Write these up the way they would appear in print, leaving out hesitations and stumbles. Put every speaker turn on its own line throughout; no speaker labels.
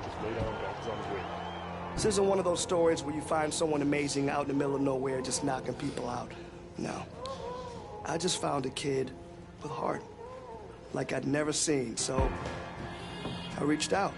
just lay down back. He's on his way.
This isn't one of those stories where you find someone amazing out in the middle of nowhere just knocking people out. No. I just found a kid with heart, like I'd never seen, so I reached out.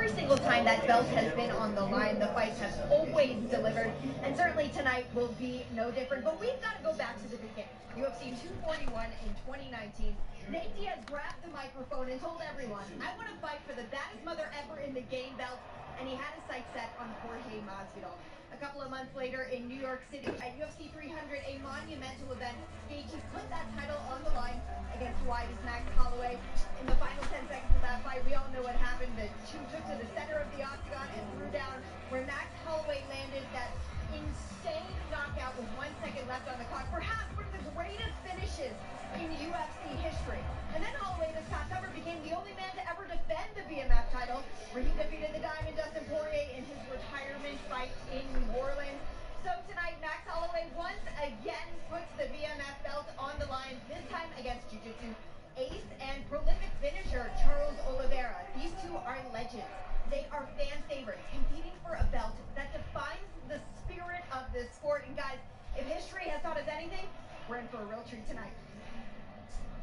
every single time that belt has been on the line, the fights have always delivered, and certainly tonight will be no different. But we've got to go back to the beginning. UFC 241 in 2019. Nate Diaz grabbed the microphone and told everyone, I want to fight for the baddest mother ever in the game belt, and he had his sights set on Jorge Masvidal. A couple of months later in New York City at UFC 300, a monumental event staged to put that title on the line against Hawaii's Max Holloway. In the final 10 seconds of that fight, we all know what happened. The two took to the center of the octagon and threw down where Max Holloway landed that insane knockout with 1 second left on the clock. Perhaps one of the greatest finishes in UFC history. And then Holloway this past summer became the only man to ever defend the BMF title, where he defeated the Diamond Dustin Poirier in his retirement fight in New Orleans. So tonight, Max Holloway once again puts the BMF belt on the line, this time against Jiu-Jitsu ace and prolific finisher Charles Oliveira. These two are legends. They are fan favorites, competing for a belt that defines the spirit of this sport. And guys, if history has taught us anything, we're in for a real treat tonight.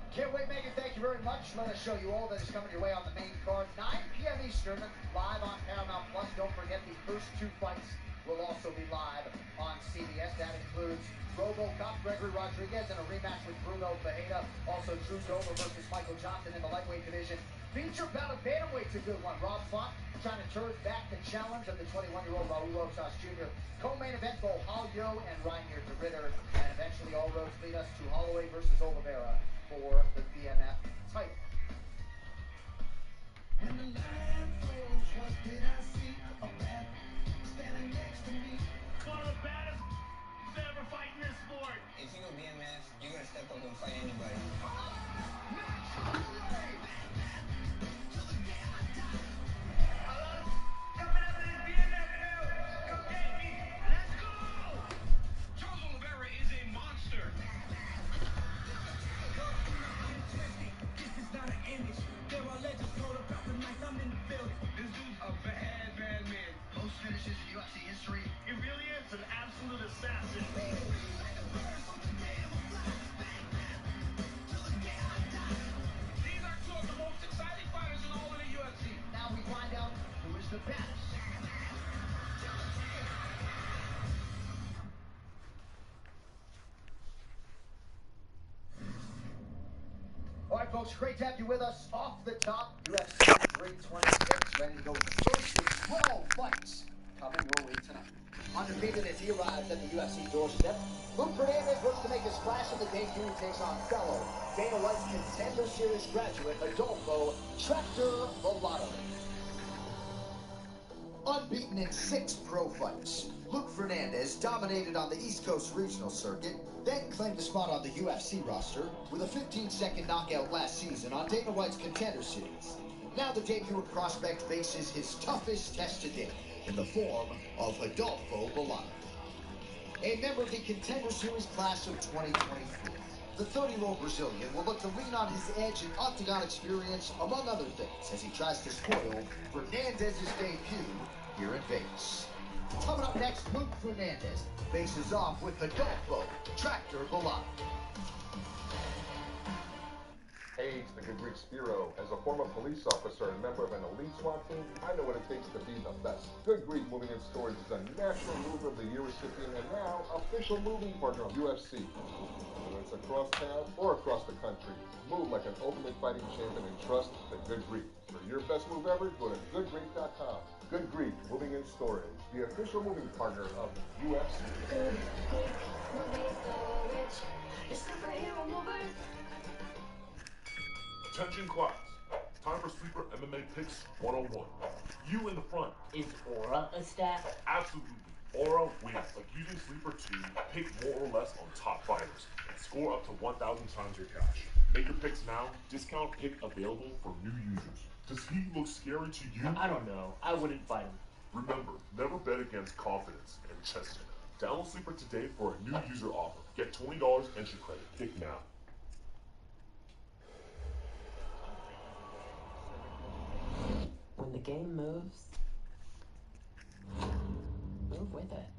Can't wait, Megan. Thank you very much. Let us show you all that is coming your way on the main card. 9 p.m. Eastern, live on Paramount Plus. Don't forget the first 2 fights will also be live on CBS. That includes RoboCop, Gregory Rodriguez, and a rematch with Bruno Ferreira. Also, Drew Dober versus Michael Johnson in the lightweight division. Feature bout of bantamweight's a good one. Rob Font trying to turn back the challenge of the 21-year-old Raul Rosas Jr. Co-main event, Bo Hollyow and Reinier de Ritter. And eventually all roads lead us to Holloway versus Oliveira for the BMF title. When the line froze, what did I see? A man standing next to me. One of the baddest ever fighting this sport.
If you go BMF, you're gonna step up and fight anybody.
Coming up in this BMF field. Come get me. Let's go.
Charles Oliveira is a monster.
This is not an image. There are legends told about the night I'm in the building.
This dude's a bad, bad man.
Most finishes in UFC history.
He really is an absolute assassin. These are two of the most exciting fighters in all of the UFC.
Now we find out who is the best. All right, folks, great to have you with us. Off the top, UFC 326, ready to go with the first 12 fights coming your way tonight. Undefeated as he arrives at the UFC doorstep, Luke Hernandez looks to make a splash in the debut. He takes on fellow Dana White's Contender Series graduate, Adolfo Tractor Volato. Unbeaten in 6 pro fights, Luke Hernandez dominated on the East Coast regional circuit, then claimed a spot on the UFC roster with a 15-second knockout last season on Dana White's Contender Series. Now the debut prospect faces his toughest test to date in the form of Adolfo Volato, a member of the Contender Series class of 2023. The 30-year-old Brazilian will look to lean on his edge and octagon experience, among other things, as he tries to spoil Fernandez's debut here in Vegas. Coming up next, Luke Hernandez faces off with Adolfo Tractor Volato.
Hey, it's the good Greek Spiro. As a former police officer and member of an elite SWAT team, I know what it takes to be the best. Good Greek Moving in Storage is a National Mover of the Year recipient and now official moving partner of UFC. Whether it's across town or across the country, move like an ultimate fighting champion and trust the Good Greek. For your best move ever, go to goodgreek.com. Good Greek Moving in Storage, the official moving partner of UFC.
Good Greek Moving Storage, your superhero movers.
Attention class, time for Sleeper MMA Picks 101. You in the front.
Is Aura a stat?
Absolutely. Aura wins. Like using Sleeper to pick more or less on top fighters and score up to 1,000 times your cash. Make your picks now. Discount pick available for new users. Does he look scary to you?
I don't know. I wouldn't fight him.
Remember, never bet against confidence and chesting. Download Sleeper today for a new user offer. Get $20 entry credit. Pick now.
When the game moves, move with it.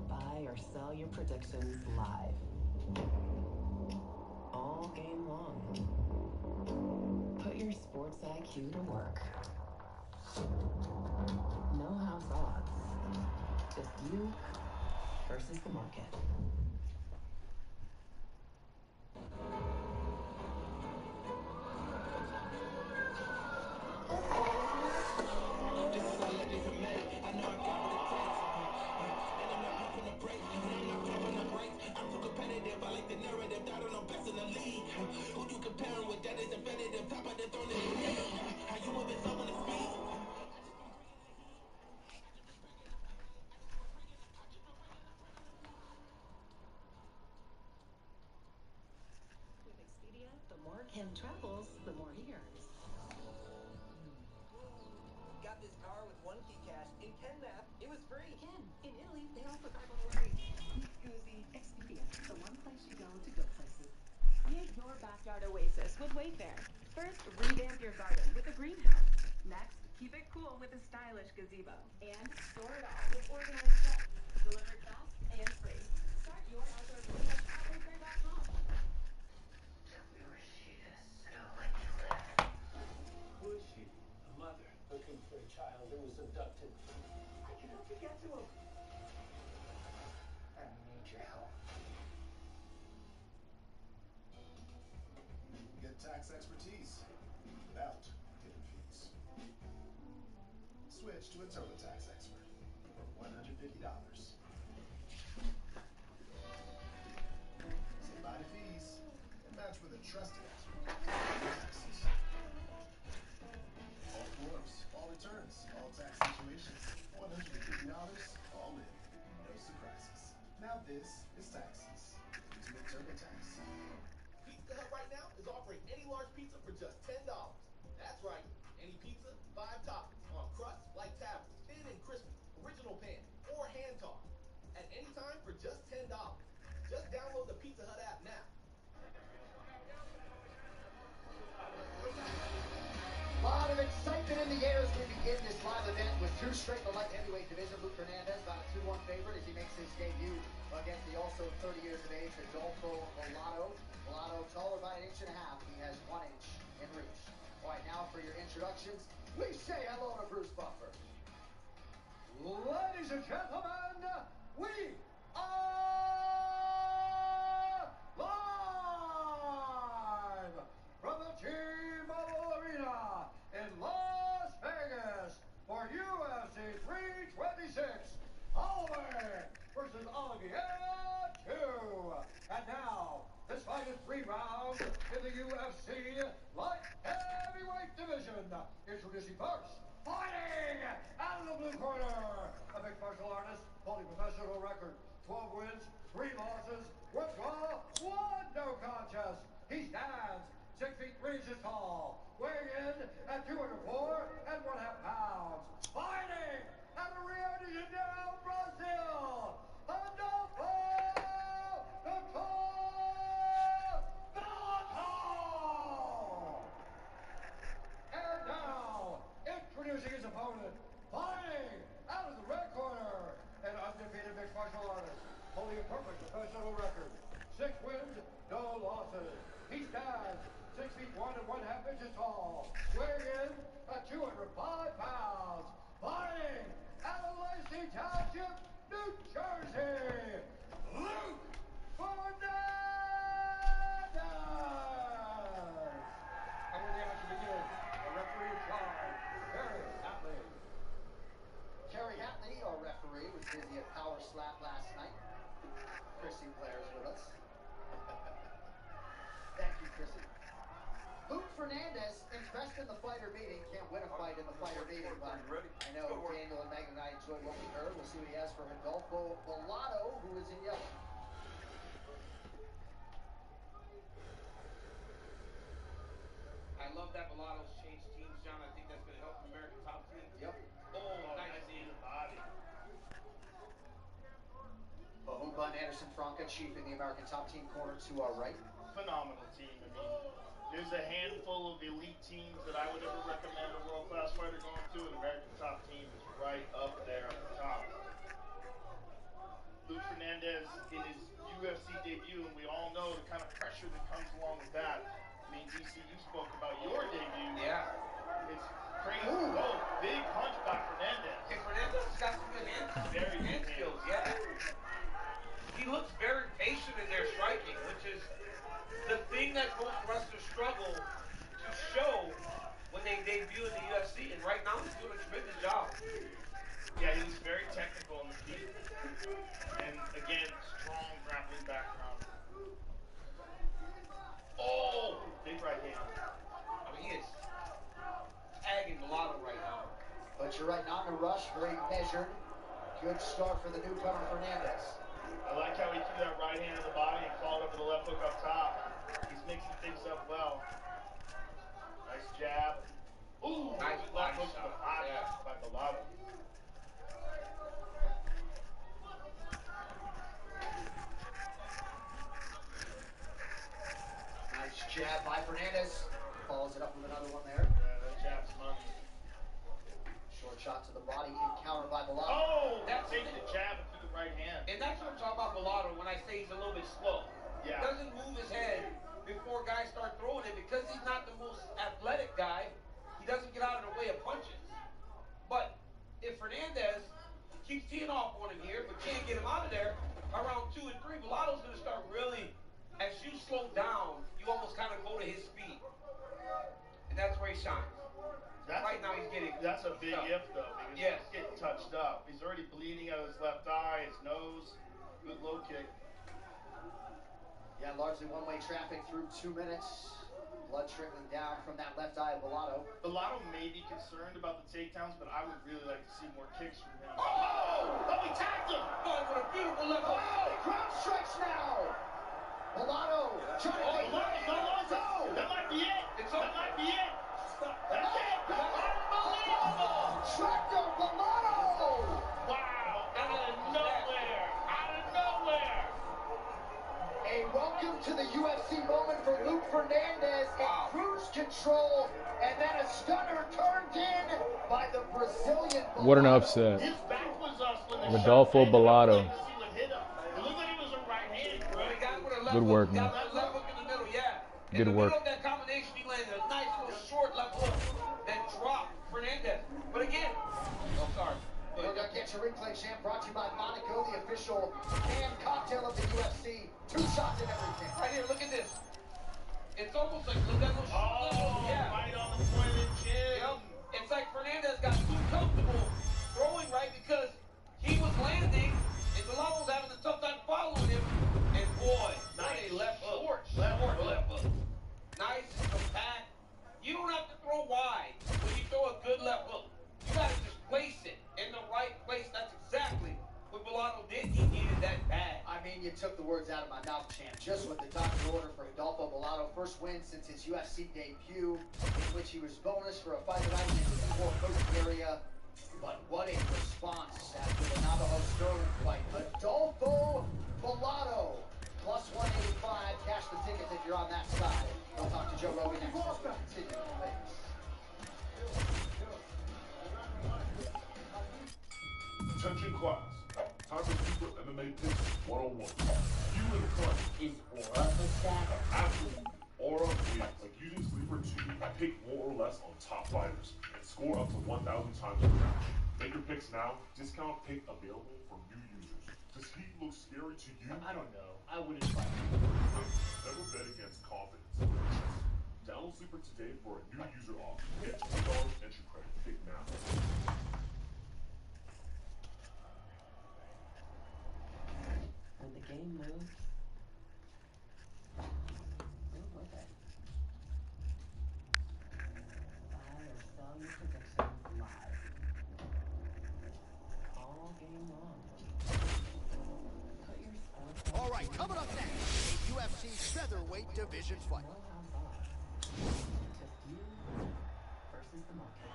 Buy or sell your predictions live. All game long. Put your sports IQ to work. No house odds. Just you versus the market. The more Ken travels, the more he earns.
Got this car with 1 key cash in Ken Map. It was free.
Ken, in Italy, they offer car delivery. Scusi, Expedia, the one place you go places.
Create your backyard oasis with Wayfair. First, revamp your garden with a greenhouse. Next, keep it cool with a stylish gazebo. And store it all with organized shelves. Delivered fast and free. Start your outdoor business at Wayfair.com.
Was she a mother looking for a child who was abducted? I can help you get to him. I need your help.
Get tax expertise without hidden fees. Switch to a TurboTax expert for $150. Say bye to fees and match with a trusted expert. Taxes. All forms, all returns, all tax situations. $150 all in. No surprises. Now this is taxes. Ultimate TurboTax.
Pizza Hut right now is offering any large pizza for just $10. That's right, any pizza, 5 toppings on crust like tablets, thin and crispy, original pan, or hand tossed. At any time for just $10. Just download the Pizza Hut app now.
A lot of excitement in the air as we begin this live event with 2 straight in the light heavyweight division. Luke Fernandez, about a 2-1 favorite as he makes his debut against the also 30 years of age Adolfo Volado. Volado taller by 1.5 inches. He has 1 inch in reach. All right, now for your introductions, please say hello to Bruce Buffer.
Ladies and gentlemen, we are live from the T-Mobile Arena in Las Vegas for UFC 326, Holloway versus Oliveira 2. And now, this fight is 3 rounds in the UFC light heavyweight division. Introducing first, fighting out of the blue corner, a mixed martial artist holding professional record, 12 wins, 3 losses, 1 draw, 1 no contest. He stands 6 feet 3 inches tall, weighing in at 204 and 1/2 pounds. Fighting out of Rio de Janeiro, Brazil, Adolfo Volado. And now, introducing his opponent, fighting out of the red corner, an undefeated mixed martial artist, holding a perfect professional record, 6 wins, no losses. He stands 6 feet 1 and 1/2 inches tall, weighing in at 205 pounds. Fighting out of Lacey Township, New Jersey, Luke Fernandez. And when the action begins, the referee in charge is Terry Hatley.
Kerry Hatley, our referee, was busy at Power Slap last night. Chrissy Blair's with us. Thank you, Chrissy. Luke Fernandez, impressed in the fighter meeting. Can't win a fight in the fighter meeting, but I know Daniel and Megan and I enjoyed what we heard. We'll see what he has for Adolfo Volado, who is in yellow.
I love that Volado's changed teams, John. I think that's going to help the American top team.
Yep.
Oh, nice knee to the body.
Bahumba and Anderson Franca, chief in the American top team corner to our right.
Phenomenal team. I mean, there's a handful of elite teams that I would ever recommend a world-class fighter going to. An American top team is right up there at the top. Luke Fernandez in his UFC debut, and we all know the kind of pressure that comes along with that. I mean, DC, you spoke about your debut.
Yeah.
It's crazy. Ooh. Oh, big punch by Fernandez.
And Fernandez has got some good
very
hand skills, yeah. He looks very patient in their striking, which is the thing that most wrestlers struggle to show when they debut in the UFC. And right now, he's doing a tremendous job.
Yeah, he was very technical on the feet. And again, strong grappling background. Oh, big right hand.
I mean, he is tagging Mulatto right now.
But you're right, not in a rush, very measured. Good start for the newcomer Fernandez.
I like how he threw that right hand in the body and followed up with a left hook up top. He's mixing things up well. Nice jab. Ooh,
nice
left hook
shot.
to the body by Mulatto.
Nice jab by Fernandez. Follows it up with another one there.
Yeah, that jab's money.
Short shot to the body, countered by Mulatto.
Oh, that's taking the jab into the right hand.
And that's what I'm talking about Mulatto when I say he's a little bit slow.
Yeah.
He doesn't move his head before guys start throwing it because he's not the most athletic guy. He doesn't get out of the way of punches. But if Fernandez keeps teeing off on him here but can't get him out of there, around 2 and 3, Mulatto's going to start really, as you slow down, you almost kind of go to his speed. And that's where he shines. Right now he's getting...
That's a big if, though, because
yes.
he's getting touched up. He's already bleeding out of his left eye, his nose. Good low kick.
Yeah, largely one-way traffic through 2 minutes. Blood trickling down from that left eye of Mulatto.
Mulatto may be concerned about the takedowns, but I would really like to see more kicks from him.
Oh!
Oh, he tagged him!
Oh, what a beautiful left hook!
Oh! Ground strikes now! Mulatto trying to take
Mulatto! That might be it! That might be it! That's it! Unbelievable!
Tractor Mulatto!
Wow! Out of nowhere! Out of nowhere!
A welcome to the UFC moment for Luke Fernandez in cruise control, and then a stunner turned in by the Brazilian.
What an upset.
His back was us when the
Rodolfo
shot
Mulatto.
hit him. It looked like it was a right hand, bro.
Good work, man.
Left hook in the middle, yeah.
Good work.
In the middle of that combination, he landed a nice little short left hook that dropped Fernandez. But again, oh, sorry.
We're going to get your replay, champ, brought to you by Monaco, the official hand cocktail of the UFC. 2 shots in everything.
Right here, look at this. It's almost like, look at that little yeah.
Right on the point of the chin.
Yep. It's like Fernandez got too comfortable throwing right because he was landing and Mulatto was having a tough time following him. And boy, nice left hook. Left hook. Nice, compact. You don't have to throw wide when you throw a good left hook. You got to just place it in the right place. That's exactly what Mulatto did. He needed that bad.
I mean, you took the words out of my mouth, champ. Just what the doctor ordered for Rodolfo Mulatto. First win since his UFC debut, in which he was bonus for a fight that I was in the core coaching area. But what a response after the Navajo Sterling fight. Rodolfo Mulatto, plus 185. Cash the tickets if you're on that side. We'll talk to Joe Rogan next as we continue to Vegas.
Attention class. Time for Super MMA Picks 101. You in the front.
Is Aura a stack?
Absolutely. Aura is like using Sleeper 2 to pick more or less on top fighters and score up to 1,000 times your match. Make your picks now. Discount pick available for new users. Does Heat look scary to you?
I don't know. I wouldn't try.
Never bet against confidence. Download Sleeper today for a new user offer. Get $20 entry credit. Pick now.
When the game moves, move with it. Buy or sell your predictions live. All game long. Put your score.
All right, coming up next, a UFC featherweight division fight.
Just you versus the market.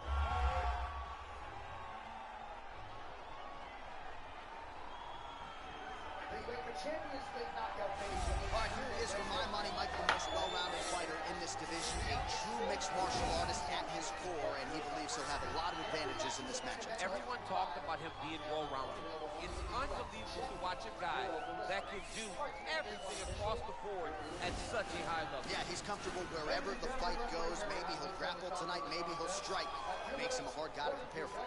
The Champions League knockout phase.
All right, here is, for my money, Mike, the most well-rounded fighter in this division, a true mixed martial artist at his core, and he believes he'll have a lot of advantages in this matchup.
Everyone talked about him being well-rounded. It's unbelievable
to watch a guy that can do everything across the board at such a high level.
Yeah, he's comfortable wherever the fight goes. Maybe he'll grapple tonight, maybe he'll strike. It makes him a hard guy to prepare for.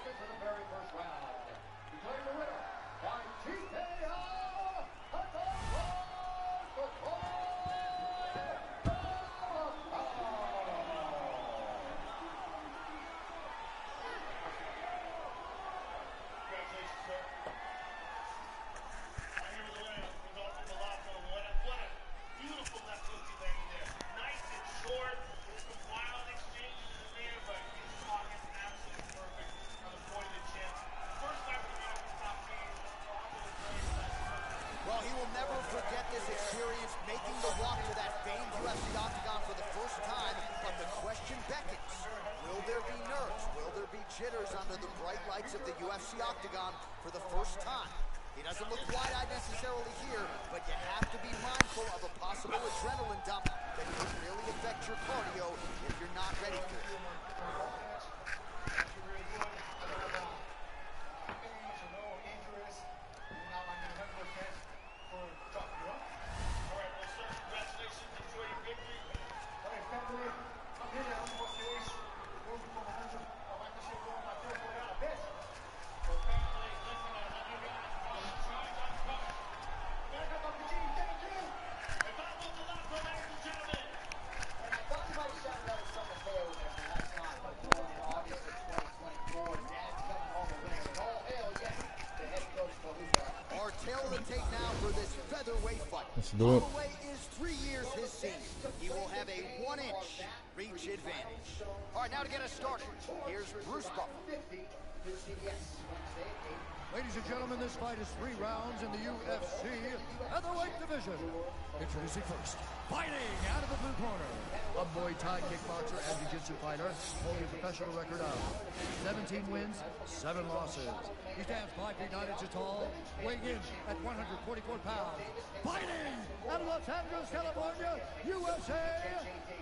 Jitters under the bright lights of the UFC octagon for the first time. He doesn't look wide-eyed necessarily here, but you have to be mindful of a possible adrenaline dump that can really affect your cardio if you're not ready for it.
Let's do it.
Holloway is 3 years his senior. He will have a 1-inch reach advantage. All right, now to get us started, here's Bruce Buffer.
Ladies and gentlemen, this fight is 3 rounds in the UFC featherweight division. Introducing first, fighting out of the blue corner, a Muay Thai kickboxer and jiu-jitsu fighter holding a professional record of 17 wins, 7 losses. He stands 5 feet 9 inches tall, weighing in at 144 pounds. Fighting out of Los Angeles, California, USA,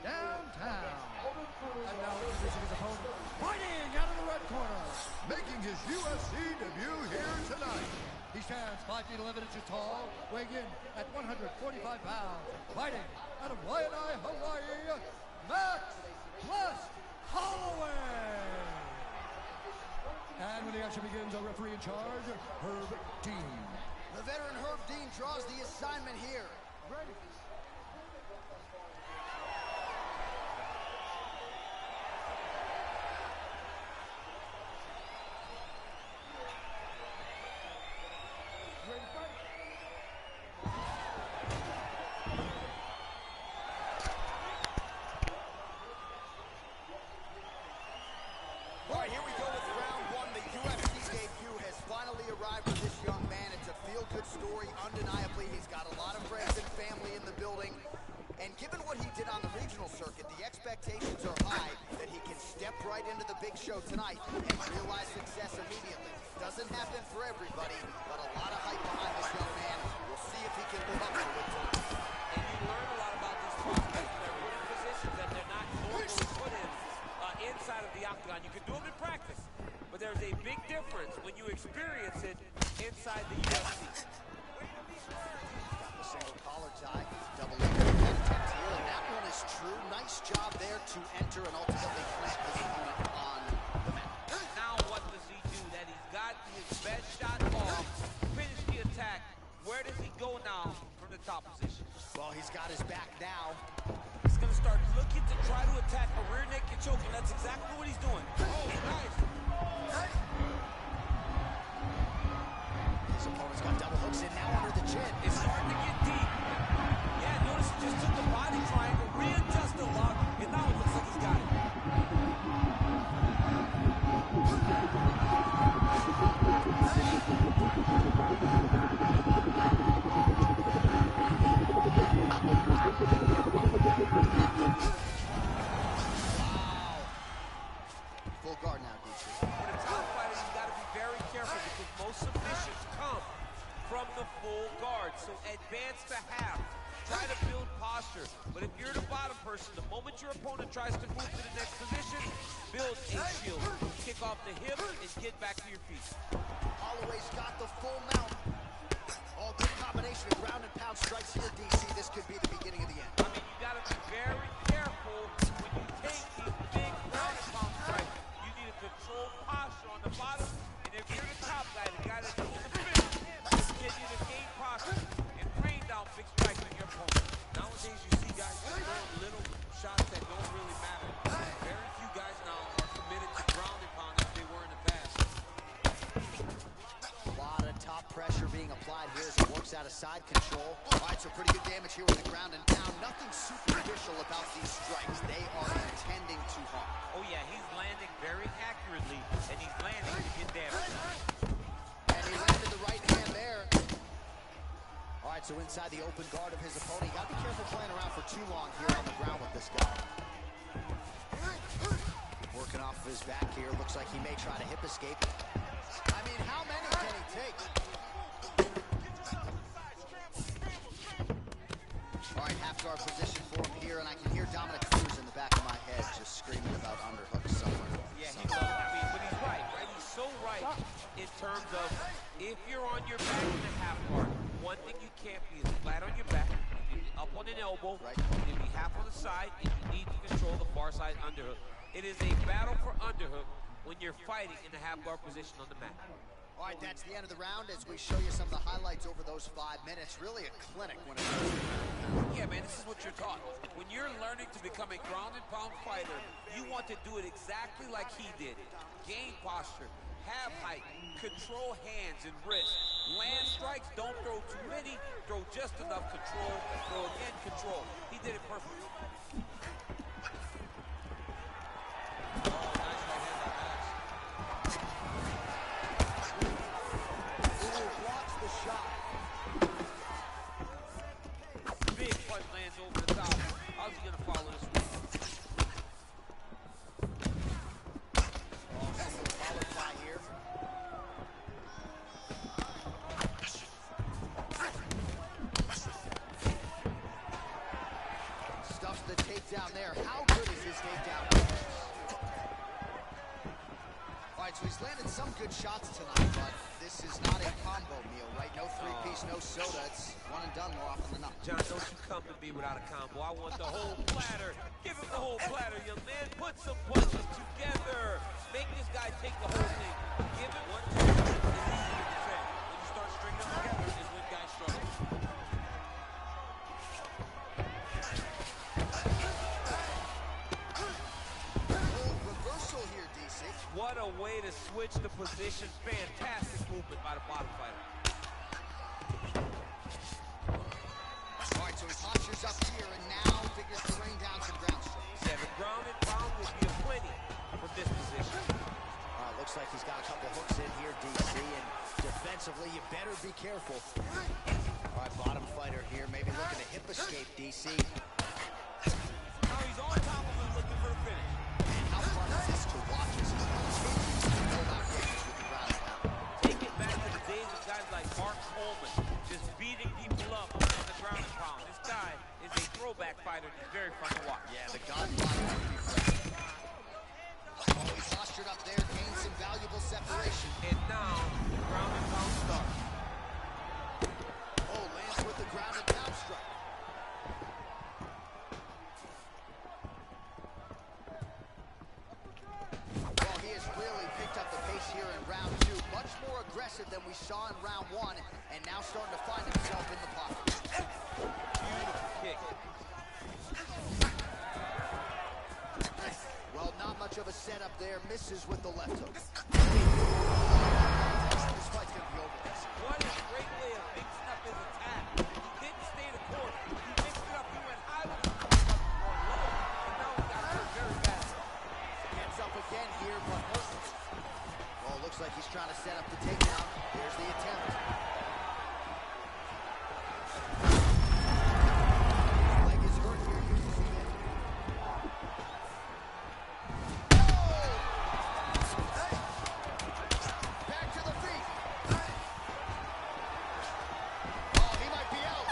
downtown. And now introducing his opponent, fighting out of the red corner, making his UFC debut here tonight. He stands 5 feet 11 inches tall, weighing in at 145 pounds. Fighting out of Waianae, Hawaii, Max Holloway. And when the action begins, our referee in charge, Herb Dean.
The veteran Herb Dean draws the assignment here.
Ready.
Expectations are high that he can step right into the big show tonight and realize success immediately. Doesn't happen for everybody, but a lot of hype behind this young man. We'll see if he can live up to it tonight.
And you learn a lot about these prospects. They're put in positions that they're not normally put in inside of the octagon. You can do them in practice, but there's a big difference when you experience it inside the UFC.
Got the single collar tie, double leg attempt here, and that one is true. Nice job there to enter and ultimately plant his opponent on the mat.
Now what does he do? That he's got his best shot off, finish the attack. Where does he go now from the top position?
Well, he's got his back now.
He's going to start looking to try to attack a rear naked choke, and that's exactly what he's doing. Oh, nice.
His opponent's got double hooks in now under the chin.
It's starting to get deep. Yeah, notice he just took the body triangle, readjusted the lock, and now it looks like he's got it.
Full guard now, DC.
For the top fighter, you got to be very careful because most submissions come from the full guard. So advance to half. Try to build posture. But if you're the bottom person, the moment your opponent tries to move to the next position, build a shield. Kick off the hip and get back to your feet.
Holloway's got the full mount. looks out of side control. All right, so pretty good damage here with the ground and pound. Nothing superficial about these strikes. They are intending to harm.
Oh yeah, he's landing very accurately, and he's landing to get damage.
And he landed the right hand there. All right, so inside the open guard of his opponent. You got to be careful playing around for too long here on the ground with this guy. Working off of his back here. Looks like he may try to hip escape. I mean, how many can he take? All right, half guard position for him here, and I can hear Dominic Cruz in the back of my head just screaming about underhooks somewhere.
Yeah, he loves, I mean, but he's right? He's so right in terms of if you're on your back in the half guard, one thing you can't be is flat on your back, you up on an elbow, right. You be half on the side, and you need to control the far side underhook. It is a battle for underhook when you're fighting in the half guard position on the mat.
All right, that's the end of the round as we show you some of the highlights over those 5 minutes. Really a clinic when it comes to
yeah, man, this is what you're taught. When you're learning to become a ground and pound fighter, you want to do it exactly like he did. Gain posture, have height, control hands and wrists. Land strikes, don't throw too many, throw just enough control, throw again control. He did it perfectly. Over the top. How's he gonna follow this one?
Qualify here. Stuffs the takedown there. How good is his takedown? All right, so he's landed some good shots tonight, but this is not a combo meal, right? No three-piece, no soda. It's one and done more often than not.
John, don't you come to me without a combo. I want the whole platter. Give him the whole platter, young man. Put some punches together. Make this guy take the whole thing. Give him 1, 2, 3. It's easy to defend. When you start stringing them together, is when guys struggle.
Reversal here, DC.
What a way to switch the position. Fantastic movement by the bottom fighter.
All right, so he postures up here and now figures to rain down some ground strikes.
Yeah, the ground and pound would be a plenty from this position.
Looks like he's got a couple hooks in here, DC, and defensively, you better be careful. All right, bottom fighter here, maybe looking to hip escape, DC.
Now he's on top of him looking for a finish.
And how fun is this to watch as he continues to build out damage with the ground and pound?
Take it back to the days of guys like Mark Coleman, just beating people up on the ground and pound. This guy is a throwback fighter. He's very fun to watch.
Yeah, the Godfather. Oh, he postured up there, gained some valuable separation.
And now, the ground and pound starts.
Oh, lands with the ground and pound strike. Well, he has really picked up the pace here in round 2. Much more aggressive than we saw in round 1, and now starting to find himself in the pocket.
Beautiful kick.
Well, not much of a setup there. Misses with the left hook. This fight's going to be over.
What a great way of mixing up his attack. He didn't stay the course. He mixed it up. He went high with the going low. And now he got hurt very bad.
Gets up again here, but hurts. Well, looks like he's trying to set up the takedown. Here's the attempt. Leg is hurt here. Here's the submit. Back to the feet. Oh, he might be out.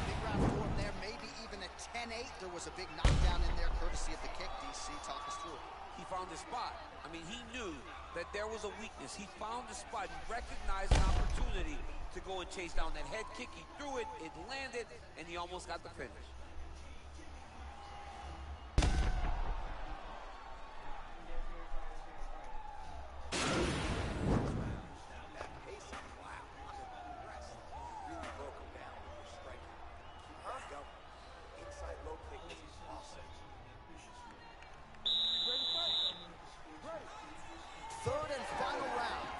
Big round for him there. Maybe even a 10-8. There was a big knockdown in there, courtesy of the kick. DC, talk us through it.
He found his spot. I mean, he knew that there was a weakness. He found the spot. He recognized an opportunity to go and chase down that head kick. He threw it, it landed, and he almost got the finish.
Third and final round.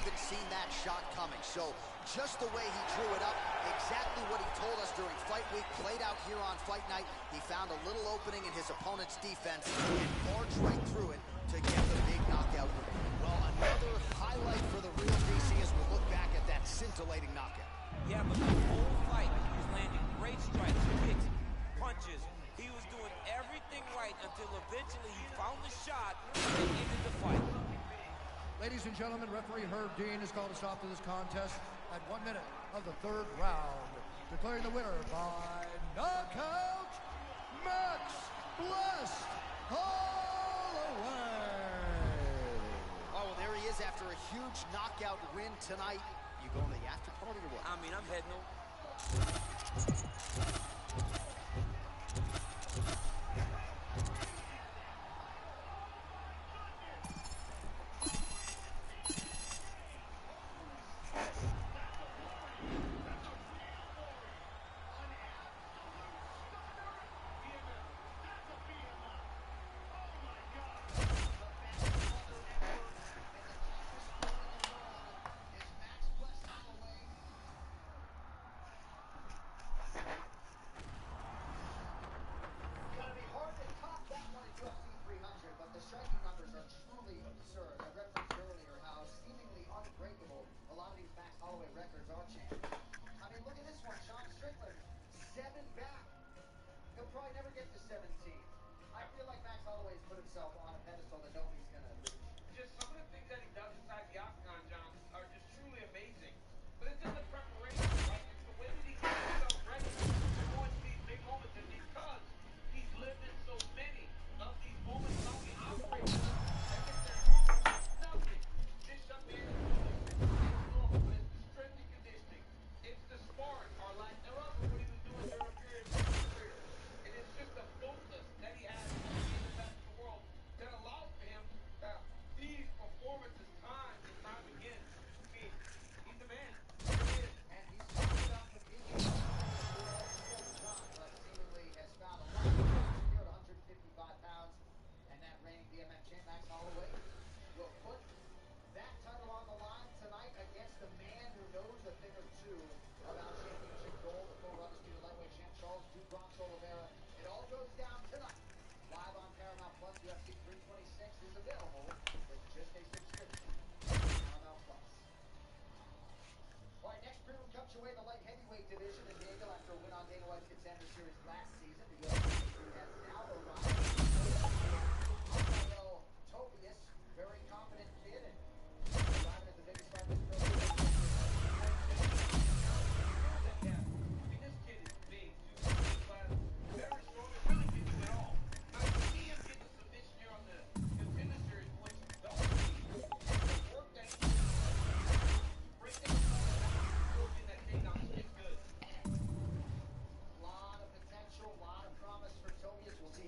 even seen that shot coming. So just the way he drew it up, exactly what he told us during fight week, played out here on fight night. He found a little opening in his opponent's defense and barged right through it to get the big knockout win. Well, another highlight for the real DC as we look back at that scintillating knockout.
Yeah, but the whole fight, he was landing great strikes, kicks, punches. He was doing everything right until eventually he found the shot and ended the fight.
Ladies and gentlemen, referee Herb Dean has called a stop to this contest at 1 minute of the third round, declaring the winner by knockout, Max Blessed Holloway.
Oh, well, there he is after a huge knockout win tonight. You going to the after party or what?
I mean, I'm heading over.
OLIVEIRA. It all goes down tonight. Live on Paramount Plus, UFC 326 is available with just a subscription. Paramount Plus. All right, next prelim comes your way the light heavyweight division in Diego after a win on Dana White's Contender Series last season. The UFC has now arrived. Tobias, very confident kid, and arriving at the biggest fight this program.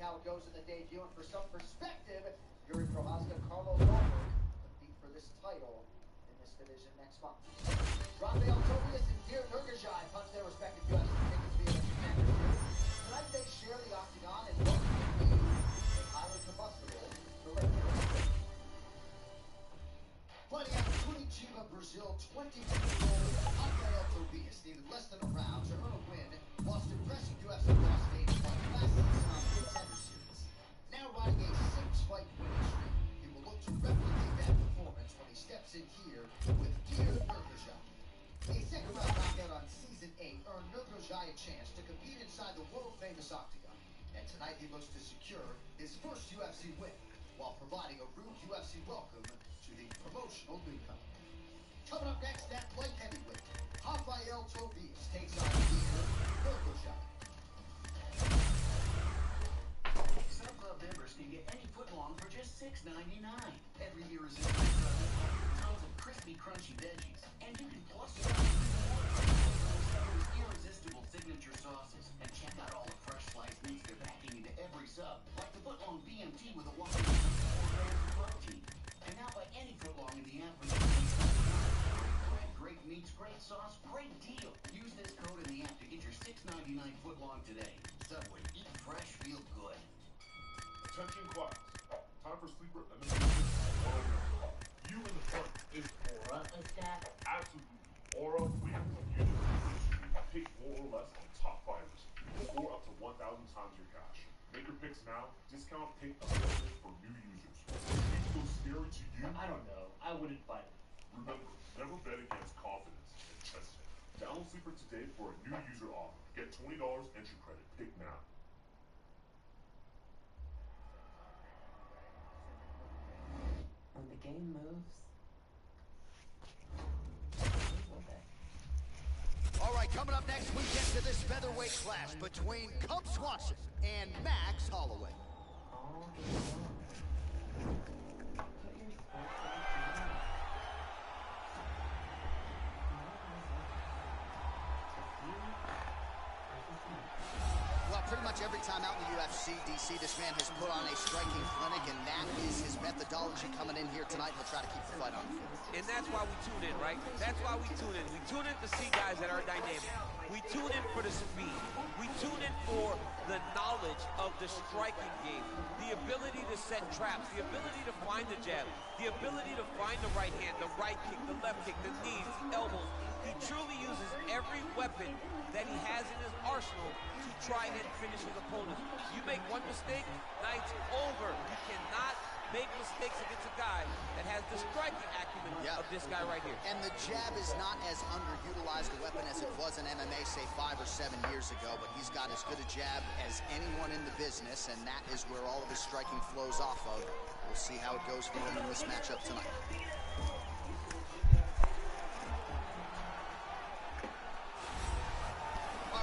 How it goes in the debut, and for some perspective, Yuri Prochazka, Carlos Norberg compete for this title in this division next month. Rafael Tobias and Deer Nurgajai punch their respective UFC tickets via the Contender Series. Tonight they share the octagon in what could be a highly combustible relationship. Fighting out of Curitiba, Brazil, 22-year-old Rafael Tobias needed less than a round to earn a win, whilst impressive UFC boss Dana White last season on the Contender Series. Now riding a 6-fight winning streak, he will look to replicate that performance when he steps in here with Deer Nurgajai. A second-round knockout on Season 8 earned Nurgajai a chance to compete inside the world-famous octagon, and tonight he looks to secure his first UFC win, while providing a rude UFC welcome to the promotional newcomer. Coming up next, that light heavyweight, Rafael Tobias takes on Deer Nurgajai.
Some club members can get any footlong for just $6.99. Every irresistible tons of crispy, crunchy veggies, and you can plus it up with Subway's irresistible signature sauces. And check out all the fresh sliced meats they're packing into every sub, like the footlong BMT with a whopping 64 grams of protein. And now buy any footlong in the app for great bread, great meats, great sauce, great deal. Use this code in the app to get your $6.99 footlong today. Subway, eat fresh, feel good.
Attention class. Time for sleeper elimination 101. You in the front is for us. Absolutely. Aura wins. You just pick more or less on top fighters. Score up to 1,000 times your cash. Make your picks now. Discount pick available for new users. Seems so scary to you?
I don't know. I wouldn't fight it.
Remember, never bet against confidence and trust it. Download Sleeper today for a new user offer. Get $20 entry credit. Pick now.
When the game moves.
All right, coming up next, we get to this featherweight clash between Khamzat and Max Holloway. Well, pretty much every time out in the UFC, DC, this man has put on a striking clinic, and that is his methodology coming in here tonight. He'll try to keep the fight on the field.
And that's why we tune in, right? That's why we tune in. We tune in to see guys that are dynamic. We tune in for the speed. We tune in for the knowledge of the striking game, the ability to set traps, the ability to find the jab, the ability to find the right hand, the right kick, the left kick, the knees, the elbows. He truly uses every weapon that he has in his arsenal to try and finish his opponent. You make one mistake, night's over. You cannot make mistakes against a guy that has the striking acumen of this guy right here.
And the jab is not as underutilized a weapon as it was in MMA, say 5 or 7 years ago, but he's got as good a jab as anyone in the business, and that is where all of his striking flows off of. We'll see how it goes for him in this matchup tonight.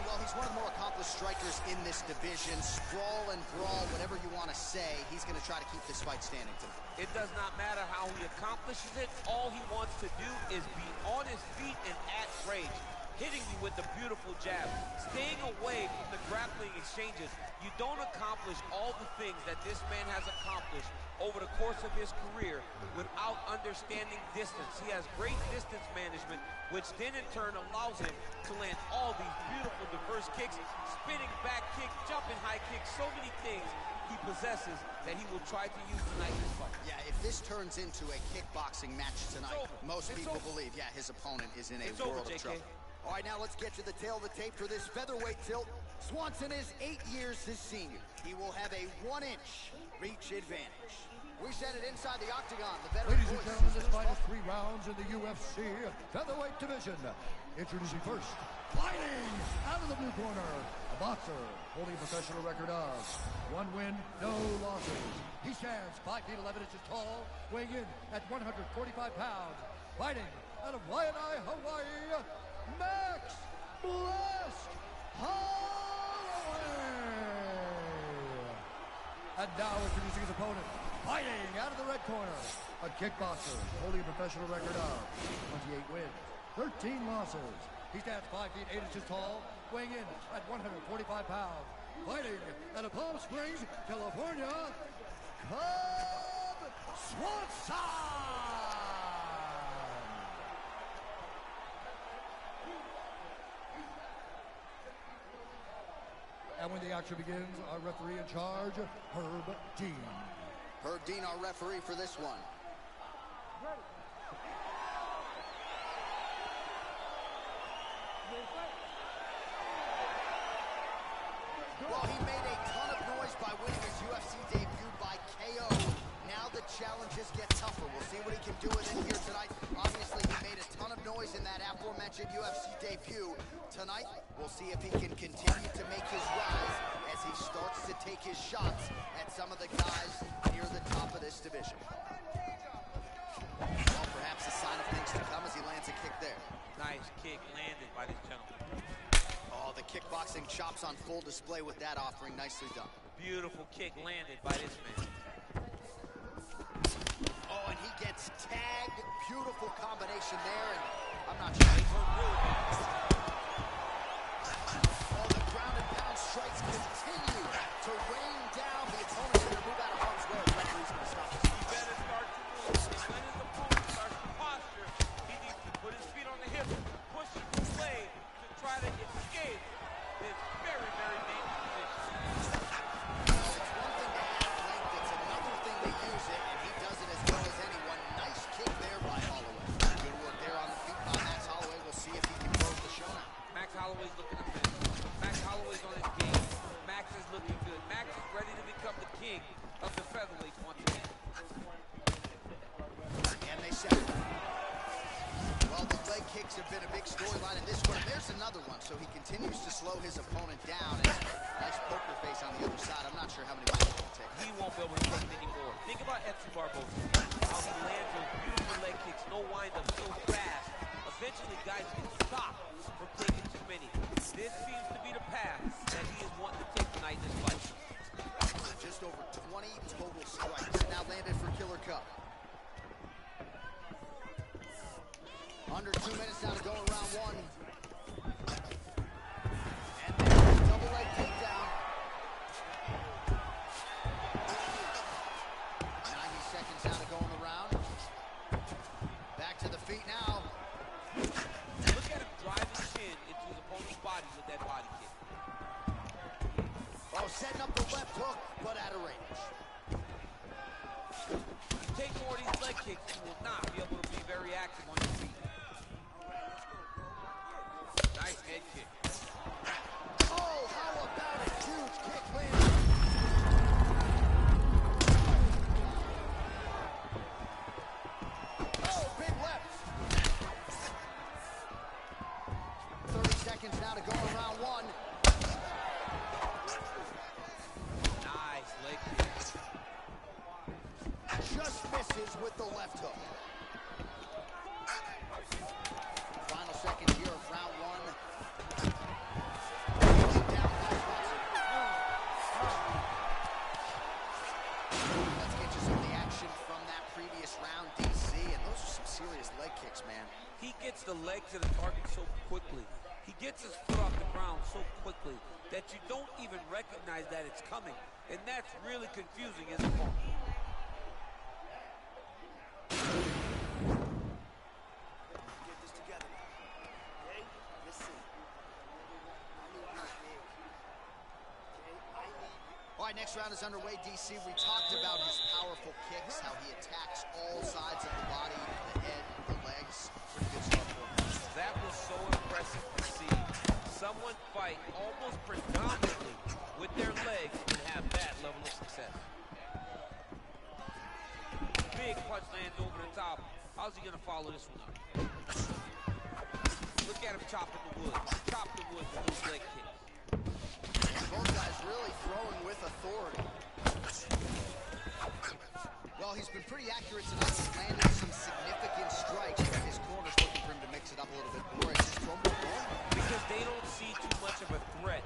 Well, he's one of the more accomplished strikers in this division. Sprawl and brawl, whatever you want to say, he's going to try to keep this fight standing tonight.
It does not matter how he accomplishes it. All he wants to do is be on his feet and at range, hitting you with the beautiful jab, staying away from the grappling exchanges. You don't accomplish all the things that this man has accomplished over the course of his career without understanding distance. He has great distance management, which then in turn allows him to land all these beautiful diverse kicks, spinning back kick, jumping high kicks, so many things he possesses that he will try to use tonight in this fight.
Yeah, if this turns into a kickboxing match tonight, most people believe, his opponent is in a world of trouble. All right, now let's get to the tail of the tape for this featherweight tilt. Swanson is 8 years his senior. He will have a 1-inch reach advantage. We send it inside the octagon. The veteran
Ladies and gentlemen, this fight is 3 rounds in the UFC featherweight division. Introducing first, fighting out of the blue corner, a boxer holding a professional record of 1 win, no losses. He stands 5 feet 11 inches tall, weighing in at 145 pounds. Fighting out of Waianae, Hawaii, Max Blast Holloway. And now introducing his opponent, fighting out of the red corner, a kickboxer holding a professional record of 28 wins, 13 losses. He stands 5 feet 8 inches tall, weighing in at 145 pounds. Fighting out of Palm Springs, California, Khamzat. And when the action begins, our referee in charge, Herb Dean.
Herb Dean, our referee for this one. Well, he made a ton of noise by winning his UFC debut by KO. Now the challenges get tougher. We'll see what he can do with it here tonight. Obviously, he made a ton of noise in that aforementioned UFC debut. Tonight, we'll see if he can continue to make his rise as he starts to take his shots at some of the guys near the top of this division. Well, perhaps a sign of things to come as he lands a kick there.
Nice kick landed by this gentleman.
Oh, the kickboxing chops on full display with that offering. Nicely done.
Beautiful kick landed by this man.
Oh, and he gets tagged. Beautiful combination there, and I'm not sure. He's hurt really bad. Oh, the ground and pound strikes continue to rain down. The opponent's going to move out of harm's way. The referee's going to stop this.
He better start to move. When his opponent starts to posture, he needs to put his feet on the hips, push him away to try to escape this very, very dangerous position.
It's one thing to have length, it's another thing to use it, and he does it as well as anyone. Nice kick there by Holloway. Good work there. have been a big storyline in this one. There's another one, so he continues to slow his opponent down. And nice poker face on the other side. I'm not sure how many more he can take.
He won't be able to take many more. Think about FC Barbosa. How he lands those beautiful leg kicks, no wind-up, so fast. Eventually, guys get stopped from taking too many. This seems to be the path that he is wanting to take tonight in this fight.
Just over 20 total strikes. Now landed for Killer Cup. Under 2 minutes now to go in round one. And there's a double leg takedown. 90 seconds now to go in the round. Back to the feet now.
Look at him drive his chin into his opponent's body with that body kick.
Oh, setting up the left hook, but out of range.
You take more of these leg kicks, you will not be able to be very active on your feet. Nice head kick.
Oh, how about a huge kick landed? Oh, big left. 30 seconds now to go in round one.
Nice leg kick.
Just misses with the left hook. Final seconds here of round one. Let's get you some of the action from that previous round, DC. And those are some serious leg kicks, man.
He gets the leg to the target so quickly. He gets his foot off the ground so quickly that you don't even recognize that it's coming. And that's really confusing as a opponent.
All right, next round is underway, DC. We talked about his powerful kicks, how he attacks all sides of the body, the head, the legs. Pretty good stuff for him.
That was so impressive to see. Someone fight almost predominantly with their legs and have that level of success. Big punch lands over the top. How's he gonna follow this one up? Look at him chopping the wood. Chop the wood with those leg kicks.
Both guys really throwing with authority. Well, he's been pretty accurate tonight. He's landed some significant strikes, but his corner's looking for him to mix it up a little bit more. It's just thrown more.
Because they don't see too much of a threat.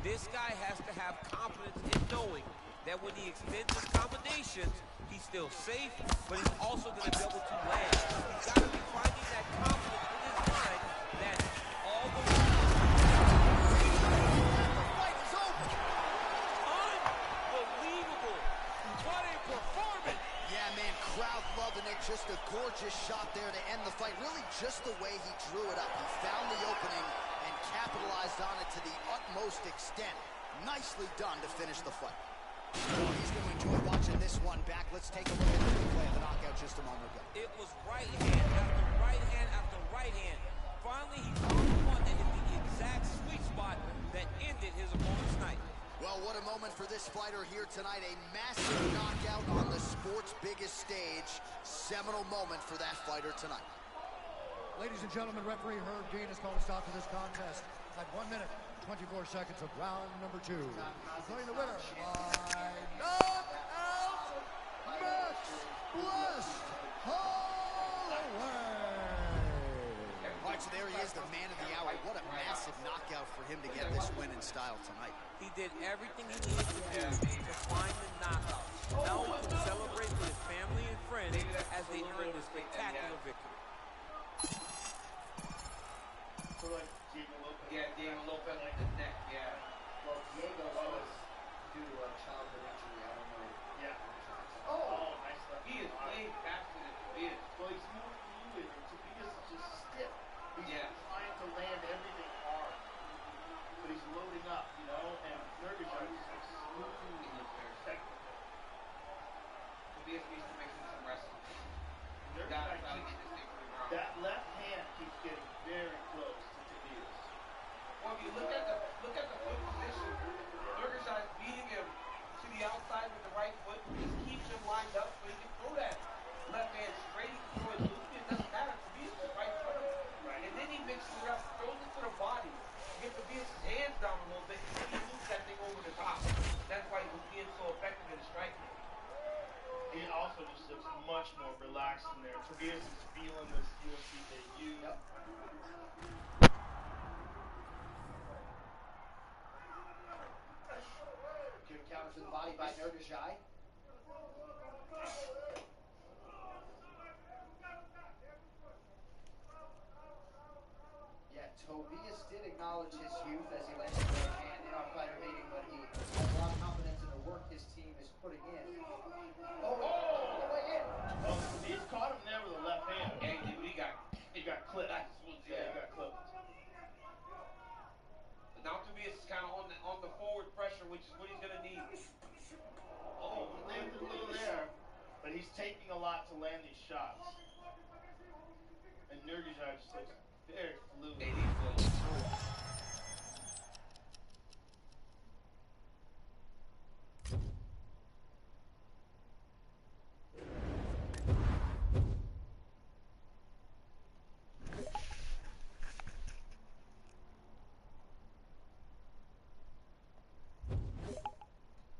This guy has to have confidence in knowing that when he extends his combinations, he's still safe, but he's also going to be able to land. He's got to be finding that confidence in his mind that all the
fight is over.
Unbelievable. What a performance.
Yeah, man, crowd loving it. Just a gorgeous shot there to end the fight. Really just the way he drew it up. He found the opening and capitalized on it to the utmost extent. Nicely done to finish the fight. Oh, he's going to enjoy watching this one back. Let's take a look at the replay of the knockout just a moment ago.
It was right hand after right hand after right hand. Finally, he found the one that hit the exact sweet spot that ended his opponent's night.
Well, what a moment for this fighter here tonight. A massive knockout on the sport's biggest stage. Seminal moment for that fighter tonight.
Ladies and gentlemen, referee Herb Dean has called a stop to this contest at 1 minute, 24 seconds of round number 2. Declaring the winner by knockout, Max Blessed Holloway.
All right, so there he is, the man of the hour. What a massive knockout for him to get this win in style tonight.
He did everything he needed to do to find the knockout. Now he can celebrate with his family and friends as they earn this spectacular victory.
Yeah, Diego Lopez with the neck, yeah.
Well, Diego was due to a childhood injury. I don't know. Yeah. Oh, nice stuff.
He is way faster than Tobias.
Well, he's more fluid, and Tobias is just stiff. He's trying to land everything hard. But he's loading up, you know, and Nurkic is like smooth in his technique.
Tobias needs to make some wrestling.
That left hand keeps getting very close to Tobias.
Well, if you look at the foot position, Nurkic beating him to the outside with the right foot, just keeps him lined up so he can throw that left hand straight. He can throw it loose. It doesn't matter. Tobias is right in front of him. Right. And then he
Nurgajai. Yeah, Tobias did acknowledge his youth as he landed the right hand in our fighter meeting, but he has a lot of confidence in the work his team is putting in. Oh, all the way in.
Oh, he's caught him there with a left hand.
Hey, dude, he got
clipped.
Yeah,
he got clipped.
But now Tobias is kind of on the forward pressure, which is what he's gonna need.
Oh, he landed a little there, but he's taking a lot to land these shots. And Nurgajai just looks very fluid.
Hey, these boys are cool.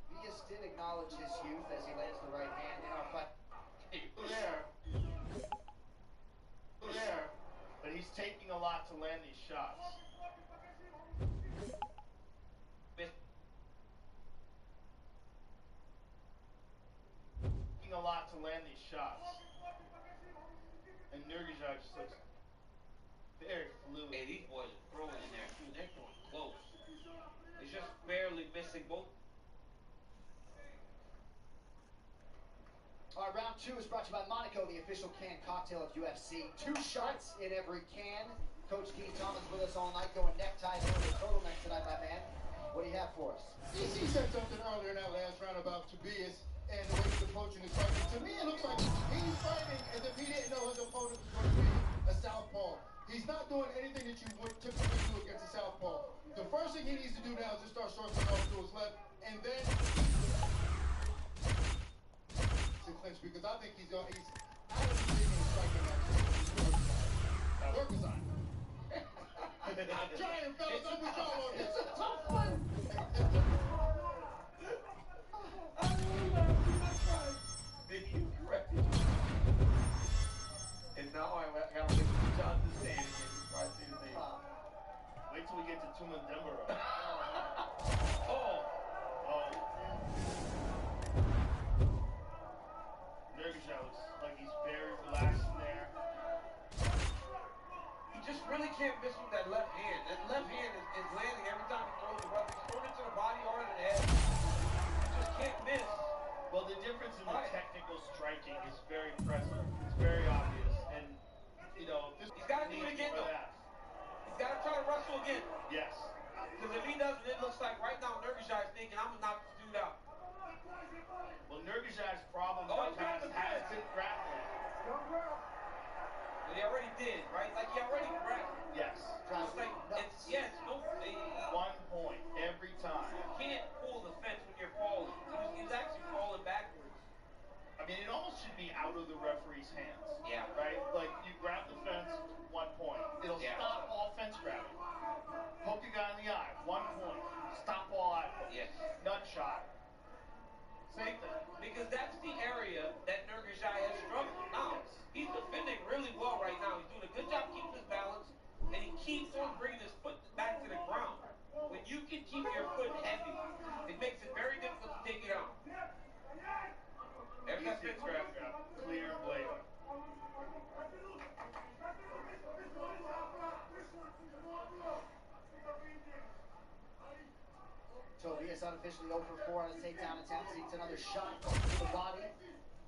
Tobias did acknowledge his youth as he lands the right hand in our fight.
There, but he's taking a lot to land these shots. Taking a lot to land these shots. And Nurgajai just looks very fluid.
Hey, these boys are throwing in there too. They're throwing close. It's just barely missing both.
All right, round 2 is brought to you by Monaco, the official canned cocktail of UFC. 2 shots in every can. Coach Keith Thomas with us all night, going neckties over the turtleneck tonight, my man. What do you have for us?
DC said something earlier in that last round about Tobias and the way he's approaching his fight. To me, it looks like he's fighting as if he didn't know his opponent was going to be a southpaw. He's not doing anything that you would typically do against a southpaw. The first thing he needs to do now is just start shortening off to his left, and then to clinch, because I think he's out of the beginning striking that. Work is on. I'm trying, fellas. I'm with y'all on this. It's a tough one.
You corrected. And now I have to John to say it again.
Wait till we get to Tuma Dembara. Nurgajai looks like he's very relaxed in there.
He just really can't miss with that left hand. That left hand is landing every time he throws the weapon. He's throwing it to the body or to the head. He just can't miss.
Well, the difference in the technical striking is very impressive. It's very obvious. And, you know,
he's got to do it again, though. He's got to try to wrestle again.
Yes.
Because if he doesn't, it looks like right now Nurgajai is thinking, I'm going to knock this dude out.
Well, Nurgajai's problem has been grappling.
But he already did, right? Like, he already grappled.
Yes.
It's like, it's
1 point every time.
You can't pull the fence when you're falling. He's actually falling backwards.
I mean, it almost should be out of the referee's hands.
Yeah.
Right? Like, you grab the fence, 1 point. It'll stop all fence grabbing. Poke a guy in the eye, 1 point. Stop all eye poke.
Yes.
Nut shot. Same thing.
Because that's the area that Nurgajai has struggled. Now, he's defending really well right now. He's doing a good job keeping his balance, and he keeps on bringing his foot back to the ground. When you can keep your foot heavy, it makes it very difficult to take it out. There's that fence grab.
Clear blade.
Tobias unofficially 0 for 4 on his takedown attempt. Seeks another shot to the body.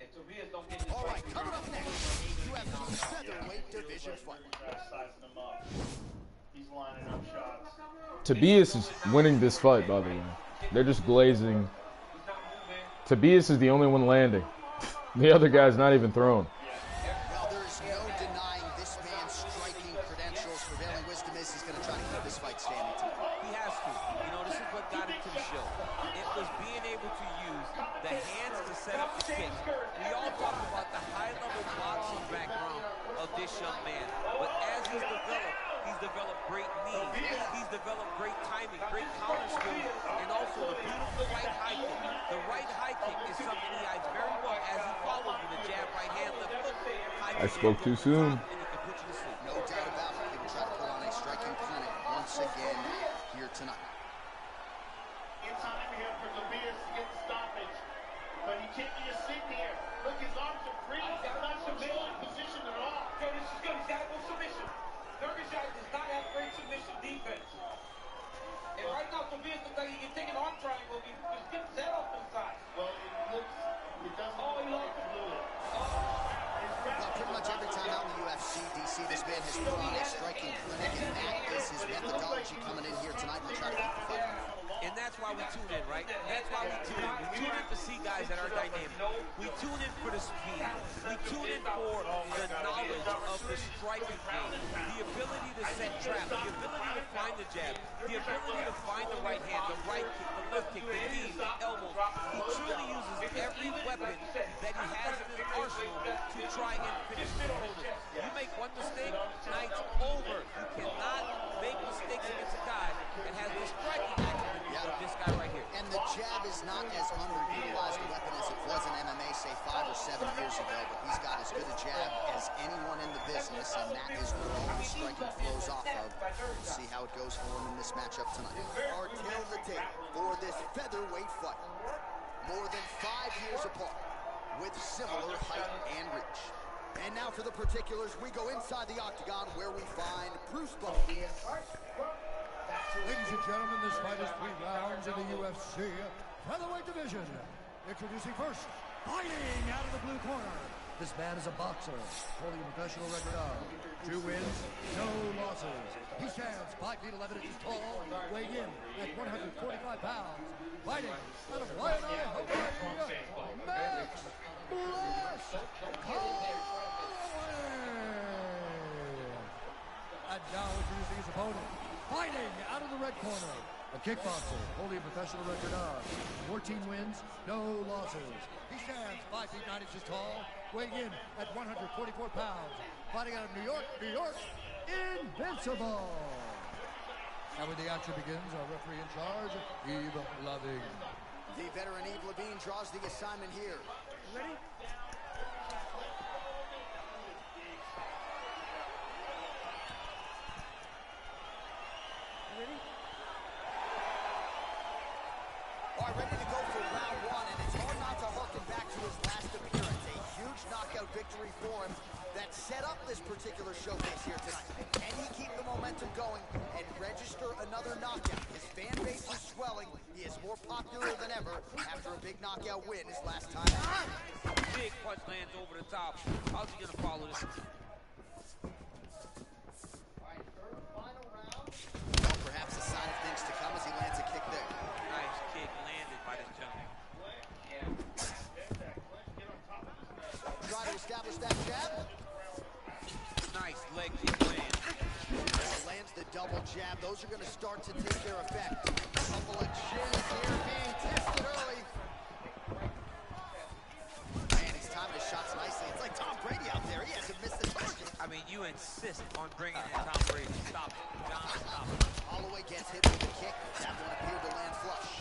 If Tobias don't get this
All right,
fight,
coming up next, UFC featherweight division fight.
Sizing him up. He's lining up shots.
Tobias is winning this fight, by the way. They're just glazing. Tobias is the only one landing. The other guy's not even throwing.
Well, there is no denying this man's striking credentials. Prevailing wisdom is he's going to try to keep this fight standing tonight.
He has to. You know, this is what got him to the show. It was being able to use the hands to set up the kick. We all talk about the high-level boxing background of this young man. But as he's developed great knees. He's developed great timing, great counter skills, and also the beautiful right high kick. The right high kick is something he hides very well as he follows with the jab, right hand, left hook.
I spoke too soon.
No doubt about it. He will try to put on a striking clinic once again here tonight.
In time here for Tobias to get the stoppage. can't be just sitting here. Look, his arms are free. He's not submission position at all.
Okay, this is good. He's got to go submission. Nurkic does not have great submission defense. And right now, Tobias looks like he can take an arm triangle. He just gets his head off to the side.
Well, it doesn't
he lost
it.
Well, pretty much every time out in the UFC, DC, this man has put on a striking clinic, and that is his methodology coming in here tonight to try to keep the fight.
And that's why we tune in, right? That's why we tune in. We tune in to see guys that are dynamic. We tune in for the speed. We tune in for the knowledge of the striking game, the ability to set traps, the ability to find the jab, the ability to find the right hand, the right kick, the left kick, the knees, the elbows. He truly uses every weapon that he has in his arsenal to try and finish his opponent. You make one mistake, night's over. You cannot make mistakes against a guy that has the striking acumen of this guy right here.
And the jab is not as underutilized a weapon as it was in MMA, say 5 or 7 years ago, but he's got as good a jab as anyone in the business, and that is where all the striking flows off of. We'll see how it goes for him in this matchup tonight. Our tail the tape for this featherweight fight. More than 5 years apart, with similar height and reach. And now for the particulars, we go inside the octagon where we find Bruce Buffer.
Ladies and gentlemen, this fight is 3 rounds in the UFC featherweight division. Introducing first, fighting out of the blue corner. This man is a boxer, holding a professional record of 2 wins, no losses. He stands 5 feet 11 inches tall, weighing in at 145 pounds. Fighting out of Hawaii, Max Bless Holloway. And now introducing his opponent, fighting out of the red corner, a kickboxer, holding a professional record of 14 wins, no losses. He stands 5 feet 9 inches tall, weighing in at 144 pounds. Fighting out of New York, Invincible. And when the action begins, our referee in charge, Eve Loving.
The veteran Eve Levine draws the assignment here.
Ready?
All right, ready to go for round 1, and it's hard not to harken back to his last appearance. A huge knockout victory for him that set up this particular showcase here tonight. Can he keep the momentum going and register another knockout? His fan base is swelling. He is more popular than ever after a big knockout win his last time out.
Big punch lands over the top. How's he gonna follow this?
Well, perhaps a sign of things to come as he lands a kick there.
Nice kick landed by this gentleman.
Try to establish that jab.
Nice leg kick land.
Lands the double jab. Those are going to start to take their effect. A couple of chins here being tested early. Man, he's timing his shots nicely. It's like Tom Brady out there. He hasn't missed the target.
I mean, you insist on bringing in Tom Brady. Stop it. John, stop it.
Holloway gets hit with a kick. That one appeared to land flush.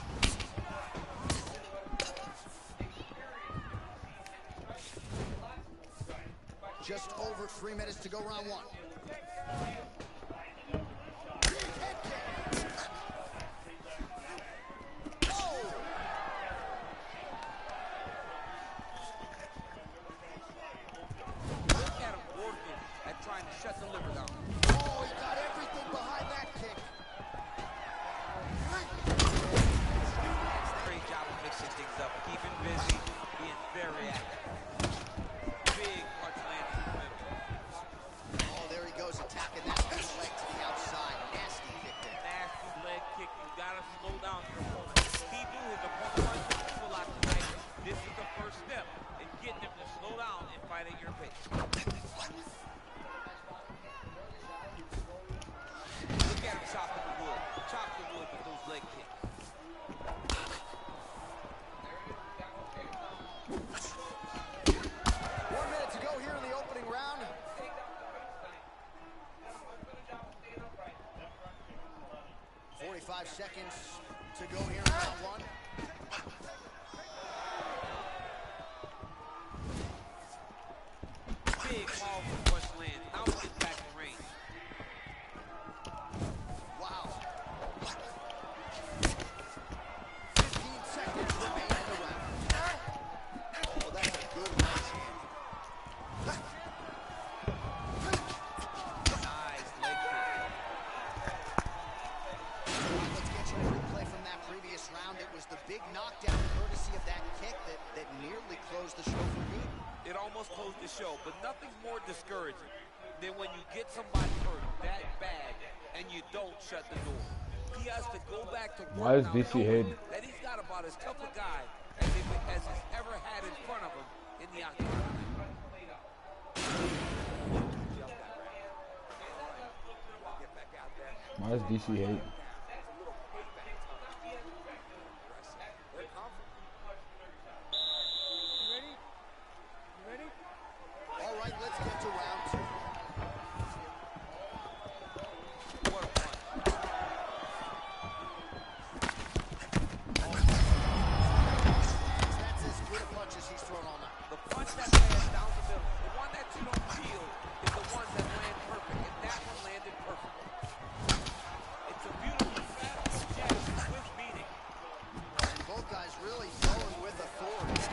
Just over 3 minutes to go round 1.
Trying to shut the liver down.
Oh, he got everything behind that kick.
Great job of mixing things up, keeping busy, being very active. Big punch landing from him.
Oh, there he goes, attacking that leg to the outside. Nasty kick there.
Nasty leg kick. You gotta slow down your opponent. He knew his opponent wanted to move a lot tonight. This is the first step in getting him to slow down and fight at your pace. Look at him chopping the wood. Chop the wood with those leg kicks.
1 minute to go here in the opening round. Seconds to go here in round 1.
Big powerful punch land. Now we get back in range.
Wow. 15 seconds remain in the round.
almost closed the show, but nothing's more discouraging than when you get somebody hurt that bad and you don't shut the door. He has to go back to work.
Why is DC hating?
That he's got about as tough a guy as he's ever had in front of him in the octagon.
Why is DC hating?
All right, let's get to round 2.
What a punch.
That's as good a punch as he's thrown all night.
The punch that lands down the middle, the one that you don't feel, is the one that lands perfect, and that one landed perfect. It's a beautiful fast jab with meaning.
And both guys really throwing with authority.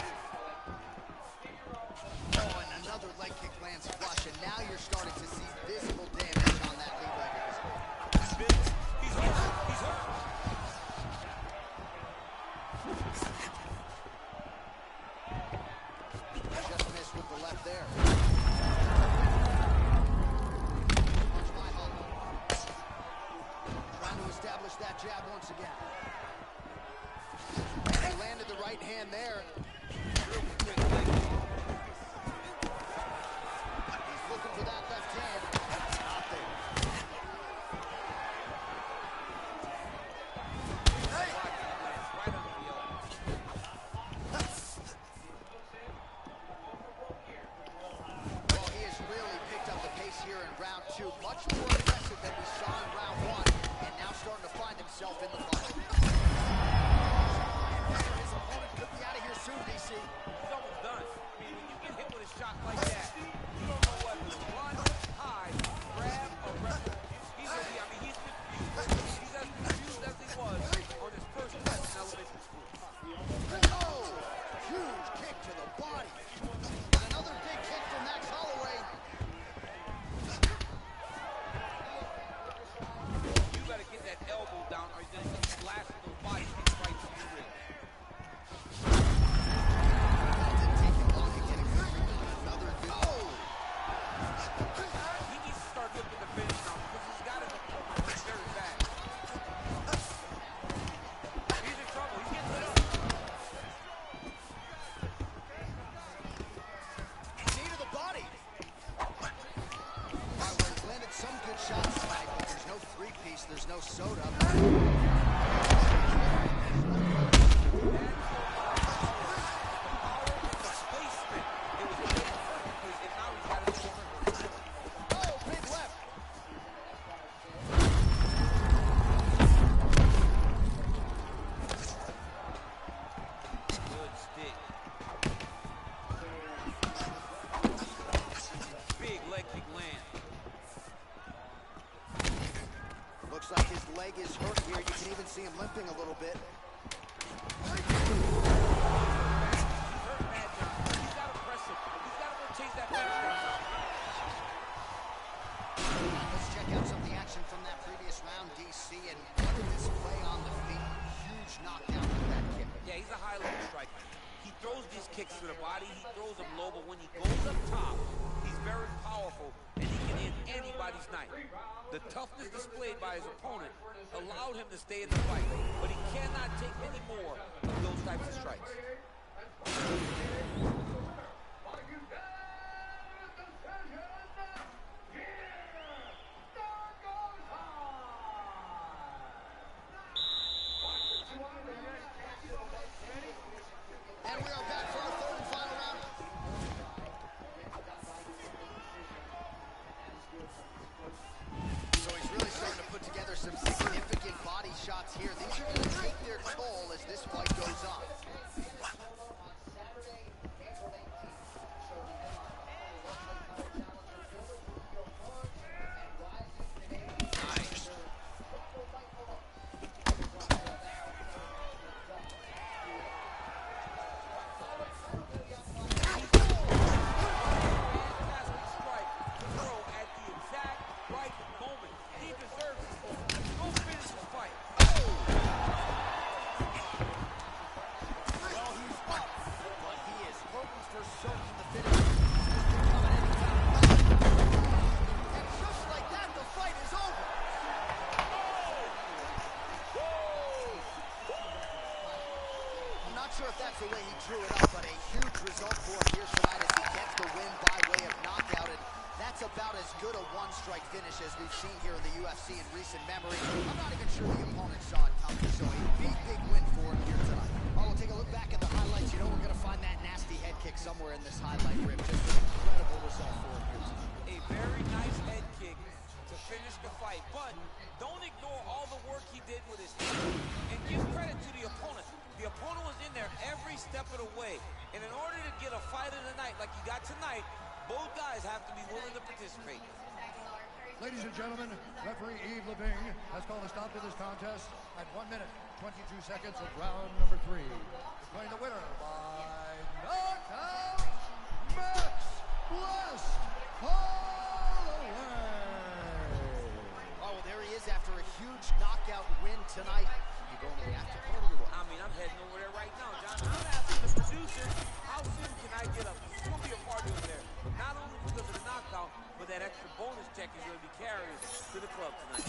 Oh, and another leg kick lands flush, and now you're starting to see visible damage on that lead leg of his leg.
He's hurt. He's hurt.
Just missed with the left there. Trying to establish that jab once again. And he landed the right hand there. He's looking for that left hand. It's not there. Well, he has really picked up the pace here in round 2. Much more aggressive than we saw in round 1, and now starting to find himself in the fight. His opponent could be out of here soon, DC.
He's almost done. I mean, when you get hit with a shot like that, you don't know what to run, hide, grab, or wrestle. He's confused. He's as confused as he was on his first test in elementary school.
Oh, huge kick to the body. And another big kick from Max Holloway.
You better get that elbow down or you're going to get blasted those body kicks right to your ribs. He needs to start looking to finish now because he's got his opponent very bad. He's in trouble. He's getting lit up.
Knee to the body. He's landed some good shots tonight, but there's no three-piece, there's no soda. Oh, big left.
Good stick. Big leg kick land.
Looks like his leg is hurt here. You can even see him limping a little bit.
He's hurt bad now. He's got to press it. He's got to go chase that back.
Let's check out some of the action from that previous round, DC, and what a display on the feet. Huge knockdown with that kick.
Yeah, he's a high-level striker. He throws these kicks to the body. He throws them low, but when he goes up top, he's very powerful, and he can end anybody's night. The toughness displayed by his opponent allowed him to stay in the fight, but he cannot take any more of those types of strikes.
And we are back for our third and final round. So he's really starting to put together some significant body shots here. These are going to take their toll as this fight goes on. one-strike finishes we've seen here in the UFC in recent memory. I'm not even sure the opponent saw it coming, so a big, big win for him here tonight. Oh, we'll take a look back at the highlights. You know we're going to find that nasty head kick somewhere in this highlight rip. Just an incredible result for him here tonight.
A very nice head kick to finish the fight, but don't ignore all the work he did with his team, and give credit to the opponent. The opponent was in there every step of the way, and in order to get a fight of the night like you got tonight, both guys have to be willing to participate.
Ladies and gentlemen, referee Yves Lavigne has called a stop to this contest at 1 minute, 22 seconds of round number 3. Declaring the winner by knockout, Max Blessed Holloway.
Oh, there he is after a huge knockout win tonight. You going to the after party or what?
I mean, I'm heading over there right now, John. I'm asking the producer, how soon can I get up? There's going to be a party over there. Not only because of the knockout, but that extra bonus check is going to be carried to the club tonight.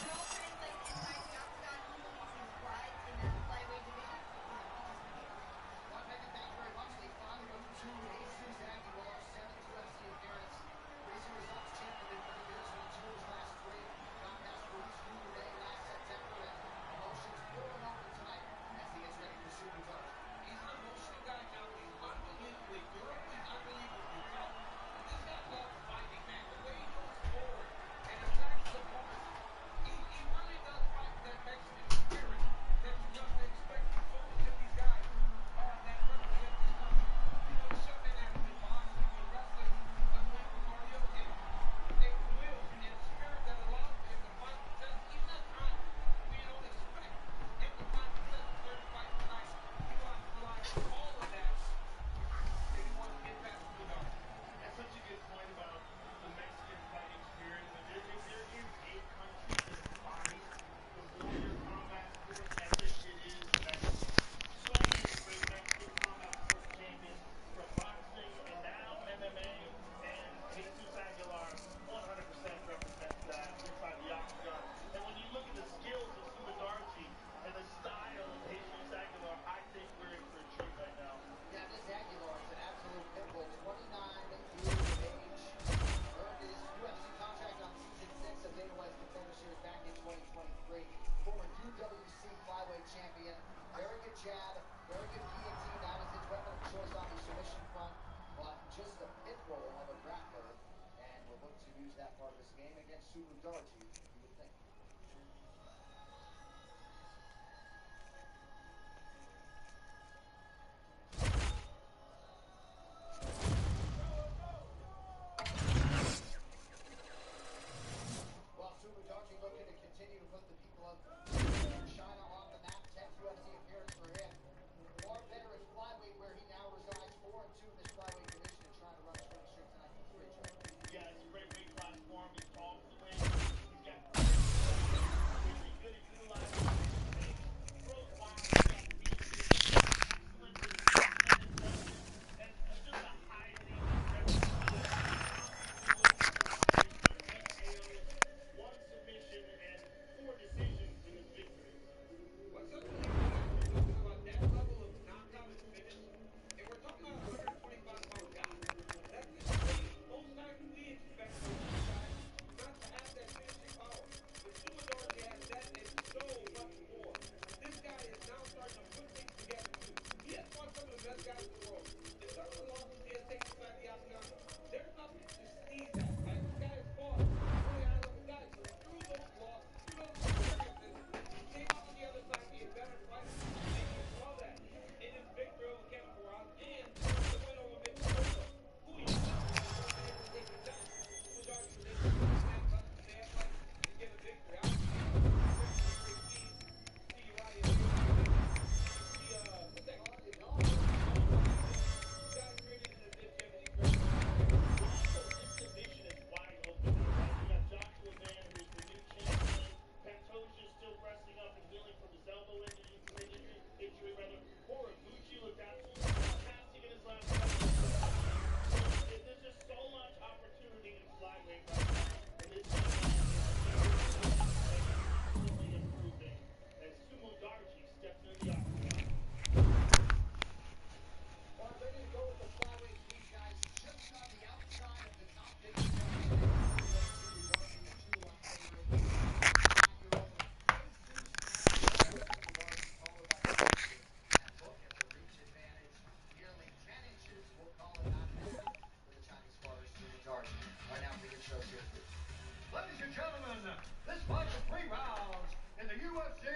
UFC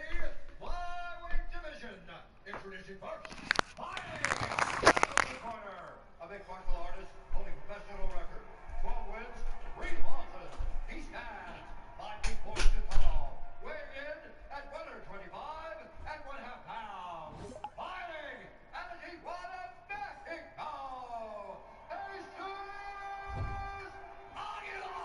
flyweight division. Introducing first, fighting out of the corner, a mixed martial artist holding professional record, 12 wins, 3 losses. He stands 5 feet 4 inches tall, weighing in at 125 and 1/2 pounds. Fighting out of Tijuana, Mexico, Jesus Aguilar.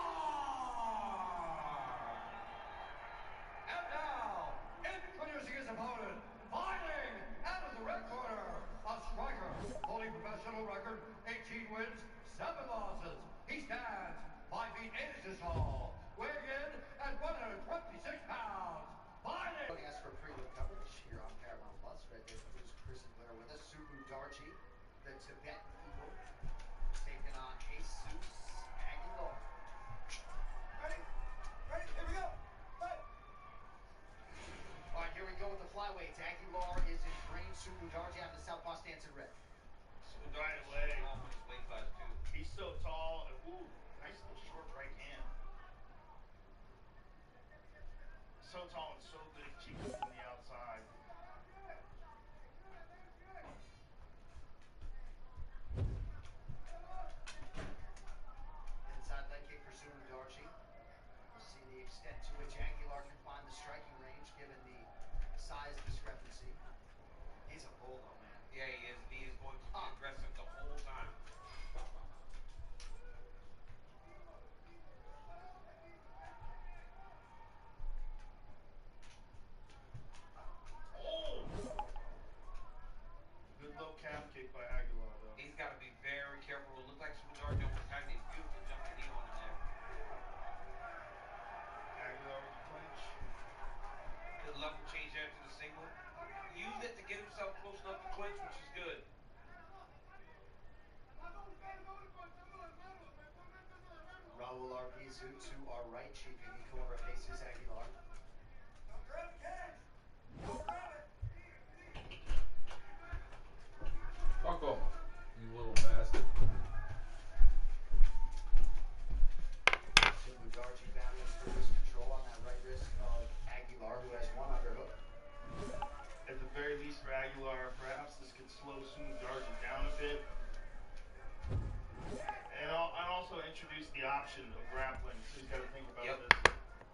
And now, introducing his opponent, fighting out of the red corner, a striker holding professional record, 18 wins, 7 losses. He stands 5 feet 8 inches tall, weighing in at 126 pounds. Fighting.
Joining us for prelim coverage here on Paramount Plus. Right there, producer Chris and Blair with us. Sumu Darji, the Tibetan Eagle, taking on Jesus Aguilar.
Ready? Ready? Here we go. Fight.
All right, here we go with the flyweights. Aguilar is in green, Sumu Darji on the southpaw stance in red.
Giant leg. Weight class too. He's so tall. And, ooh, nice little short right hand. So tall and so good at cheeking from the outside.
Inside leg kick for Sumu Darji. We'll see the extent to which Aguilar can find the striking range given the size discrepancy. He's a bull though, man.
Yeah, he is. He is going to be aggressive the whole time.
Oh! Good low calf kick by Aguilar, though.
He's got to be very careful. It looked like Sumadardi almost had a beautiful jumping knee on him there.
Aguilar with the clinch.
Good level change there to the single. Used it to get himself close enough to clinch, which is good.
Raul Arbizu to our right, Chief Corner faces Aguilar.
Fuck off, you little bastard.
Sumu Darji battling for wrist control on that right wrist of Aguilar, who has one underhook.
At the very least for Aguilar, perhaps this could slow Sumu Darji down a bit. And also introduce the option of grappling, so he's got to think about this.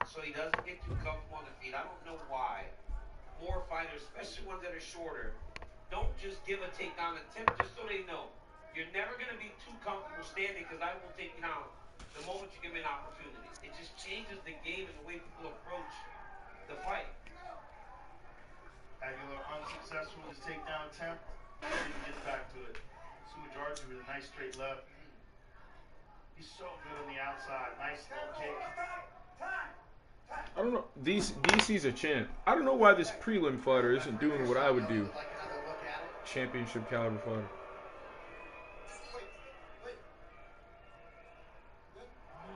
So he doesn't get too comfortable on the feet. I don't know why. More fighters, especially ones that are shorter, don't just give a takedown attempt just so they know. You're never going to be too comfortable standing because I will take you down the moment you give me an opportunity. It just changes the game and the way people approach the fight.
Aguilar unsuccessful with his takedown attempt. He gets back to it. Sumu Darji with a nice straight left. He's so good on the outside. Nice low kick.
I don't know. DC's a champ. I don't know why this prelim fighter isn't doing what I would do. Championship caliber fighter.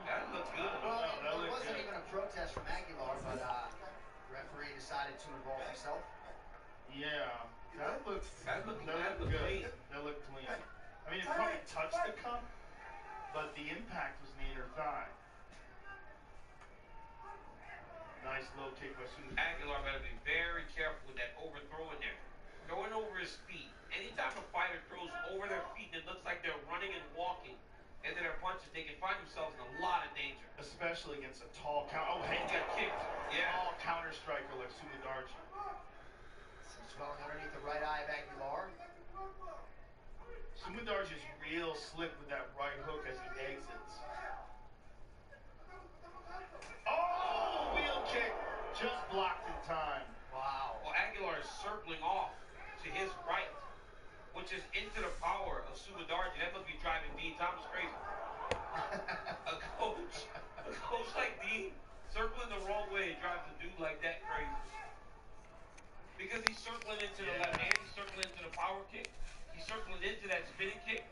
That looks good.
Well, it wasn't even a protest from Aguilar, but referee decided to involve himself.
Yeah, that looked good.
Clean.
That looked clean. I mean, it probably touched the cup, but the impact was knee or thigh. Nice low kick by Sumu.
Aguilar better be very careful with that overthrow in there. Throwing over his feet. Anytime a fighter throws over their feet and it looks like they're running and walking into their punches, they can find themselves in a lot of danger.
Especially against a tall counter. Oh, hey, he got kicked.
Yeah.
Tall counter striker like Sumu Darji.
Some swelling underneath the right eye of Aguilar.
Sumu Darji is real slick with that right hook as he exits. Oh, wheel kick. Just blocked in time.
Wow. Well, Aguilar is circling off to his right, which is into the power of Sumu Darji. That must be driving Dean Thomas crazy. a coach like Dean circling the wrong way drives a dude like that crazy. Because he's circling into the left hand, he's circling into the power kick, he's circling into that spinning kick.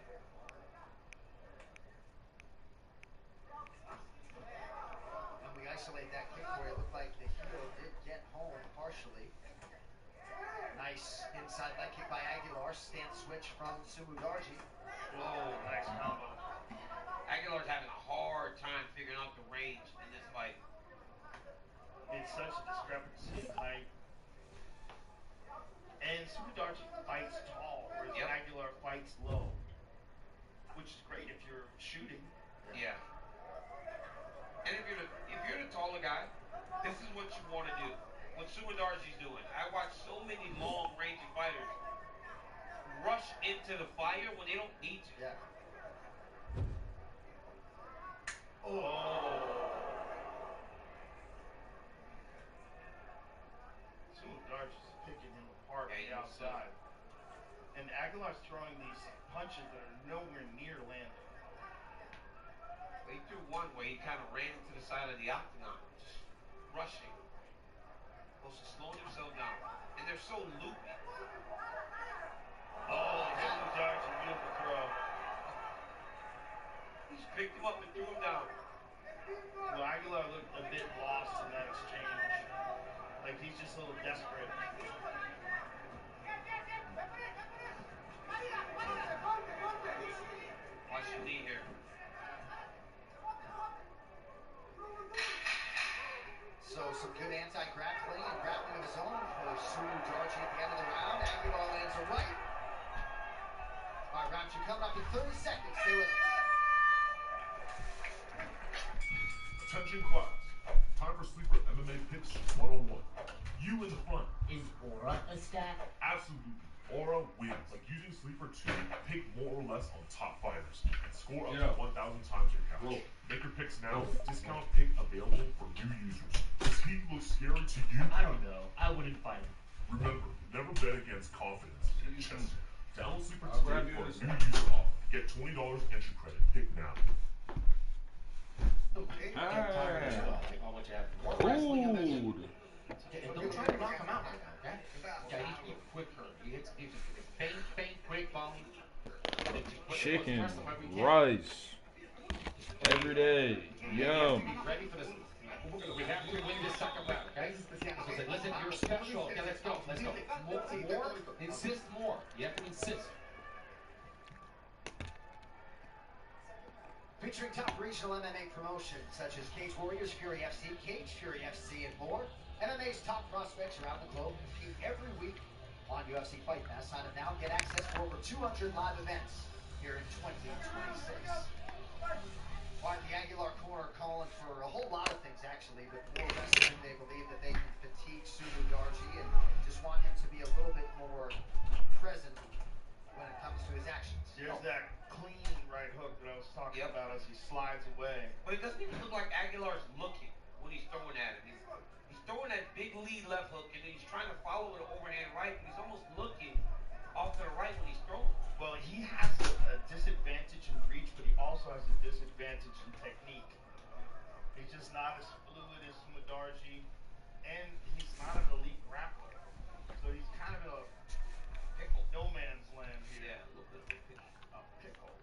And we isolate that kick where it looked like the heel did get home partially. Nice inside leg kick by Aguilar. Stance switch from Sumu Darji.
Whoa, nice combo. Aguilar's having a hard time figuring out the range in this fight.
It's such a discrepancy in height. And Subudarchi fights tall, whereas Aguilar fights low. Which is great if you're shooting.
Yeah. And if you're the taller guy, this is what you want to do. What Subudarchi's doing. I watch so many long-range fighters rush into the fire when they don't need to.
Yeah.
Subudarchi's picking him apart on the outside. And Aguilar's throwing these punches that are nowhere near landing.
They threw one where he kind of ran into the side of the octagon, just rushing. Supposed to slow himself down. And they're so loopy.
Subudarchi, beautiful throw.
He just picked him up and threw him down.
Well, Aguilar looked a bit lost in that exchange. Like he's just a little desperate.
Watch your knee here.
So some good anti-grappling and grappling of his own for Subudarchi at the end of the round. Aguilar lands a right. All right, round two coming up in 30 seconds. Stay with us.
Attention class. Time for Sleeper MMA Picks 101. You in the front.
Is Aura a stat?
Absolutely. Aura wins. Like using Sleeper 2, pick more or less on top fighters and score up to 1,000 times your cash. Make your picks now. Discount pick available for new users. Does he look scary to you?
I don't know. I wouldn't fight him.
Remember, never bet against confidence. Just download Sleeper
I'll
today
grab
for a
yours.
new user offer. Get $20 entry credit. Pick now.
Okay.
Alright.
Take all what you have. More wrestling on that shit.
Ooh.
And don't try to knock him out right now, okay? Okay, he needs to be quicker. He hits bang, quick volley.
Chicken, rice, every day, yum.
Ready for this? We have to win this second round, okay? So say, listen, you're special. Okay, let's go. More, insist more. You have to insist.
Featuring top regional MMA promotions such as Cage Warriors, Fury FC, Cage Fury FC, and more. MMA's top prospects around the globe compete every week on UFC Fight Pass. Sign up now and get access to over 200 live events here in 2026. All right, the Aguilar corner calling for a whole lot of things, actually, but more wrestling. They believe that they can fatigue Subudarchi and just want him to be a little bit more present when it comes to his actions.
There's that clean right hook that I was talking about as he slides away.
But it doesn't even look like Aguilar's looking when he's throwing at it. He's throwing that big lead left hook, and then he's trying to follow with an overhand right, but he's almost looking off to the right when he's throwing.
Well, he has a disadvantage in reach, but he also has a disadvantage in technique. He's just not as fluid as Subudarchi, and he's not an elite grappler. So he's kind of in a
pickle,
no man's land here.
Yeah, a little bit of a pickle.
A pickle.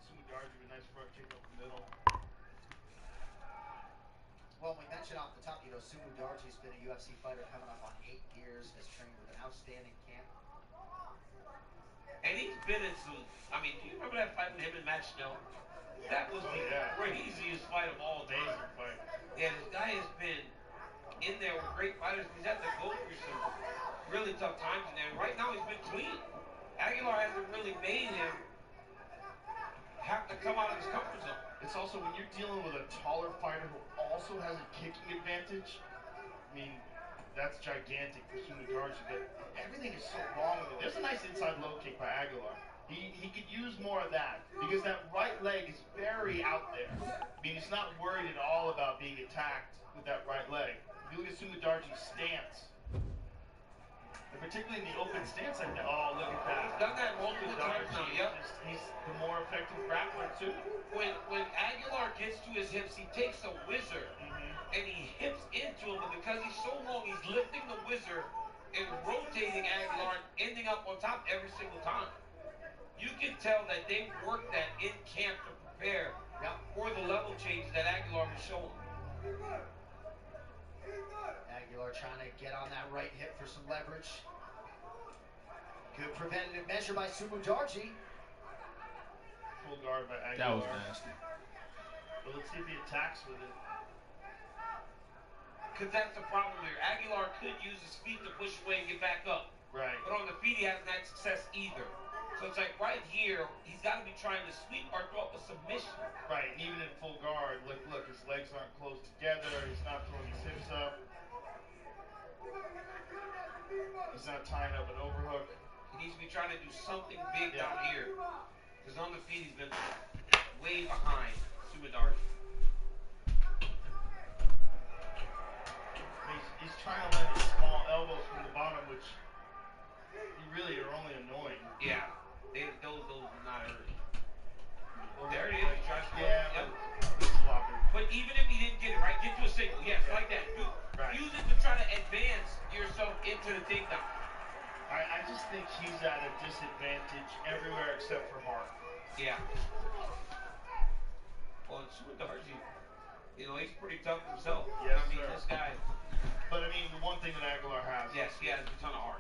Subudarchi with a nice front kick up the middle.
Well, we mentioned off the top, Subudarchi's been a UFC fighter coming up on 8 years, has trained with an outstanding camp.
And he's been in some, do you remember that fight with him and Matt Schnell? That was the craziest fight of all days. Yeah, this guy has been in there with great fighters. He's had to go through some really tough times in there. Right now, he's been clean. Aguilar hasn't really made him have to come out of his comfort zone.
It's also when you're dealing with a taller fighter who also has a kicking advantage. That's gigantic for Subudarchi, but everything is so wrong with it. There's a nice inside low kick by Aguilar. He could use more of that because that right leg is very out there. He's not worried at all about being attacked with that right leg. If you look at Subudarchi's stance, and particularly in the open stance, look at that.
He's done that multiple times now,
He's the more effective grappler, too.
When Aguilar gets to his hips, he takes a whizzer and he hips into him, but because he's so long, he's lifting the whizzer and rotating Aguilar and ending up on top every single time. You can tell that they worked that in camp to prepare for the level changes that Aguilar was showing.
Aguilar trying to get on that right hip for some leverage. Good preventative measure by Subudarchi.
Full guard by Aguilar.
That was nasty.
Well, the Let's see if he attacks with it.
Because that's the problem here. Aguilar could use his feet to push away and get back up.
Right.
But on the feet, he hasn't had success either. So it's like right here, he's got to be trying to sweep or throw up a submission.
Right, and even in full guard, look, his legs aren't close together. He's not throwing his hips up. He's not tying up an overhook.
He needs to be trying to do something big down here. Because on the feet, he's been way behind Sumadarji.
He's trying to land these small elbows from the bottom, which you really are only annoying.
Yeah, those do not hurt. There it is. He tries to But even if he didn't get it, right, get to a single. Yes, like that. Use it to try to advance yourself into the takedown.
I just think he's at a disadvantage everywhere except for heart.
Yeah. Well, Sumadarji, you know, he's pretty tough himself.
Yes,
I mean,
sir.
this guy.
But I mean, the one thing that Aguilar has.
Yes, he has a ton of heart.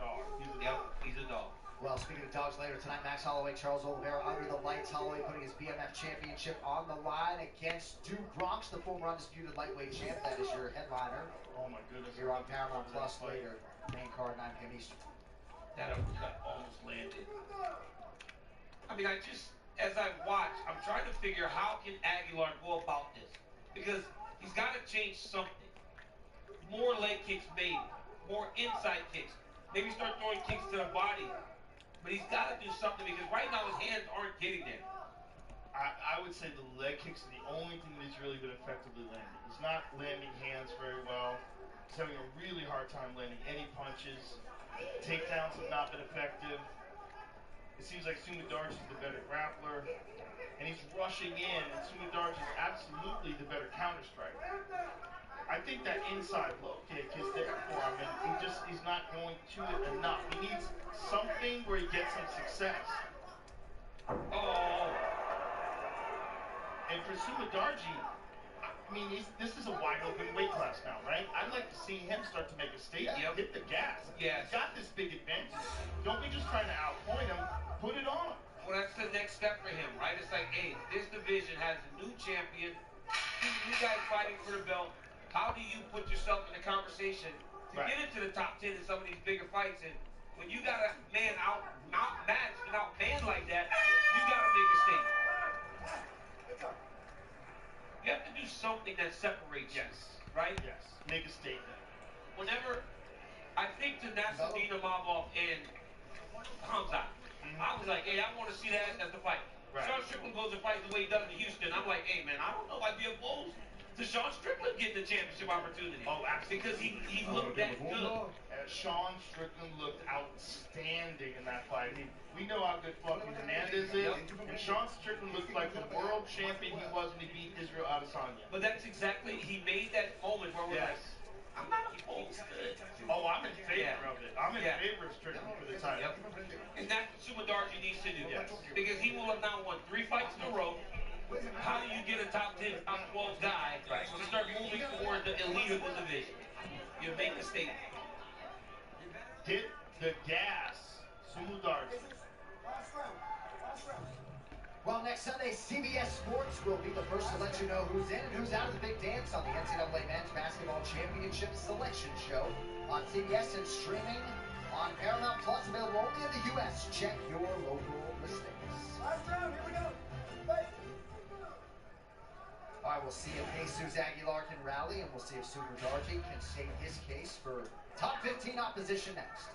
He's a dog.
Well, speaking of dogs, later tonight, Max Holloway, Charles Oliveira under the lights. Holloway putting his BMF championship on the line against Duke Bronx, the former undisputed lightweight champ. That is your headliner.
Oh my goodness.
Here on Paramount Plus later, main card 9 p.m. Eastern.
That uppercut almost landed. I mean, as I watch, I'm trying to figure how can Aguilar go about this, because he's got to change something. More leg kicks, maybe more inside kicks. Maybe start throwing kicks to the body. But he's got to do something, because right now his hands aren't getting there.
I would say the leg kicks are the only thing that he's really been effectively landing. He's not landing hands very well. He's having a really hard time landing any punches. Takedowns have not been effective. It seems like Sumadarji is the better grappler. And he's rushing in, and Sumadarji is absolutely the better counter striker. I think that inside low kick is there for him, and he's not going to it enough. He needs something where he gets some success.
Oh.
And for Sumadarji, I mean, this is a wide open weight class now, right? I'd like to see him start to make a statement. Hit the gas.
Yes.
He's got this big advantage. Don't be just trying to outpoint him. Put it on him.
Well, that's the next step for him, right? It's like, hey, this division has a new champion. You guys fighting for the belt. How do you put yourself in the conversation to get into the top 10 in some of these bigger fights? And when you got a man outmatched and outmanned like that, you got to make a statement. You have to do something that separates you, right?
Yes. Make a statement.
Whenever I think to Nasruddin Imavov and Khamzat, I was like, hey, I want to see that as the fight.
Right.
Sean Strickland goes and fights the way he does in Houston. I'm like, hey, man, I don't know if I'd be opposed to Sean Strickland getting the championship opportunity.
Oh, absolutely.
Because he looked that good.
Sean Strickland looked outstanding in that fight. We know how good fucking Hernandez is, and Sean Strickland looked like the world champion he was when he beat Israel Adesanya.
But that's exactly, he made that moment where we're like, I'm not opposed to it.
Oh, I'm in favor of it. I'm in favor of Strickland for the title.
And that's what Sumadarji needs to do. Because he will have now won 3 fights in a row. How do you get a top 10, top 12 guy to start moving toward the elite of the division? You make a statement.
Hit the gas, Sumadarji.
Well, next Sunday, CBS Sports will be the first to let you know who's in and who's out of the big dance on the NCAA Men's Basketball Championship Selection Show on CBS and streaming on Paramount Plus, available only in the U.S. Check your local listings.
Last round, here we go.
All right, we'll see if Jesus Aguilar can rally, and we'll see if Sumadarji can state his case for top 15 opposition next.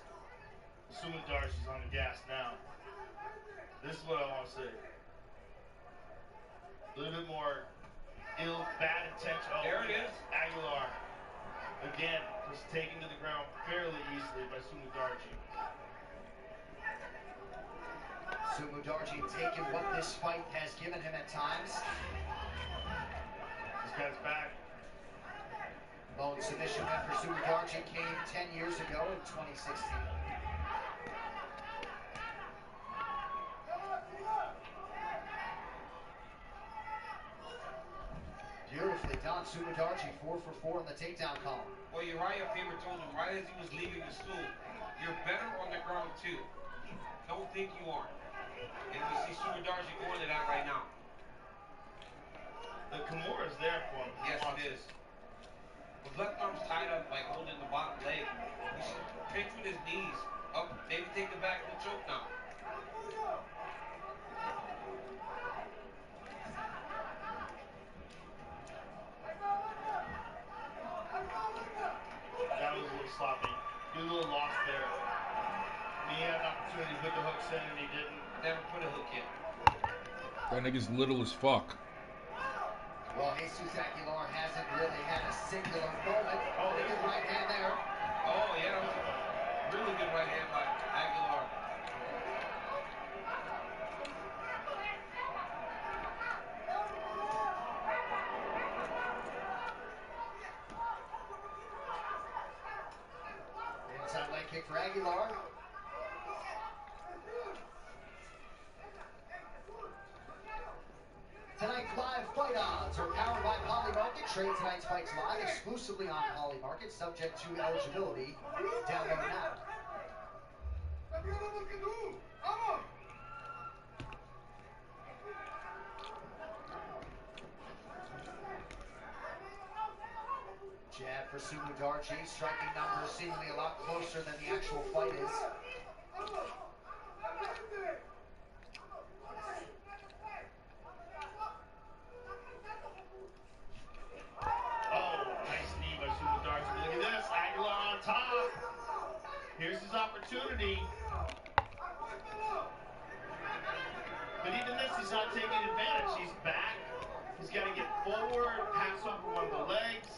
Sumadarji's on the gas now. This is what I want to say. A little bit more bad intention. Oh,
there it is.
Aguilar. Again, just taken to the ground fairly easily by Sumadarji.
Sumadarji taking what this fight has given him at times.
This guy's back.
Lone submission win for Sumadarji came 10 years ago in 2016. Beautifully done. Sumadarji 4 for 4 in the takedown column.
Well, Uriah Faber told him right as he was leaving the stool, you're better on the ground too. Don't think you aren't. And we see Sumadarji going to that right now.
The Kimura's there for him.
Yes, it is. With left arm's tied up, like holding the bottom leg, he should pinch with his knees. Up, maybe take the back of the choke now.
That was a little sloppy. He was a little lost there. He had an opportunity to put the hooks in and he didn't.
Never put a hook in.
That nigga's little as fuck.
Well, Jesus Aguilar hasn't really had a singular moment. Oh, good right hand there.
Oh, yeah, that was a really good right hand by Aguilar.
Inside leg kick for Aguilar. Tonight's live fight odds are powered by Holly Market. Trade tonight's fights live exclusively on Holly Market, subject to eligibility. Download now. Jab for Sumudarchi, striking numbers seemingly a lot closer than the actual fight is.
Here's his opportunity. But even this, he's not taking advantage. He's back. He's got to get forward, pass over one of the legs.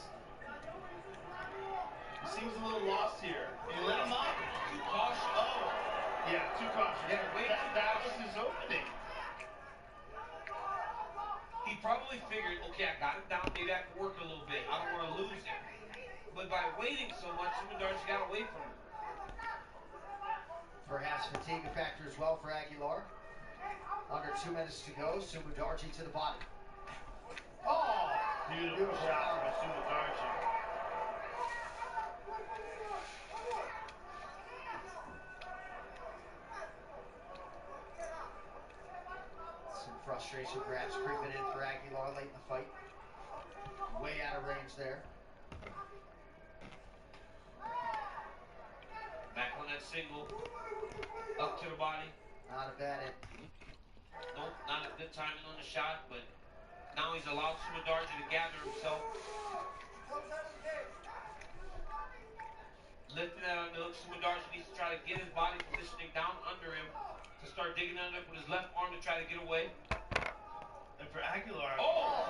He seems a little lost here. He let him up.
Too cautious.
Oh, yeah, too cautious.
Yeah, wait.
That was his opening.
He probably figured, okay, I got him down. Maybe I can work a little bit. I don't want to lose him. But by waiting so much, Sumudarchi got away from him.
Perhaps fatigue a factor as well for Aguilar. Under 2 minutes to go, Sumudarchi to the body.
Oh! Beautiful shot by Sumudarchi.
Some frustration perhaps creeping in for Aguilar late in the fight. Way out of range there.
Back on that single. Up to the body.
Not a bad end.
Nope, not a good timing on the shot, but now he's allowed Sumudarchi to gather himself. Lifting that on the hook, Sumudarchi needs to try to get his body positioning down under him to start digging under with his left arm to try to get away.
And for Aguilar,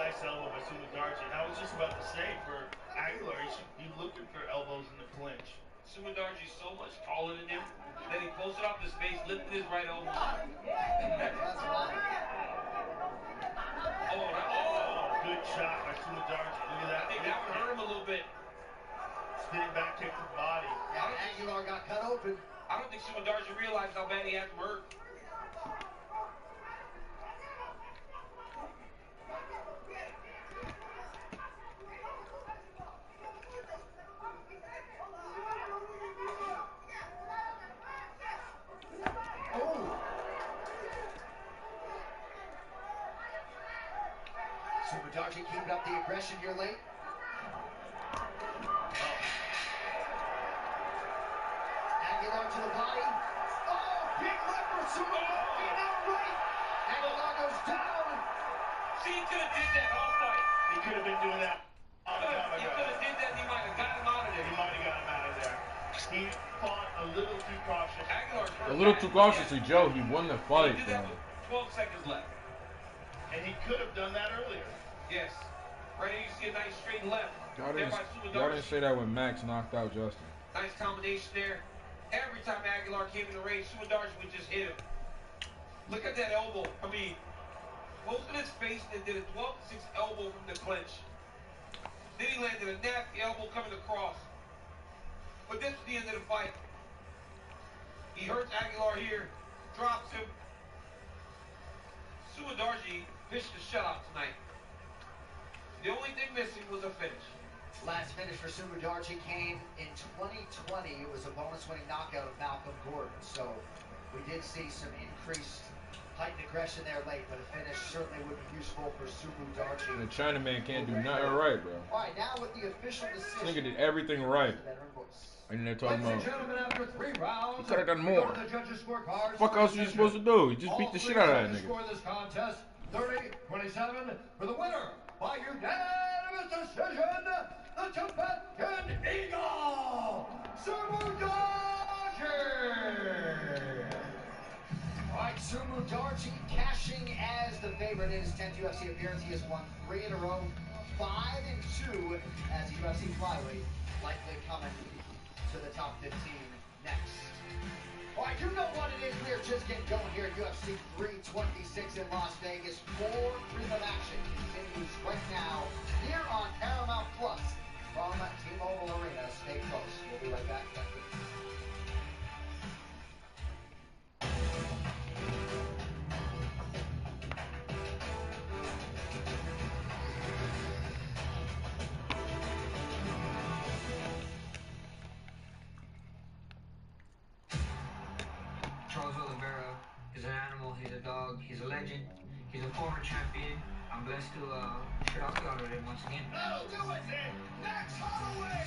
nice
elbow by Sumudarchi. And I was just about to say, for Aguilar, he should be looking for elbows in the clinch.
Sumudarchi's so much taller than him that he posted off his face, lifted his right elbow.
That's wild.
Good shot by Sumudarchi. Look at that.
I think that would hurt him a little bit.
Spinning back kick to the body.
Yeah, Aguilar got cut open.
I don't think Sumudarchi realized how bad he had him hurt.
Sumudarchi keeping up the aggression here late. Aguilar to the body. Oh, big left for Sumudarchi. Now right. Aguilar goes down.
See, he could have did that all fight.
He could have been doing that.
He could have did that. He might have got him out of there.
He might have got him out of there. He fought a little too cautious.
A little too cautiously, Joe. He won the fight,
He did that with 12 seconds left.
And he could have done that earlier.
Yes. Right here, you see a nice straight left.
Y'all didn't say that when Max knocked out Justin.
Nice combination there. Every time Aguilar came in the range, Sumudarchi would just hit him. Look at that elbow. I mean, posted his face and did a 12-6 elbow from the clinch. Then he landed a nasty elbow coming across. But this is the end of the fight. He hurts Aguilar here, drops him. Sumudarchi pitched a shutout tonight. The only thing missing was a finish.
Last finish for Sumudarchi came in 2020. It was a bonus-winning knockout of Malcolm Gordon. So we did see some increased height and aggression there late, but a finish certainly would be useful for Sumu Darchi.
The Chinaman can't do nothing right, bro.
All right, now with the official decision.
This nigga did everything right. And they're talking about, he could have done more. Fuck else you supposed to do? He just beat the shit out of that nigga.
Score this contest 30-27 for the winner by unanimous decision, the Tibetan Eagle, Sumu Darchi.
All right, Sumu Darchi cashing as the favorite in his 10th UFC appearance. He has won 3 in a row, 5-2 as a UFC flyweight, likely coming to the top 15 next. All right, you know what it is. We're just getting going here at UFC 326 in Las Vegas. More freedom action continues right now here on Paramount Plus from T-Mobile Arena. Stay close. We'll be right back.
Oliveira is an animal, he's a dog, he's a legend, he's a former champion. I'm blessed to share out the honor with him once again.
That'll do it, man! Max Holloway!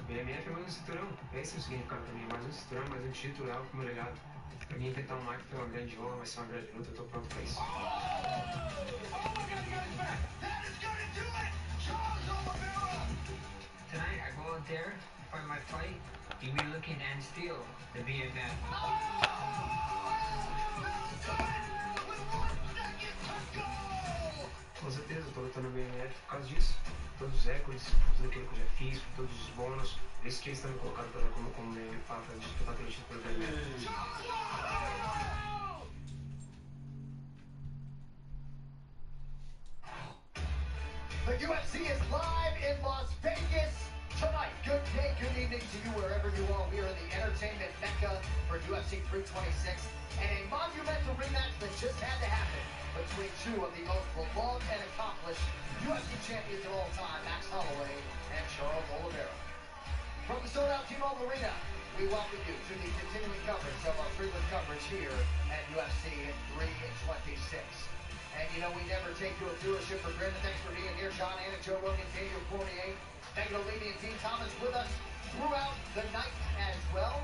BMF é mais um cinturão, é esse o significado pra mim, mais um cinturão, mais um título, é algo como legado. Pra mim, enfrentar um Mike foi uma grande honra, vai ser uma grande luta, eu tô pronto pra isso. Tonight, I go out there, fight my fight, you'll be looking and steal the BMF. Com certeza, eu tô lutando no BMF por causa disso. Todos os recordes, tudo aquilo que eu já fiz, todos os bônus, esse que eles estão me colocando como BMF pra disputar pelo título do BMF.
The UFC is live in Las Vegas tonight. Good day, good evening to you wherever you are. We are in the entertainment mecca for UFC 326 and a monumental rematch that just had to happen between two of the most beloved and accomplished UFC champions of all time, Max Holloway and Charles Oliveira. From the sold-out T-Mobile Arena, we welcome you to the continuing coverage of our frequent coverage here at UFC 326. And you know, we never take your viewership for granted. Thanks for being here. John Anik, Joe Rogan, Daniel Cormier, Megan O'Leary, and Dean Thomas with us throughout the night as well.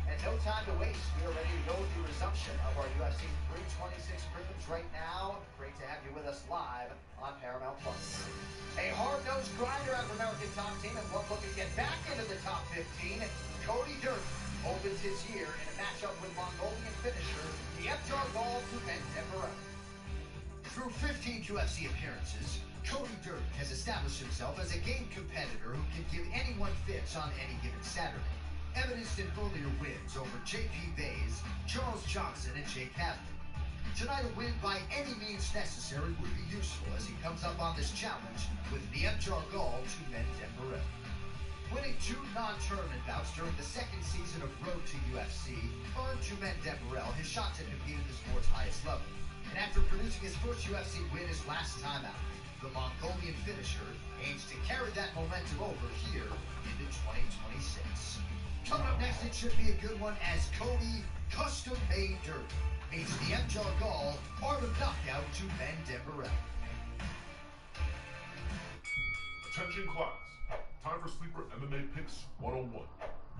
And no time to waste. We are ready to go with the resumption of our UFC 326 privilege right now. Great to have you with us live on Paramount Plus. A hard-nosed grinder out of American top team and one looking to get back into the top 15. Cody Durden opens his year in a matchup with Mongolian finisher Yevjar Gol to Deborah. Through 15 UFC appearances, Cody Durden has established himself as a game competitor who can give anyone fits on any given Saturday. Evidenced in earlier wins over J.P. Bays, Charles Johnson, and Jake Hadley. Tonight, a win by any means necessary would be useful as he comes up on this challenge with Yevjar Gol to Deborah. Winning 2 non-tournament bouts during the second season of Road to UFC earned Jumen Deborah his shot to compete at the sport's highest level. And after producing his first UFC win his last time out, the Mongolian finisher aims to carry that momentum over here into 2026. Coming up next, it should be a good one as Cody custom-made Durden meets the Yevjar Gol art of knockout to Deborah.
Attention class, time for Sleeper MMA Picks 101.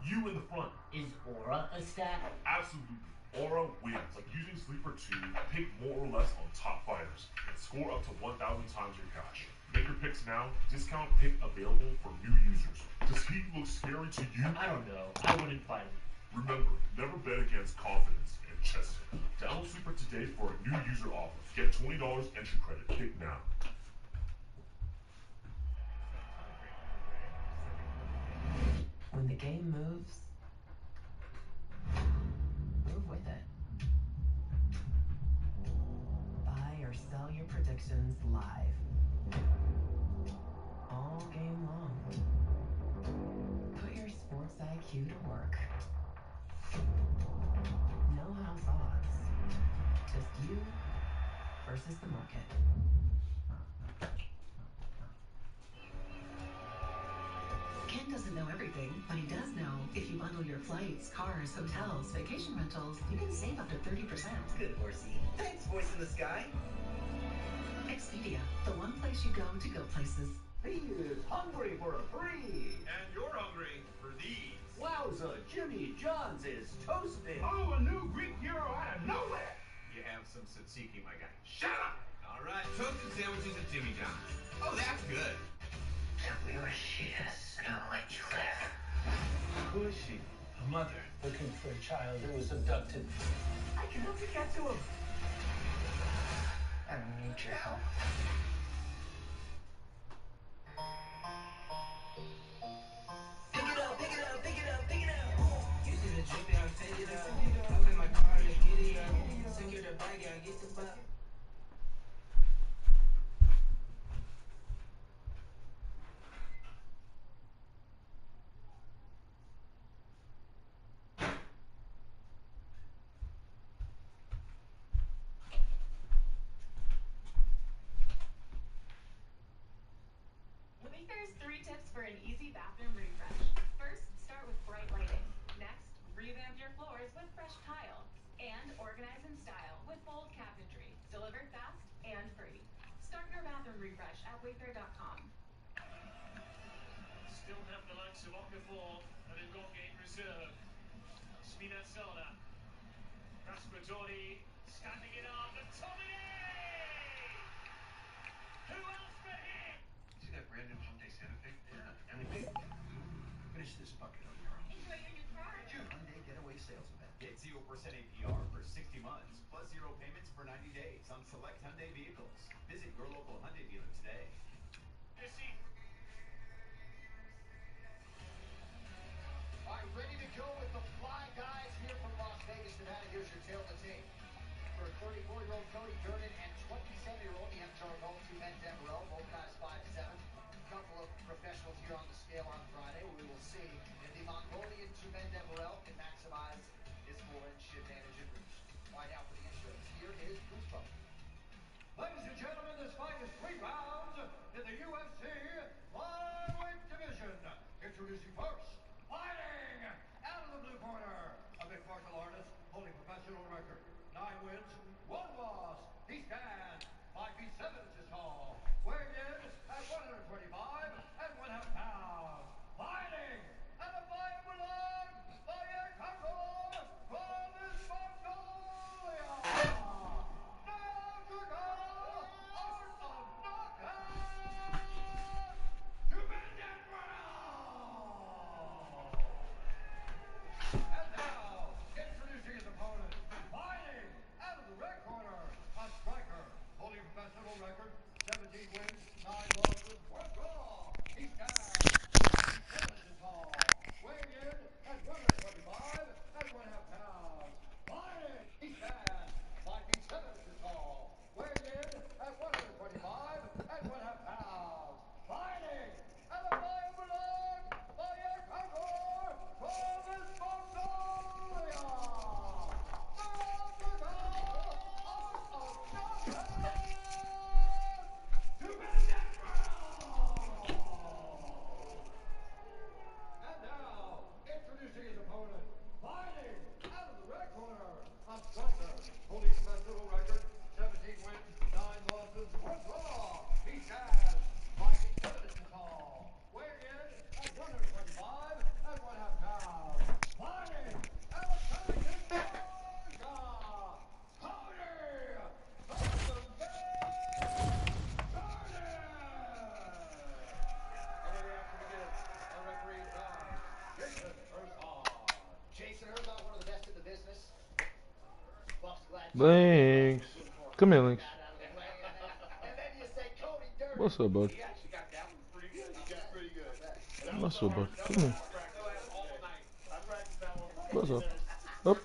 You in the front.
Is Aura a stat?
Absolutely. Aura wins, like using Sleeper to pick more or less on top fighters and score up to 1,000 times your cash. Make your picks now. Discount pick available for new users. Does he look scary to you?
I don't know. I wouldn't fight him.
Remember, never bet against confidence and chess. Download Sleeper today for a new user offer. Get $20 entry credit. Pick now.
When the game moves, move with it. Buy or sell your predictions live. All game long. Put your sports IQ to work. No house odds. Just you versus the market.
Ken doesn't doesn't know everything, but he does know if you bundle your flights, cars, hotels, vacation rentals, you can save up to 30%.
Good, horsey. Thanks, voice in the sky.
Expedia, the one place you go to go places.
He is hungry for a free. And you're hungry for these. Wowza, Jimmy John's is toasted. Oh, a new Greek gyro out of nowhere. You have some tzatziki, my guy. Shut up! All right, toasted sandwiches at Jimmy John's. Oh, that's good.
Delicious. Gonna let you live.
Who is she? A mother looking for a child who was abducted.
I can help you get to him. I need your help.
Pick it up, pick it up, pick it up, pick it up. You see the drip, I take it up. Hop in my car, let's get it up. Secure the bag, I get the buck.
Here's 3 tips for an easy bathroom refresh. First, start with bright lighting. Next, revamp your floors with fresh tile. And organize in style with bold cabinetry. Delivered fast and free. Start your bathroom refresh at Wayfair.com.
Still have the likes of Okafor and in goal game reserve. Spinazzola. Raspadori standing it up and Tomine! Who else but him?
See that brand new Hyundai Santa Fe? Yeah. And they finish this bucket on your own.
Enjoy your new car.
Hyundai Getaway Sales Event. Get 0% APR for 60 months, plus 0 payments for 90 days on select Hyundai vehicles. Visit your local Hyundai dealer today.
All right, ready to go with the Fly Guys here from Las Vegas, Nevada. Here's your tail of the team. For 34-year-old Cody Durden and 27-year-old Ian Charvel, 2 men down row, both guys 5'7". Couple of professionals here on the scale on Friday. We will see if the Mongolian 2 men down row can maximize his full-inch advantage in reach. Find out for the insurance. Here is Bruce Butler.
Ladies and gentlemen, this fight is 3 rounds in the UFC flyweight division. Introducing first, fighting out of the blue corner, a mixed martial artist holding professional record, 9 wins, 1 loss. He stands 5 feet 7 inches tall, weighing in at 125 and 1/2 pounds. Fighting at a fight below by a conqueror from this Mongolia. And now, introducing his opponent, fighting out of the red corner, a striker, holding a professional record, 17 wins, 9 losses, 1 draw. He stands 7 inches tall, weighing in at 125 and 1/2 pounds. Fighting, he stands 5 feet 7 inches tall, weighing in at 125 and 1/2 pounds. Fighting at a fight below by a conqueror from this Mongolia. And now, introducing his opponent, fighting out of the red corner, a striker, holding a professional record, 17 wins, 9 losses, 1 draw. He stands 5 feet 7 inches tall, weighing in at 125 and 1/2 pounds. Fighting out of Pelican, Georgia, Cody
Jason Herzog, one of the best in the business. Bucks glad
Lynx. Come here, Lynx.
and then you say Cody Durden.
What's up, bud?
He actually got that one pretty good. He got pretty good.
What's up, bud? Come here.
I practiced that one.
What's up? Up.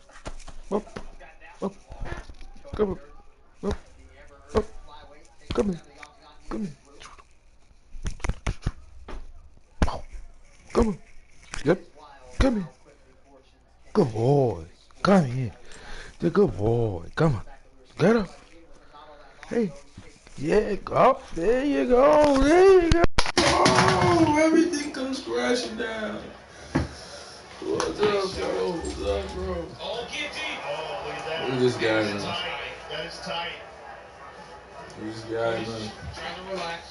Up. Up. Come up. Up. Up. Come here. Come here. Come on. Yep. Come here. Good boy. Come here. The good boy. Come on. Get up. Hey. Yeah, go. There you go. There you go. Oh, everything comes crashing down. What's up, bro? What's up, bro?
Oh, guillotine. Oh, look at that.
Look at this guy,
That is
man.
tight. That is tight.
Look at this guy, man.
Trying to relax.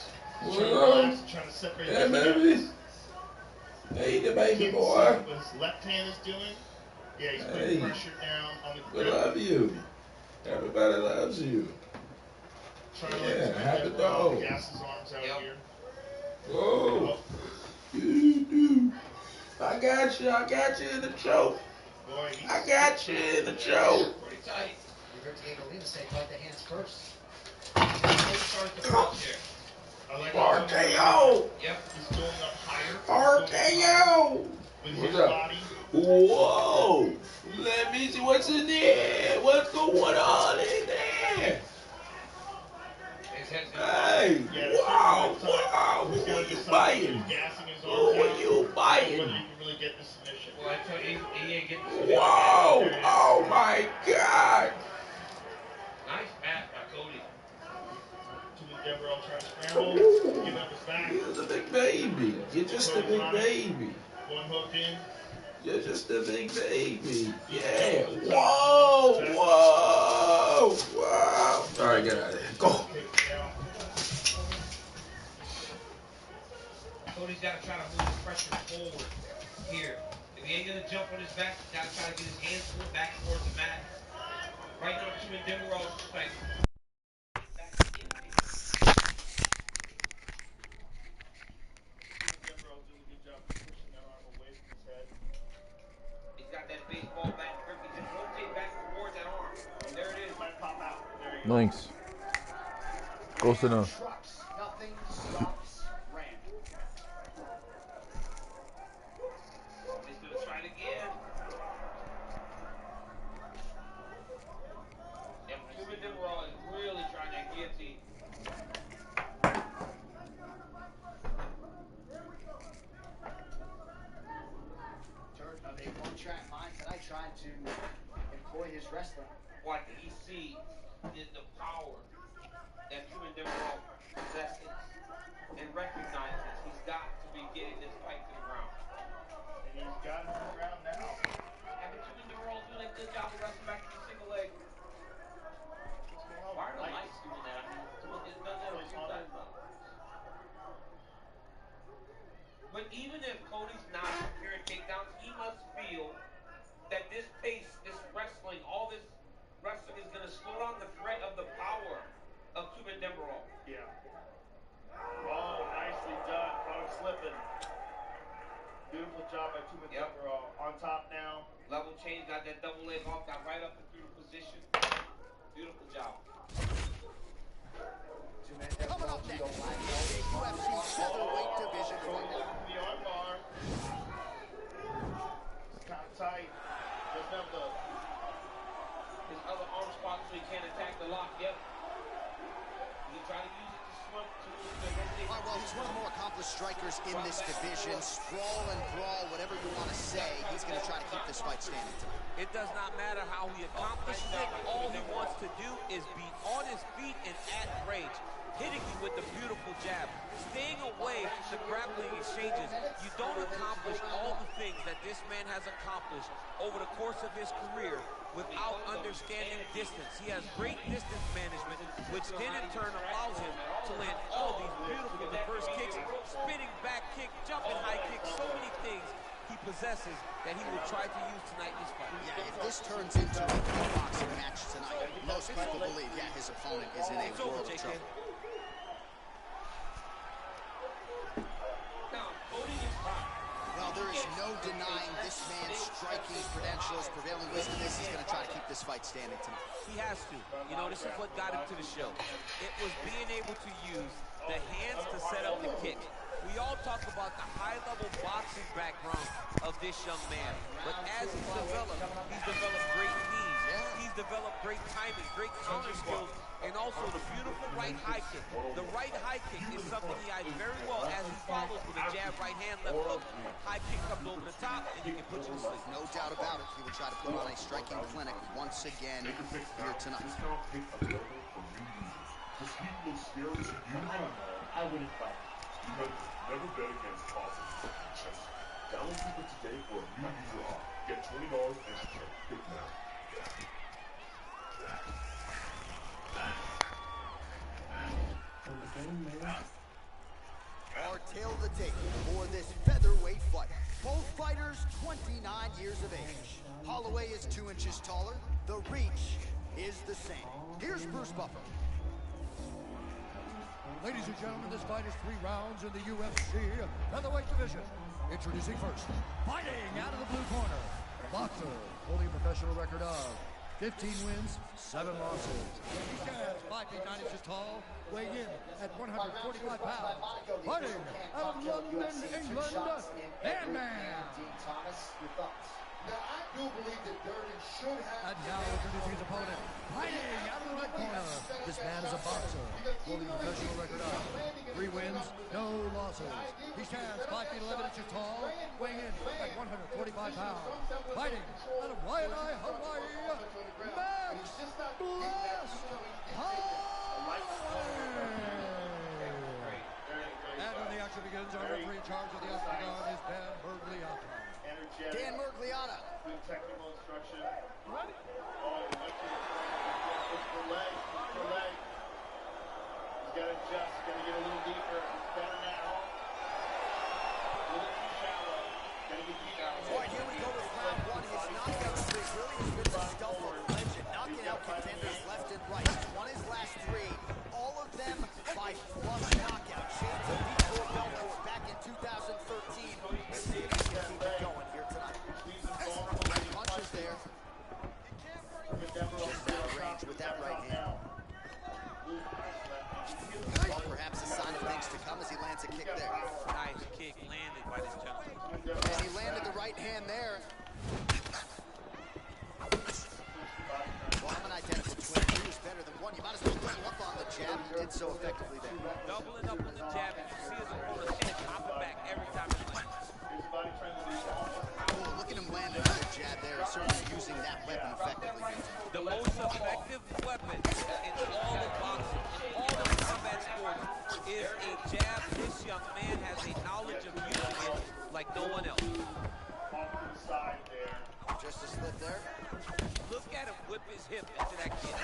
What
Trying to
up?
relax and trying to separate
Hey,
these
baby.
guys.
Hey, the baby
Can't
boy.
see what his left hand is doing. Yeah, he's putting
Hey.
pressure down on the
We
grip.
love you. Everybody loves you.
Trying to
Yeah,
let
happy
him
dog.
gas his arms out here.
Whoa. Doo-doo. I got you in the choke.
Boy,
I got you in the choke.
Pretty tight.
We heard Diego Lima say, fight the hands first.
I like
RKO.
Yep, he's going up higher.
RKO.
With
What's
his
up?
body.
Whoa. Let me see what's in there. What's going on in there? Hey, wow, who are you biting? Who are you biting? Wow, oh my God.
Nice pass by Cody. Devereaux trying to scramble, give up his back.
You're the big baby. You're just a big baby.
One hook in.
You're just a big baby. Yeah. Whoa, whoa, wow. All right, get out of there. Go.
Cody's got to try to move the pressure forward here. If he ain't going to jump on his back, he's got to try to get his hands pulled back towards the mat. Right now, between Devereaux's perspective.
Devereaux doing a good job of pushing that arm away from his head.
He's got that baseball bat grip. He just rotate back towards that arm. And there it is.
Might pop out. There you go.
Links. Close enough.
Trucks. Nothing stops Randy.
He's going to try it again. Yep, Cuban Devereaux is really trying that guillotine.
Turn of a one-track mind tonight, trying to employ his wrestling.
What he sees is the power that Cuban Devereaux possesses and recognizes he's got to be getting this fight to the ground.
And he's got it to the ground now.
And Cuban Devereaux doing a good job of wrestling back to the single leg. Why are the lights doing that? I mean, someone just done that a few times now. But even if Cody's not securing takedowns, he must feel that this pace, this wrestling, all this wrestling is going to slow down the threat of the power of Cuban Devereaux.
Yeah. Oh, nicely done. Caught him slipping. Beautiful job by Cuban Devereaux. On top now.
Level change, got that double leg off, got right up and through the position. Beautiful job.
Coming up next, the UFC featherweight division fight.
The arm bar. It's kind of tight. Doesn't have the...
His other arm spot so he can't attack the lock. Yep. He trying to use it to swim to
All right, well, he's one of the more accomplished strikers in this division. Sprawl and brawl, whatever you want to say, he's going to try to keep this fight standing tonight.
It does not matter how he accomplishes it. All he wants to do is be on his feet and at range, hitting you with the beautiful jab, staying away from the grappling exchanges. You don't accomplish all the things that this man has accomplished over the course of his career without understanding distance. He has great distance management, which then in turn allows him to land all these beautiful diverse kicks, spinning back kick, jumping high kick, so many things he possesses that he will try to use tonight in this fight.
Yeah, if this turns into a kickboxing match tonight, most people believe, yeah, his opponent is in a world of trouble. Well, there is no denying this man's striking credentials, prevailing wisdom is he's going to try to keep this fight standing tonight.
He has to. You know, this is what got him to the show. It was being able to use the hands to set up the kick. We all talk about the high-level boxing background of this young man, but as he's developed great knees, he's developed great timing, great counter skills, and also the beautiful right high kick. The right high kick is something he hides very well as he follows with a jab, right hand, left hook. High kick comes over the top, and he can put you to sleep.
No doubt about it. He will try to put on a striking clinic once again here tonight.
I wouldn't fight. Remember, never bet against possible. Just download Sleeper today for a new user offer. Get $20 and check Pick now.
Our tale of the tape for this featherweight fight. Both fighters 29 years of age. Holloway is 2 inches taller. The reach is the same. Here's Bruce Buffer.
Ladies and gentlemen, this fight is 3 rounds in the UFC featherweight division. Introducing first, fighting out of the blue corner, boxer, holding a professional record of 15 wins, 7 losses. He stands 5 feet 9 inches tall, weighing in at 145 pounds. Fighting out of London, England, Ant-Man.
Now, I do believe that Durden should have...
And now introducing his opponent, fighting out of the red corner. This man is a boxer, holding a professional record of 3 wins, no losses. He stands 5 feet 11 inches tall, weighing in at 145 pounds. Fighting out of Waialae, Hawaii, Max Bless Holloway. And when the action begins, our referee in charge of the octagon is Dan Mergliata.
Dan Mergliata.
Good technical instruction.
Ready?
Oh, the leg. He's got to adjust. He's got to get a little deeper. Better now. A little too shallow. Got to get deeper.
All right, here we go with round 1. His knockout streak really has been the stuff of legend, knocking out contenders left and right. He's won his last 3, all of them by flush knockout. Shades of before Belfort back in 2013. Let's see if he can keep it going here tonight. Punches there. Just out of range with that right hand. Well, perhaps a sign of things to come as he lands a kick there.
Nice kick landed by this gentleman.
And he landed the right hand there. Well, I'm an identical twin. He was better than one. You might as well double up on the jab. He did so effectively there.
Doubling up on the jab, and you see his opponent pop it back every time he lands.
Oh, look at him land another jab there. Certainly using that weapon effectively.
The most effective weapon in all of boxing, in all of combat sports, is a jab. This young man has a knowledge of using it like no one else.
Off to the side there.
Just a slip there.
Look at him whip his hip into that kick.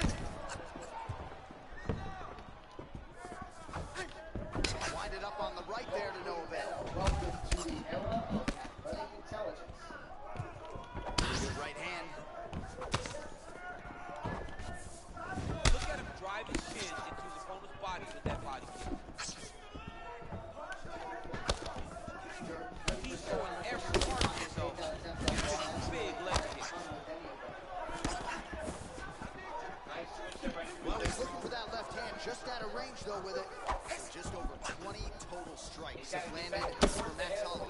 Wind it up on the right there to no avail.
Welcome to the era of athletic intelligence.
Good right hand.
Look at him drive his chin into his opponent's body with that body kick. He's showing every part of himself using a big leg kick.
Well, he's looking for that left hand, just out of range though with it. Just over 20 total strikes have landed for Max Holloway.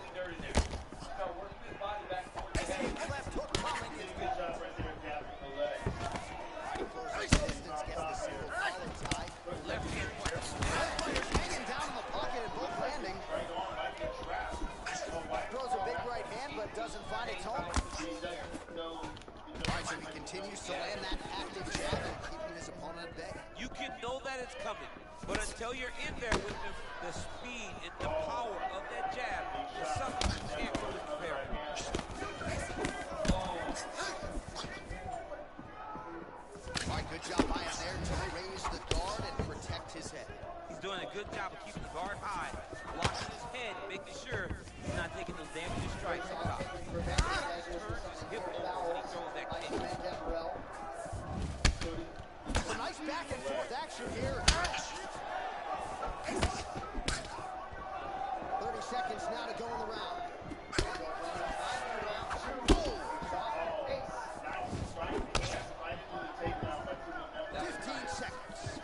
Huge left hook coming.
Good job right there, gapping the leg.
Closes distance, gets the single collar tie.
Left hand.
Both fighters hanging down in the pocket and both landing. Throws a big right hand, but doesn't find its home. All right, so he continues to land that active jab and keeping his opponent at bay.
You can know that it's coming, but until you're in there with the speed and the power of that jab, it's something you can't really prepare for.
All right, good job by him there to raise the guard and protect his head.
He's doing a good job of keeping the guard high, blocking his head, making sure he's not taking those damaging strikes up top. Turns his hip over when he throws that kick.
A nice back and forth action here. 30 seconds now to go in the round. 15 seconds.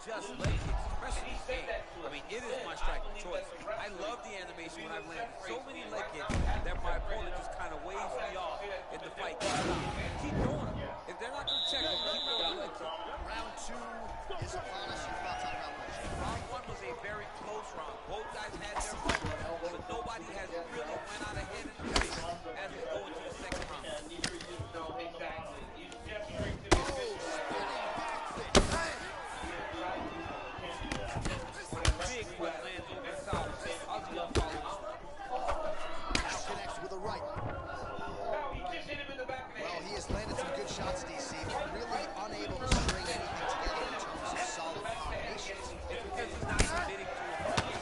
Just leg kicks, especially these days. I mean, it is my strike of choice. I love love the animation when I've landed so many leg kicks that my opponent just kind of waves me off in the fight. Keep going. If they're not going to check him, keep going leg kick.
Round 2 is upon us. Your thoughts on round 1?
Round 1 was a very close round. Both guys had their moments, but nobody has really went out ahead in the race as we go into the second round.
No, exactly. You step straight to the finish.
Big foot lands over the top. How's he gonna follow this?
Now connects with a right.
No, he just hit him in the back of the head.
Well, he has landed some good shots, DC, but really unable to string anything together in terms of solid combinations.
It's because he's not committing to it. He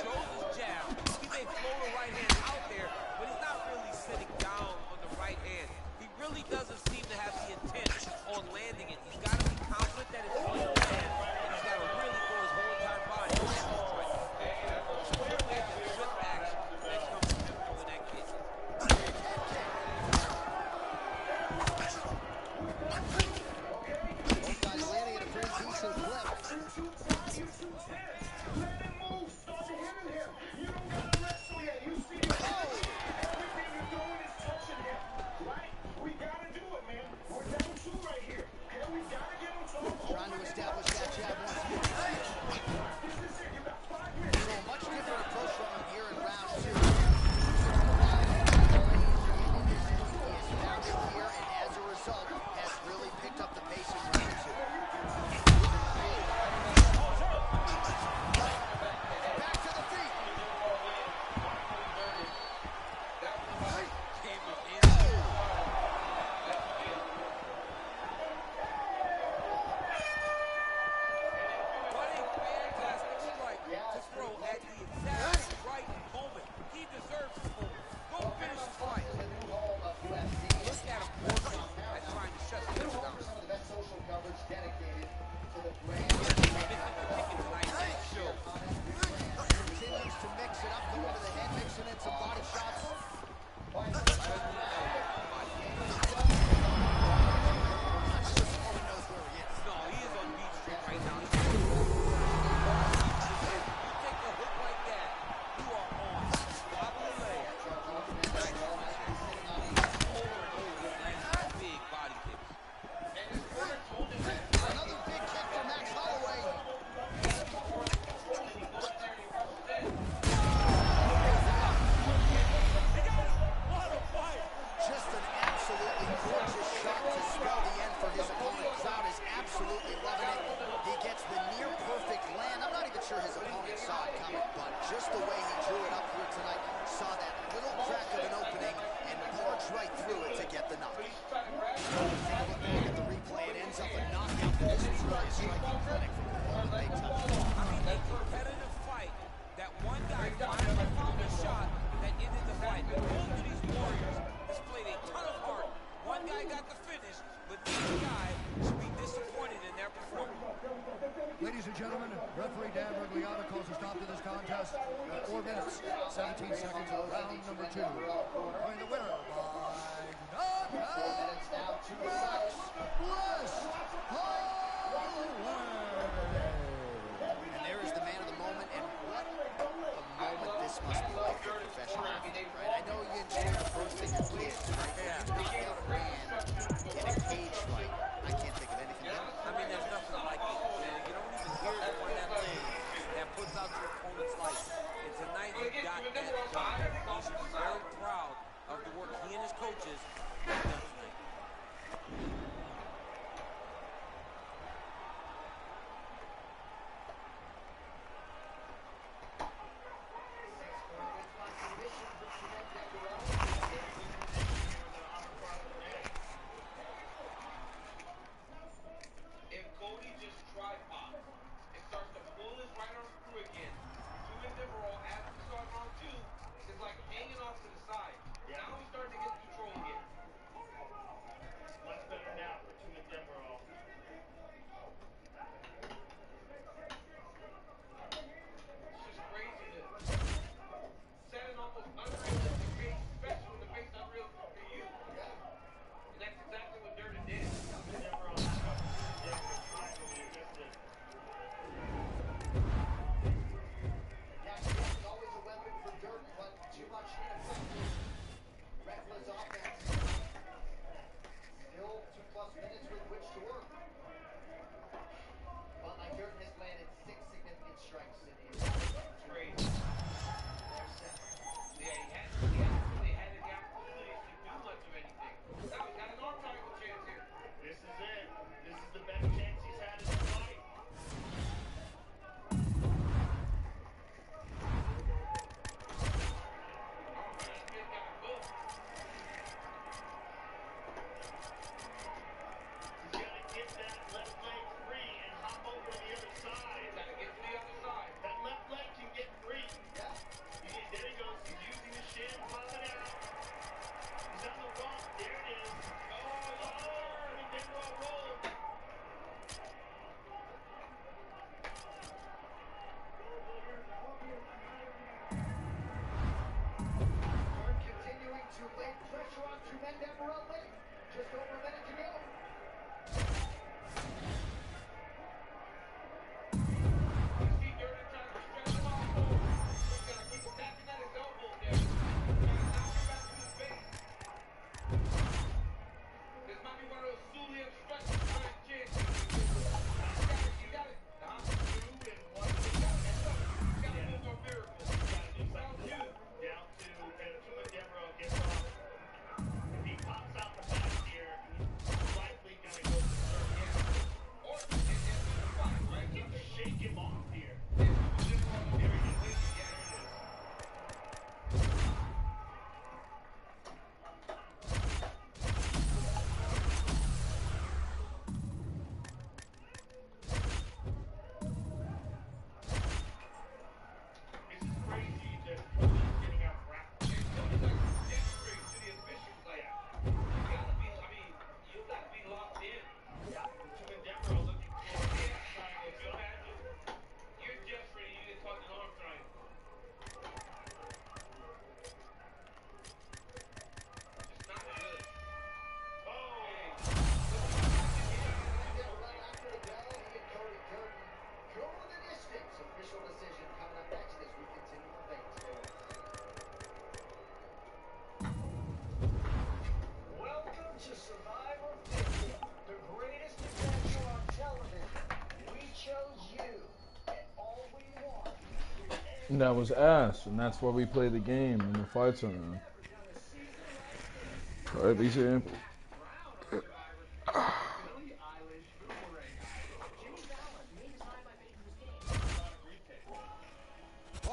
shows his jab. He may float a right hand out there, but he's not really sitting down on the right hand. He really doesn't seem to have the intent on landing it. He's got to be confident that it's going to land, and he's got to really throw his whole entire body to land this strike. Clearly, it's a swift action that comes from him doing that kick.
Both guys landing at a pretty decent clip.
Let him move. Start hitting him. You don't got to wrestle yet. You see him. Everything you're doing is touching him. Right? We got to do it, man. We're down 2 right here. And we got to get him to
Trying to establish that jab once more.
This is it. You got 5 minutes.
So a much different approach from him here in round 2. He has found it here, and as a result, has really picked up the pace in round 2. Back to the feet.
Came within. What a fantastic strike to throw at the exact right moment. He deserves this moment. Go finish his fight. Look at him working at trying to shut the other down.
Some of the best social coverage dedicated to the brand.
Continues to mix it up, going to the head, mixing in some body shots.
No, he is on Beach Street right now. You take a hook like that, you are on wobbly leg. Nice big body kicks.
Another big kick for Max Holloway. Just an absolutely gorgeous shot to spell the end for his opponent. Crowd is absolutely loving it. He gets the near perfect land. I'm not even sure his opponent saw it coming, but just the way he drew it up here tonight, saw that little crack of an opening and barged right through it to get the knock. Take a look back at the replay. It ends up a knockout. This was really a striking clinic from the big touch.
I mean, a competitive fight. That one guy finally found a shot that ended the fight. Both of these warriors displayed a ton of heart. One guy got the finish, but each guy should be disappointed in their performance.
Ladies and gentlemen, referee Dan Bergliano calls a stop to this contest at 4 minutes, 17 seconds of round number 2. Declaring the winner by knockout, Max Bliss Holloway.
And there is the man of the moment, and what a moment this must be like for a professional athlete, right? I know you enjoy the first thing your kids, right? When you knock out a man in a cage fight, I can't think of anything better.
I mean, there's nothing like it, man. You don't even hear the one that lands that puts out your opponent's life. And tonight he got that done. He should be very proud of the work he and his coaches have done tonight.
If Cody just tripod and starts to pull his right arm through again, to his overall as we saw in round 2, is like hanging off to the side. Now he's starting to get control again.
and Devereaux lead. Just over a minute to go.
And that was ass, and that's why we play the game and the fights on them. Right, be simple.
All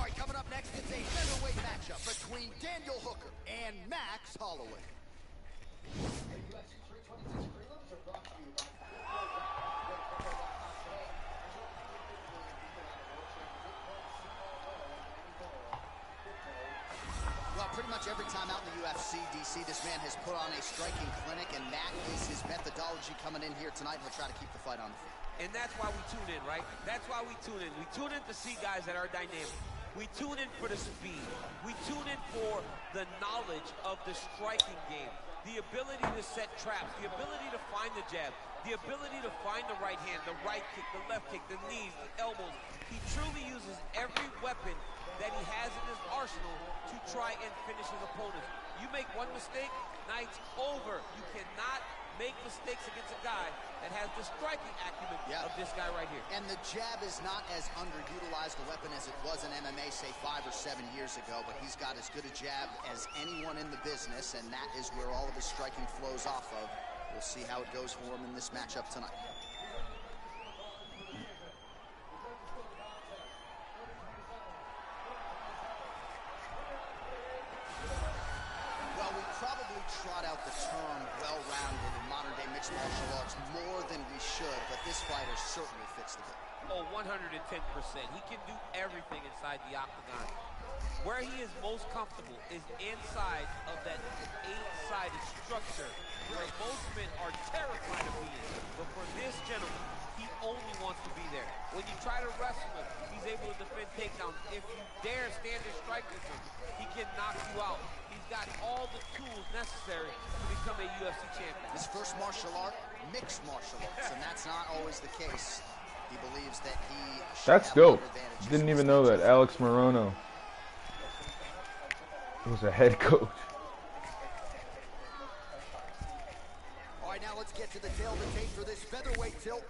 right, coming up next, it's a featherweight matchup between Daniel Hooker and Max Holloway. Well, pretty much every time out in the UFC, DC, this man has put on a striking clinic, and that is his methodology coming in here tonight. He'll try to keep the fight on the feet.
And that's why we tune in, right? That's why we tune in. We tune in to see guys that are dynamic. We tune in for the speed. We tune in for the knowledge of the striking game, the ability to set traps, the ability to find the jab, the ability to find the right hand, the right kick, the left kick, the knees, the elbows. He truly uses every weapon that he has in his arsenal to try and finish his opponents. You make one mistake, night's over. You cannot make mistakes against a guy that has the striking acumen of this guy right here.
And the jab is not as underutilized a weapon as it was in MMA, say 5 or 7 years ago, but he's got as good a jab as anyone in the business, and that is where all of his striking flows off of. We'll see how it goes for him in this matchup tonight. Well, we probably trot out the term well-rounded in modern-day mixed martial arts more than we should, but this fighter certainly fits the bill.
Oh, 110%. He can do everything inside the octagon. Where he is most comfortable is inside of that 8-sided structure where most men are terrified of being. But for this gentleman, he only wants to be there. When you try to wrestle him, he's able to defend takedowns. If you dare stand and strike with him, he can knock you out. He's got all the tools necessary to become a UFC champion.
His first martial art, mixed martial arts, and that's not always the case. He believes that he should
That's
have
dope.
advantages.
Didn't even know that Alex Morono was a head coach.
All right, now let's get to the tail of the tape for this featherweight tilt.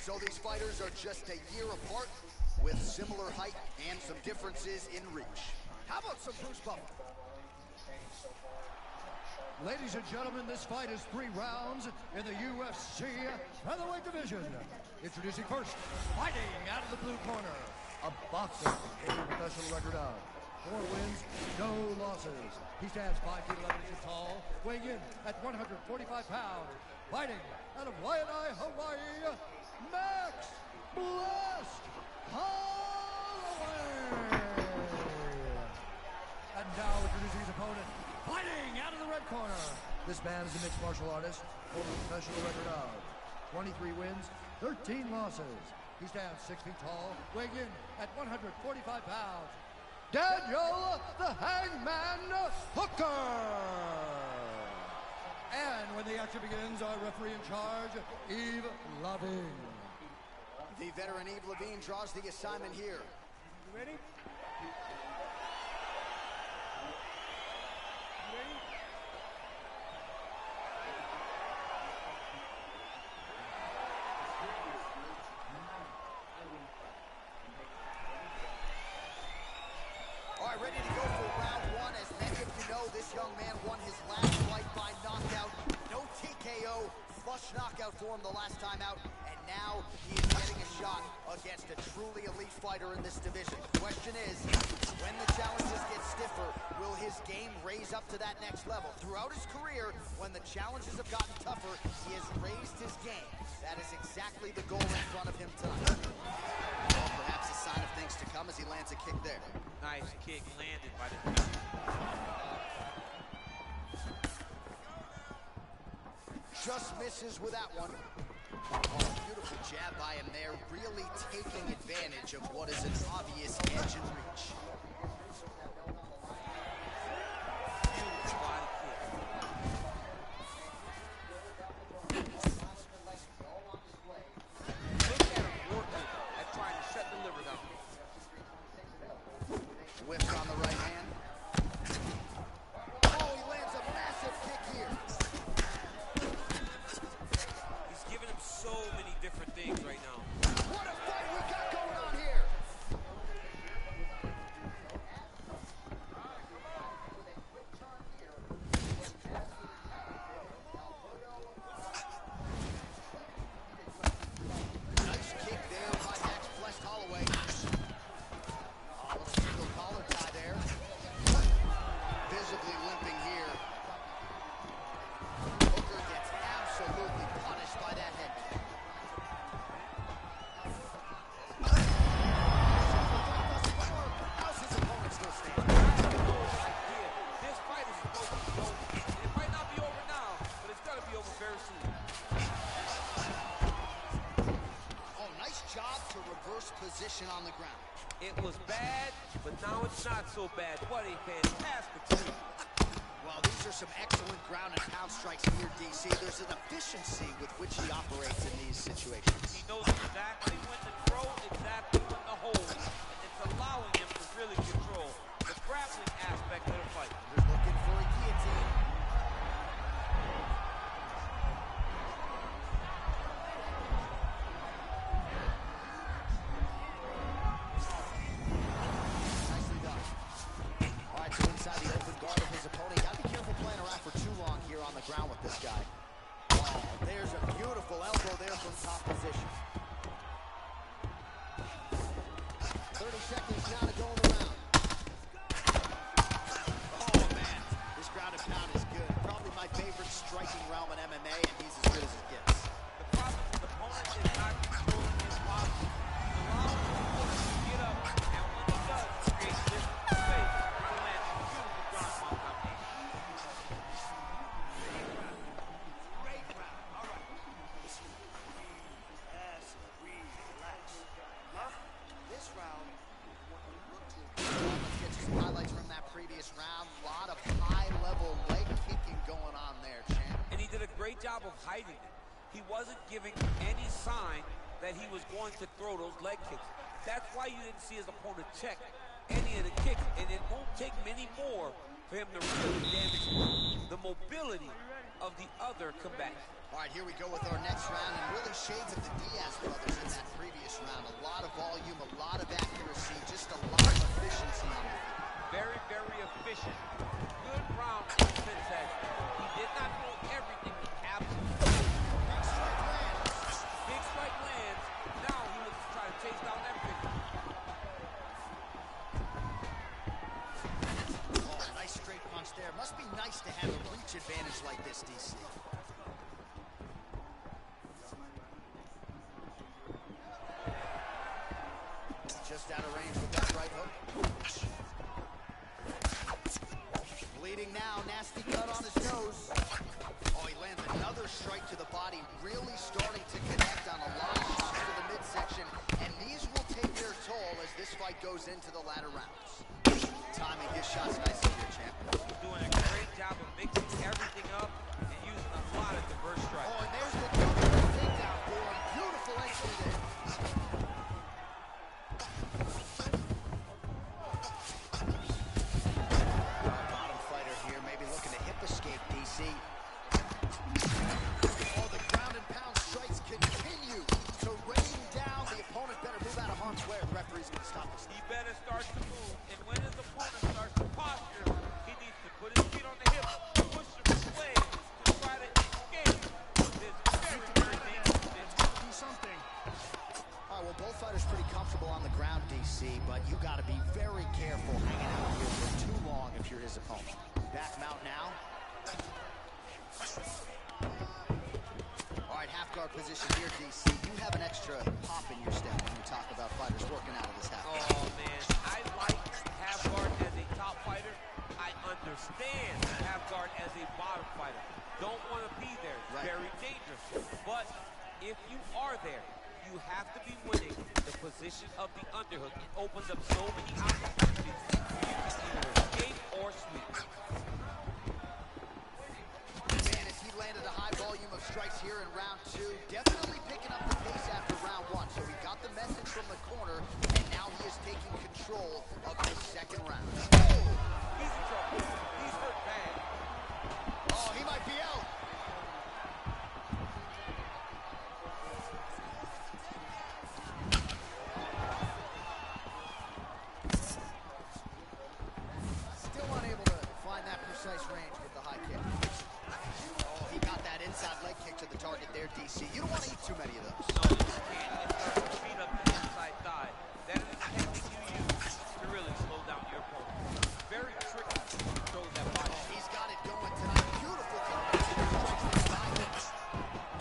So these fighters are just a year apart with similar height and some differences in reach. How about some Bruce Buffer?
Ladies and gentlemen, this fight is 3 rounds in the UFC featherweight division. Introducing first, fighting out of the blue corner, a boxer with a professional record of 4 wins, no losses. He stands 5 feet 11 inches tall, weighing in at 145 pounds. Fighting out of Waianae, Hawaii, Max Blast Holloway. And now introducing his opponent, fighting out of the red corner. This man is a mixed martial artist, with a professional record of 23 wins, 13 losses. He stands 6 feet tall, weighing in at 145 pounds. Daniel the Hangman Hooker. And when the action begins, our referee in charge, Yves Lavigne.
The veteran Yves Lavigne draws the assignment here.
You ready?
All right, ready to go for round one. As many of you know, this young man won his last fight by knockout. No TKO, flush knockout for him the last time out. And now he is getting a shot against a truly elite fighter in this division. The question is, when the challenges get stiffer, will his game raise up to that next level? Throughout his career, when the challenges have gotten tougher, he has raised his game. That is exactly the goal in front of him tonight. Well, perhaps a sign of things to come as he lands a kick there.
Nice kick landed by the team.
Just misses with that one. Oh, beautiful jab by him there, really taking advantage of what is an obvious edge and reach.
Huge body kick. Look at him working at trying to shut the liver down.
Whips on the right hand. Oh, he lands a massive kick here.
He's giving him so many different things right now.
What a fight we got going on here. Nice kick there by Max Blessed Holloway. Oh, little single collar tie there. Visibly limping here. Hooker gets absolutely punished by that head kick. How's his opponent still standing?
This fight is supposed to be over. It might not be over now, but it's gonna be over very soon.
Oh, nice job to reverse position on the ground.
It was bad, but now it's not so bad. What a fantastic move.
Well, these are some excellent ground and pound strikes here, DC. There's an efficiency with which he operates in these situations.
He knows exactly when to throw, exactly when to hold, and it's allowing him to really control the grappling aspect of the fight.
He's looking for a guillotine. Nicely done. All right, so inside the open guard of his opponent. Got to be careful playing around for too long here on the ground with this guy. Oh, there's a beautiful elbow there from top position. 30 seconds now to go in the round. Oh, man. This ground and pound is good. Probably my favorite striking realm in MMA, and he's as good as it gets.
The problem with the opponent is not controlling his posture. He's allowing the opponent to get up, and when he does, it creates this space to land a beautiful ground pound combination.
Great round. All right. Yes, relax. This round, what you look to. Let's get you some highlights from that previous round. A lot of high-level leg kicking going on there, champ.
And he did a great job of hiding it. He wasn't giving any sign that he was going to throw those leg kicks. That's why you didn't see his opponent check any of the kicks, and it won't take many more for him to really damage the mobility of the other combatant.
All right, here we go with our next round, and really shades of the Diaz brothers in that previous round. A lot of volume, a lot of accuracy, just a lot of efficiency on the feet.
Very, very efficient. Good round in the sense that he did not throw everything absolutely. Big strike lands. Now he looks to try to chase down that victory.
Oh, nice straight punch there. Must be nice to have a reach advantage like this, DC. Just out of range with that right hook. Bleeding now, nasty cut on his nose. Oh, he lands another strike to the body, really starting to connect on a lot of shots to the midsection, and these will take their toll as this fight goes into the latter rounds. Timing his shots nicely here, champ.
Doing a great job of mixing everything up and using first strike.
Oh, and there's the double takedown for him. Beautiful entry there. Bottom fighter here, maybe looking to hip escape, DC. Oh, the ground and pound strikes continue to rain down. The opponent better move out of harm's way or the referee's going to stop this.
He better start to move, and when his opponent starts to posture, he needs to put his feet on the hip, push him away to try to escape this very, very dangerous position.
Do something.
All right, well, both fighters pretty comfortable on the ground, DC, but you got to be very careful hanging out here for too long if you're his opponent. Back mount now. All right, half guard position here, DC. You have an extra pop in your step when you talk about fighters working out of this half.
Oh, man, I like half guard as a top fighter. I understand half guard as a bottom fighter. Don't want to be there. It's very dangerous. But if you are there, you have to be winning the position of the underhook. It opens up so many opportunities for you to either escape or sweep.
Man, as he landed a high volume of strikes here in round two, definitely picking up the pace after round one. So he got the message from the corner, and now he is taking control of this second round.
Oh, he's in trouble. He's hurt bad.
Oh, he might be out. Still unable to find that precise range with the high kick. Oh, he got that inside leg kick to the target there, DC. You don't want to eat too many of those.
No, you can't. It starts to speed up the inside thigh. That is the technique you use to really slow down your opponent. Very tricky to control that body.
He's got it going tonight. Beautiful combination.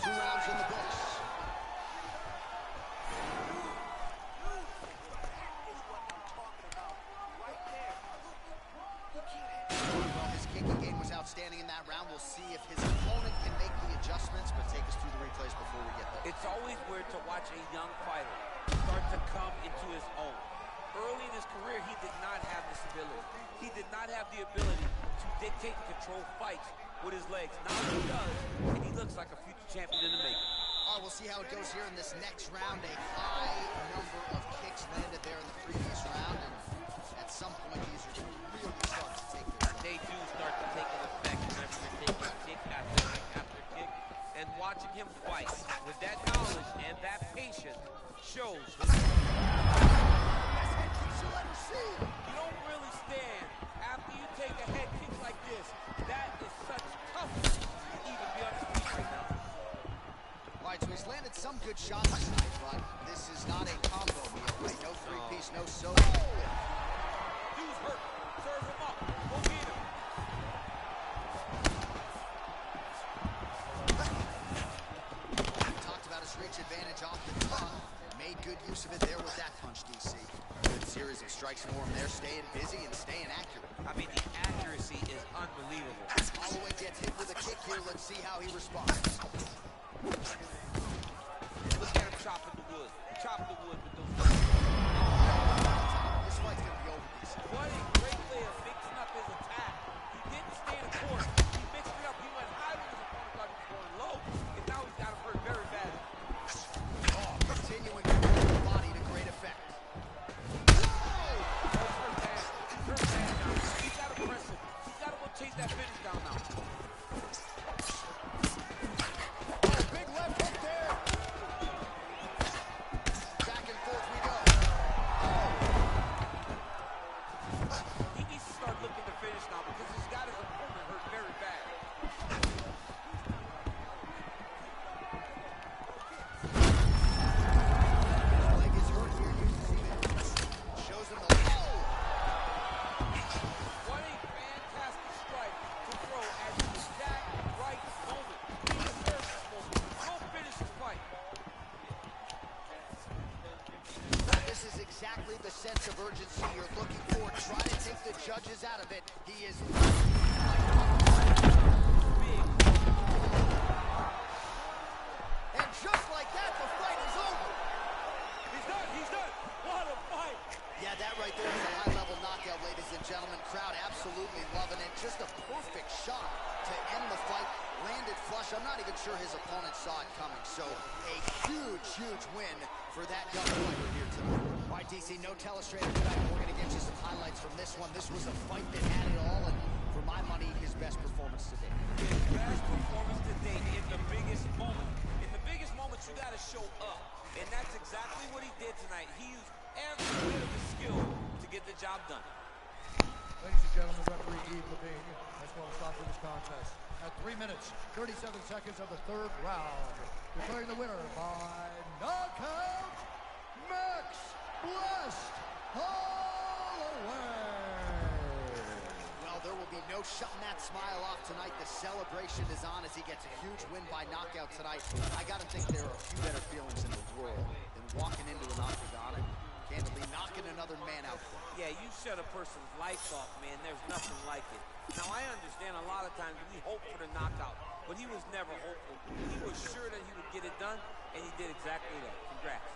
2 rounds in the books. Well, his kicking game was outstanding in that round. We'll see if his opponent can make the adjustments, but take us through the replays before we get there.
It's always weird to watch a young fighter start to come into his own. Early in his career, he did not have this ability. He did not have the ability to dictate and control fights with his legs. Now he does, and he looks like a future champion in the making.
All right, we'll see how it goes here in this next round. A high number of kicks landed there in the previous round, and at some point, these are really starting to take their toll.
They do start to take an effect whenever you're taking kick after kick after kick. And watching him fight with that knowledge and that patience shows. You don't really stand after you take a head kick like this. That is such toughness to even be on his feet right now.
All right, so he's landed some good shots tonight, but this is not a combo meal, right? No three-piece, no solo.
Dude's hurt. Serve him up. Go get him.
Talked about his reach advantage off the top. Made good use of it there with that punch, DC. Good series of strikes for him there, staying busy and staying accurate.
I mean, the accuracy is unbelievable.
Holloway gets hit with a kick here. Let's see how he responds.
Look at him chopping the wood. Chop the wood with those guns.
This fight's going to be over, DC.
What a great way of mixing up his attack. He didn't stay in the court. He mixed it up. He went high when his opponent thought he was going low. And now he's got him hurt very bad.
Oh, continuing to roll the body to great effect.
He's got to press him. He's got to go chase that finish down now.
Oh, big left hook there. Back and forth we go.
He needs to start looking to finish now because he's got his opponent hurt very bad.
His leg is hurt here. You can see that. Shows him the
What a fantastic strike to throw at the exact right moment. He deserves this moment. Go finish his fight.
This is exactly the sense of urgency you're looking for. Try to take the judges out of it. He is and just like that, the fight is over.
He's done. He's done. What a fight.
Yeah, that right there is a high-level knockout, ladies and gentlemen. Crowd absolutely loving it. Just a perfect shot to end the fight. Landed flush. I'm not even sure his opponent saw it coming. So a huge, huge win for that young fighter here tonight. All right, DC, no telestrator tonight. We're going to get you some highlights from this one. This was a fight that had it all, and for my money, his best performance to date.
His best performance to date in the biggest moment. In the biggest moments, you got to show up. And that's exactly what he did tonight. He used every bit of his skill to get the job done.
Ladies and gentlemen, referee Yves Levine has called a stop to this contest at 3 minutes, 37 seconds of the third round. Declaring the winner by knockout, Max Blessed Holloway.
Well, there will be no shutting that smile off tonight. The celebration is on as he gets a huge win by knockout tonight. I got to think there are a few better feelings in the world than walking into an octagon and candidly knocking another man out.
Yeah, you shut a person's lights off, man. There's nothing like it. Now, I understand a lot of times we hope for the knockout, but he was never hopeful. He was sure that he would get it done, and he did exactly that. Congrats.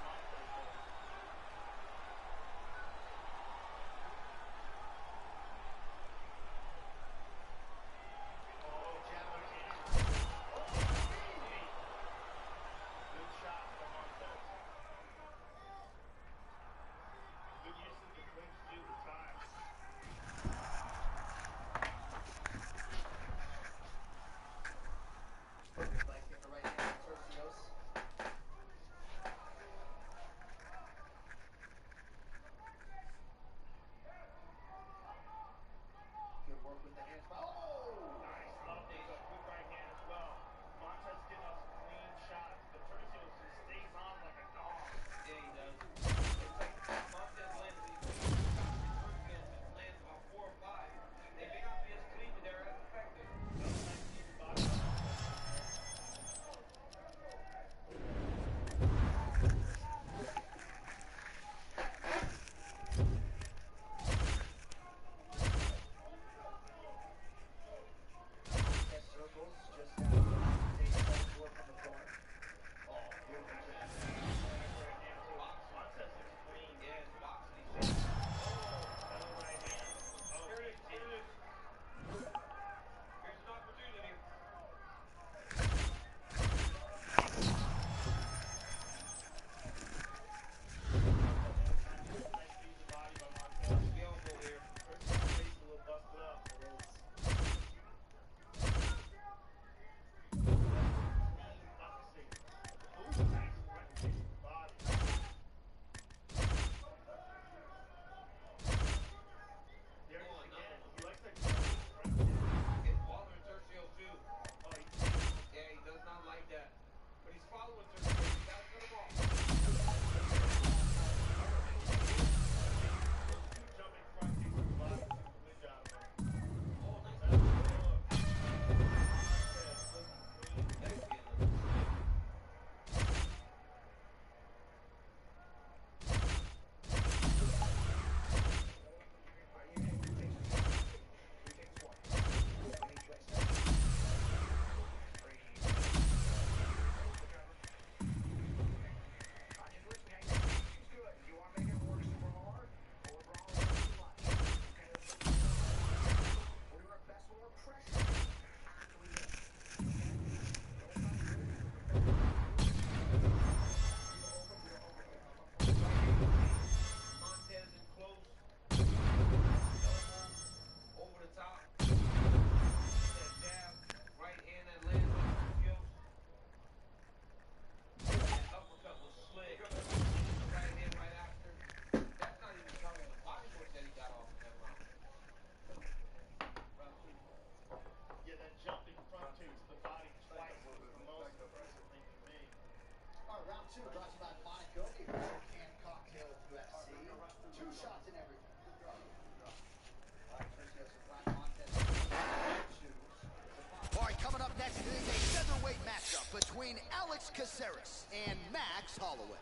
Glazer and Max Holloway.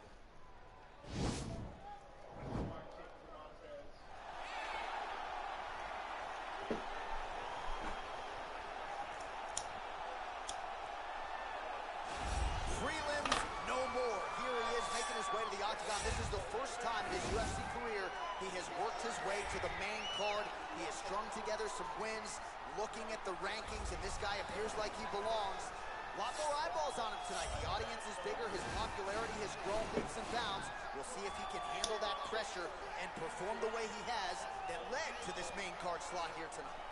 Prelims, no more. Here he is making his way to the octagon. This is the first time in his UFC career he has worked his way to the main card. together some wins, looking at the rankings, and this guy appears like he belongs. A lot more eyeballs on him tonight. The audience is bigger. His popularity has grown leaps and bounds. We'll see if he can handle that pressure and perform the way he has that led to this main card slot here tonight.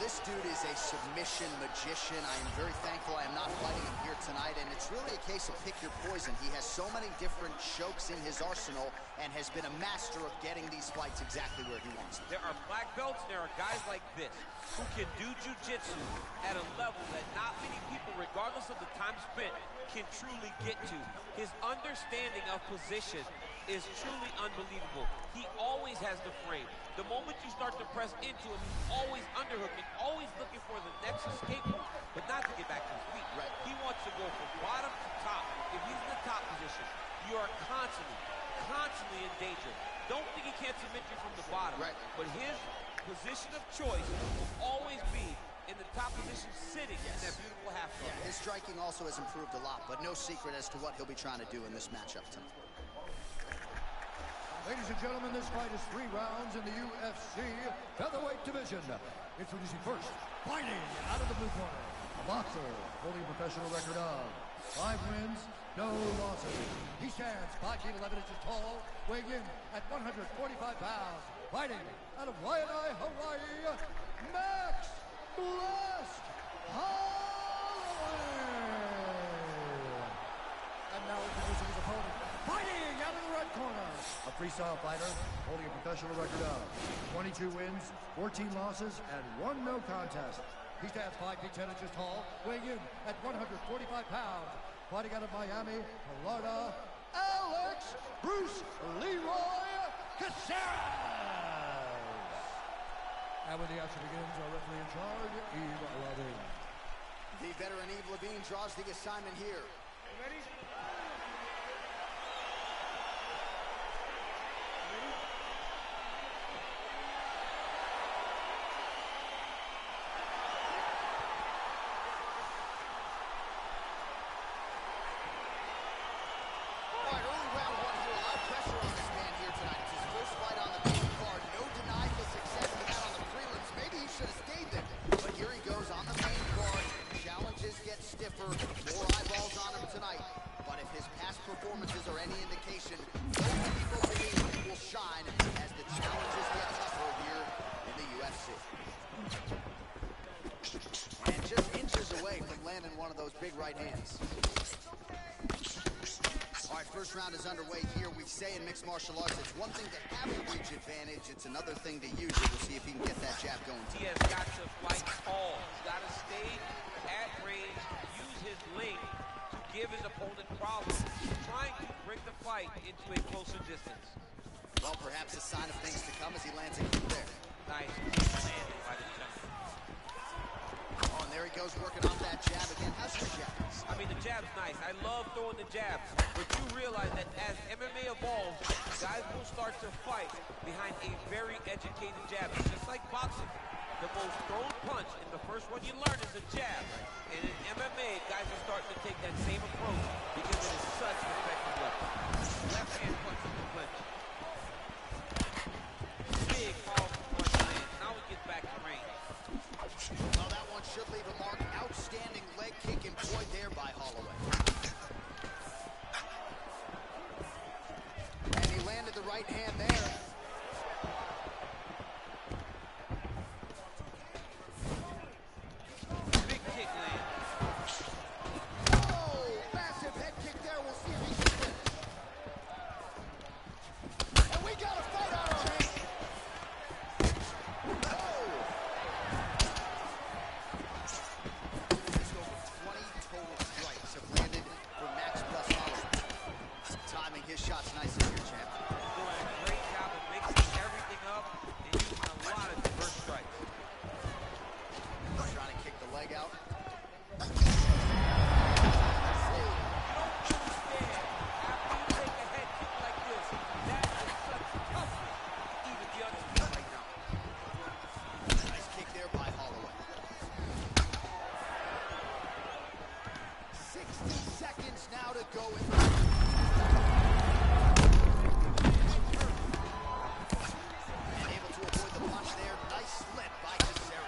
This dude is a submission magician. I am very thankful I am not fighting him here tonight, and it's really a case of pick your poison. He has so many different chokes in his arsenal and has been a master of getting these fights exactly where he wants them.
There are black belts, and there are guys like this who can do jiu-jitsu at a level that not many people, regardless of the time spent, can truly get to. His understanding of position is truly unbelievable. He always has the frame. The moment you start to press into him, he's always underhooking, always looking for the next escape route, but not to get back to his feet.
Right.
He wants to go from bottom to top. If he's in the top position, you are constantly in danger. Don't think he can't submit you from the bottom.
Right.
But his position of choice will always be in the top position, sitting in that beautiful half guard.
Yeah, his striking also has improved a lot, but no secret as to what he'll be trying to do in this matchup tonight.
Ladies and gentlemen, this fight is 3 rounds in the UFC featherweight division. Introducing first, fighting out of the blue corner, a boxer holding a professional record of 5 wins, no losses. He stands 5 feet 11 inches tall, weighing in at 145 pounds. Fighting out of Waianae, Hawaii, Max Blast Holloway. And now introducing his opponent, fighting out of the red corner, a freestyle fighter holding a professional record of 22 wins, 14 losses, and 1 no contest. He stands 5 feet 10 inches tall, weighing in at 145 pounds. Fighting out of Miami, Florida, Alex Bruce Leroy Caceres. And when the action begins, our referee in charge, Yves Levine.
The veteran Yves Levine draws the assignment here.
Ready?
More eyeballs on him tonight, but if his past performances are any indication, most people believe he will shine as the challenges get tougher here in the UFC. And just inches away from landing one of those big right hands. All right, first round is underway here. We say in mixed martial arts, it's one thing to have a reach advantage, it's another thing to use it. We'll see if he can get that jab going.
He has got to fight tall. He's got to stay at range, use his length to give his opponent problems, trying to bring the fight into a closer distance.
Well, perhaps a sign of things to come as he lands a kick there.
Nice landing by the gentleman.
Oh, and there he goes working off that jab again. How's your jab?
I mean, the jab's nice. I love throwing the jabs, but you realize that as MMA evolves, guys will start to fight behind a very educated jab. It's just like boxing. The most thrown punch, and the first one you learn is a jab. And in MMA, guys are starting to take that same approach because it is such an effective weapon. Left hand punch in the clinch. Big, powerful punch lands. Now he gets back to range.
Well, that one should leave a mark. Outstanding leg kick employed there by Holloway. And he landed the right hand there. his shots nicely here, champ.
Doing a great job of mixing everything up and using a lot of diverse strikes.
Trying to kick the leg out. Nice kick there by Holloway. 60 seconds now to go in the and able to avoid the punch there. Nice slip by Glazer.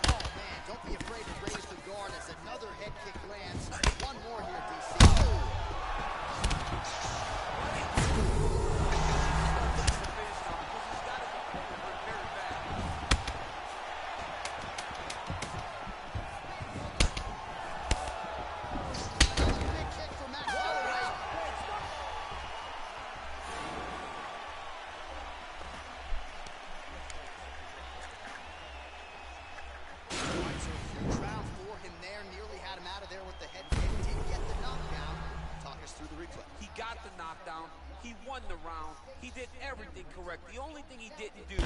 Oh man, don't be afraid to raise the guard as another head kick lands. One more here, DC.
He got the knockdown. He won the round. He did everything correct. The only thing he didn't do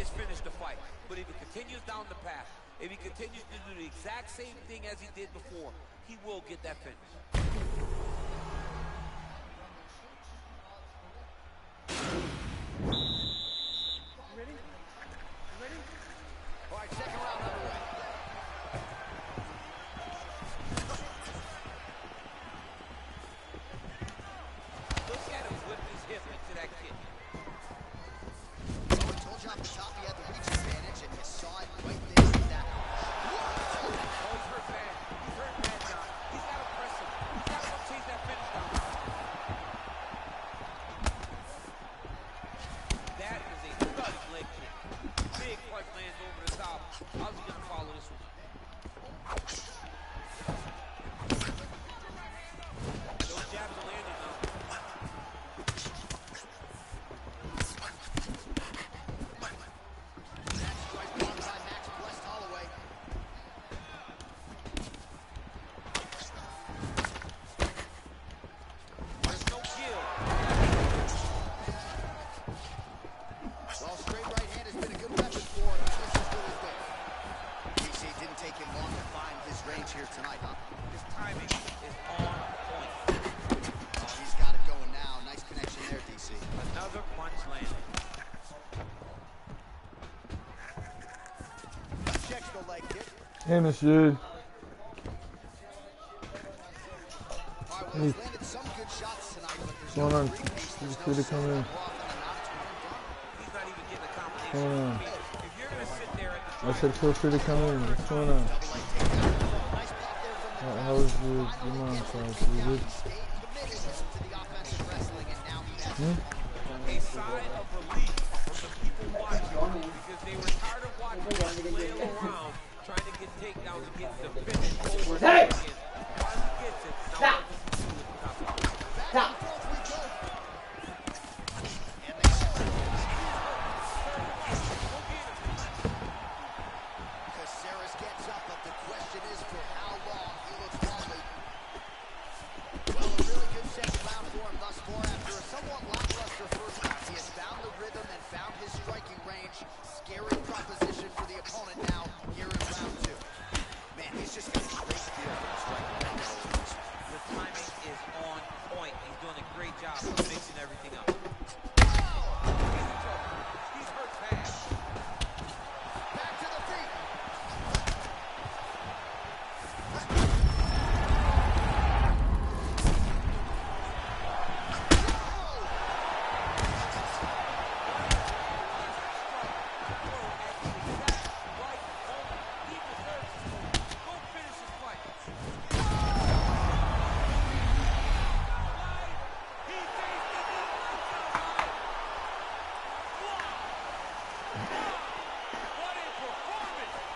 is finish the fight. But if he continues down the path, if he continues to do the exact same thing as he did before, he will get that finish.
Ready? Ready? All right, second round underway.
Look at him whip his hip into that kick.
So I told you off the top he had the reach advantage, and you saw it right there in that.
Oh, he's hurt bad. He's hurt bad, John. He's got to press him. He's got to go chase that finish down. That is a stunning leg kick. Big punch lands over the top. How's he going to follow this one? Those jabs are landing now.
Strike blocked by Max Blessed Holloway.
There's no kill.
Well, straight right hand has been a good weapon for him. This is really good. DC didn't take him long to find his range here tonight, huh?
His timing is on point.
Oh, he's got it going now. Nice connection there, DC.
Another punch landed.
Checks the leg kick.
Hey, monsieur.
All right, well, he's landed some good shots tonight, but there's
What's going on?
no repace.
Feel
There's
free
no
to come in.
He's not even getting a combination.
What's going on?
If you're going to sit there at the
I said feel free to come in. What's going on? How was your mom side? She was good?
a sign of relief from the people watching because they were tired of watching him flail around trying to get takedowns and get the finish over and over again. Once he gets it, now what does he do with the top?
Stop. Caceres gets up, but the question is for how long. He looks wobbly. Well, a really good second round for him thus far. After a somewhat lackluster first half, he has found the rhythm and found his striking range. Scary proposition for the opponent now here in round two. Man, he's just got a great feel for the striking range.
The timing is on point. He's doing a great job of mixing everything up. He's hurt bad.
Back to the feet.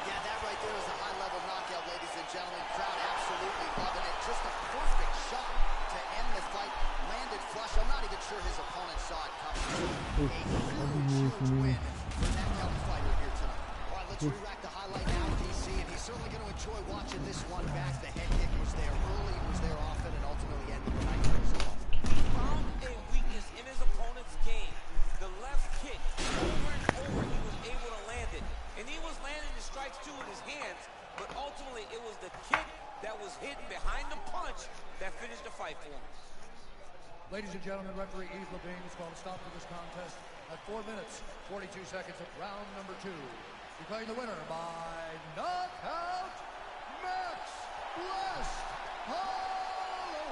Yeah, that right there is a high-level knockout, ladies and gentlemen. Crowd absolutely loving it. Just a perfect shot to end the fight. Landed flush. I'm not even sure his opponent saw it coming. A huge win for that young fighter here tonight. All right, let's re-rack the highlight now, DC, and he's certainly going to enjoy watching this one back. The head kick was there early, was there often, and ultimately ended the night for himself.
behind the punch that finished the fight for him.
Ladies and gentlemen, referee Yves Levine has called a stop to this contest at 4 minutes, 42 seconds of round number 2. Declaring the winner by knockout, Max Blessed Holloway.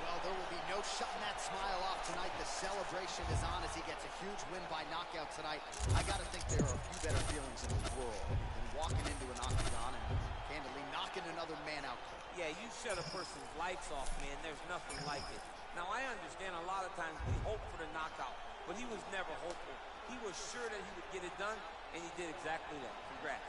Well, there will be no shutting that smile off tonight. The celebration is on as he gets a huge win by knockout tonight. I got to think there are a few better feelings in this world than walking into an octagon and candidly knocking another man out.
Yeah, you shut a person's lights off, man. There's nothing like it. Now, I understand a lot of times we hope for the knockout, but he was never hopeful. He was sure that he would get it done, and he did exactly that. Congrats.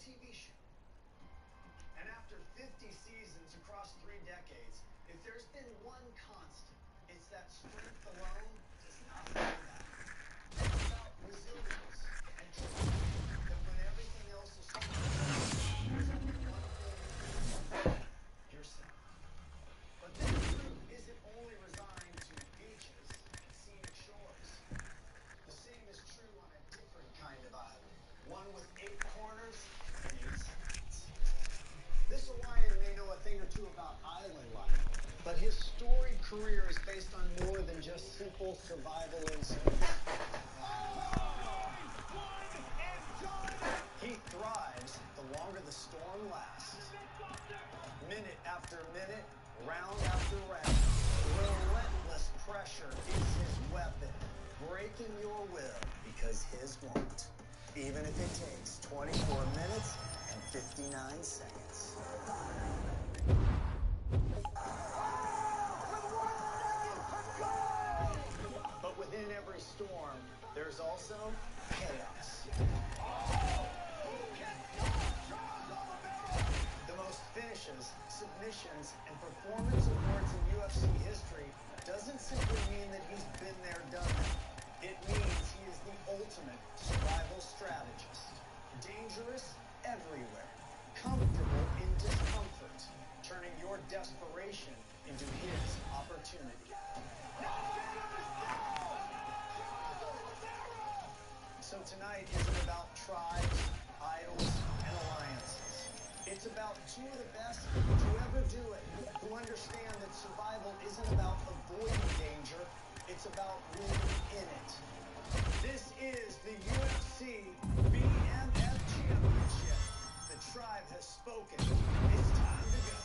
TV show. And after 50 seasons across 3 decades, if there's been one constant, it's that strength alone does not mean that. It's about resilience and trust that when everything else is falling apart, there's only one thing you can do: yourself. But this truth isn't only resigned to beaches and scenic shores. The same is true on a different kind of island, one with 8 corners and 8 sides. This Hawaiian may know a thing or two about island life, but his storied career is based on more than just simple survival instincts. One and done! storm lasts. Minute after minute, round after round, relentless pressure is his weapon, breaking your will because his won't, even if it takes 24 minutes and 59 seconds. But within every storm, there's also chaos. The most finishes, submissions, and performance awards in UFC history doesn't simply mean that he's been there, done that. It means he is the ultimate survival strategist. Dangerous everywhere. Comfortable in discomfort. Turning your desperation into his opportunity. So tonight isn't about tribes, idols, and alliances. It's about two of the best to ever do it, who understand that survival isn't about avoiding danger, it's about living in it. This is the UFC BMF Championship. The tribe has spoken. It's time to go.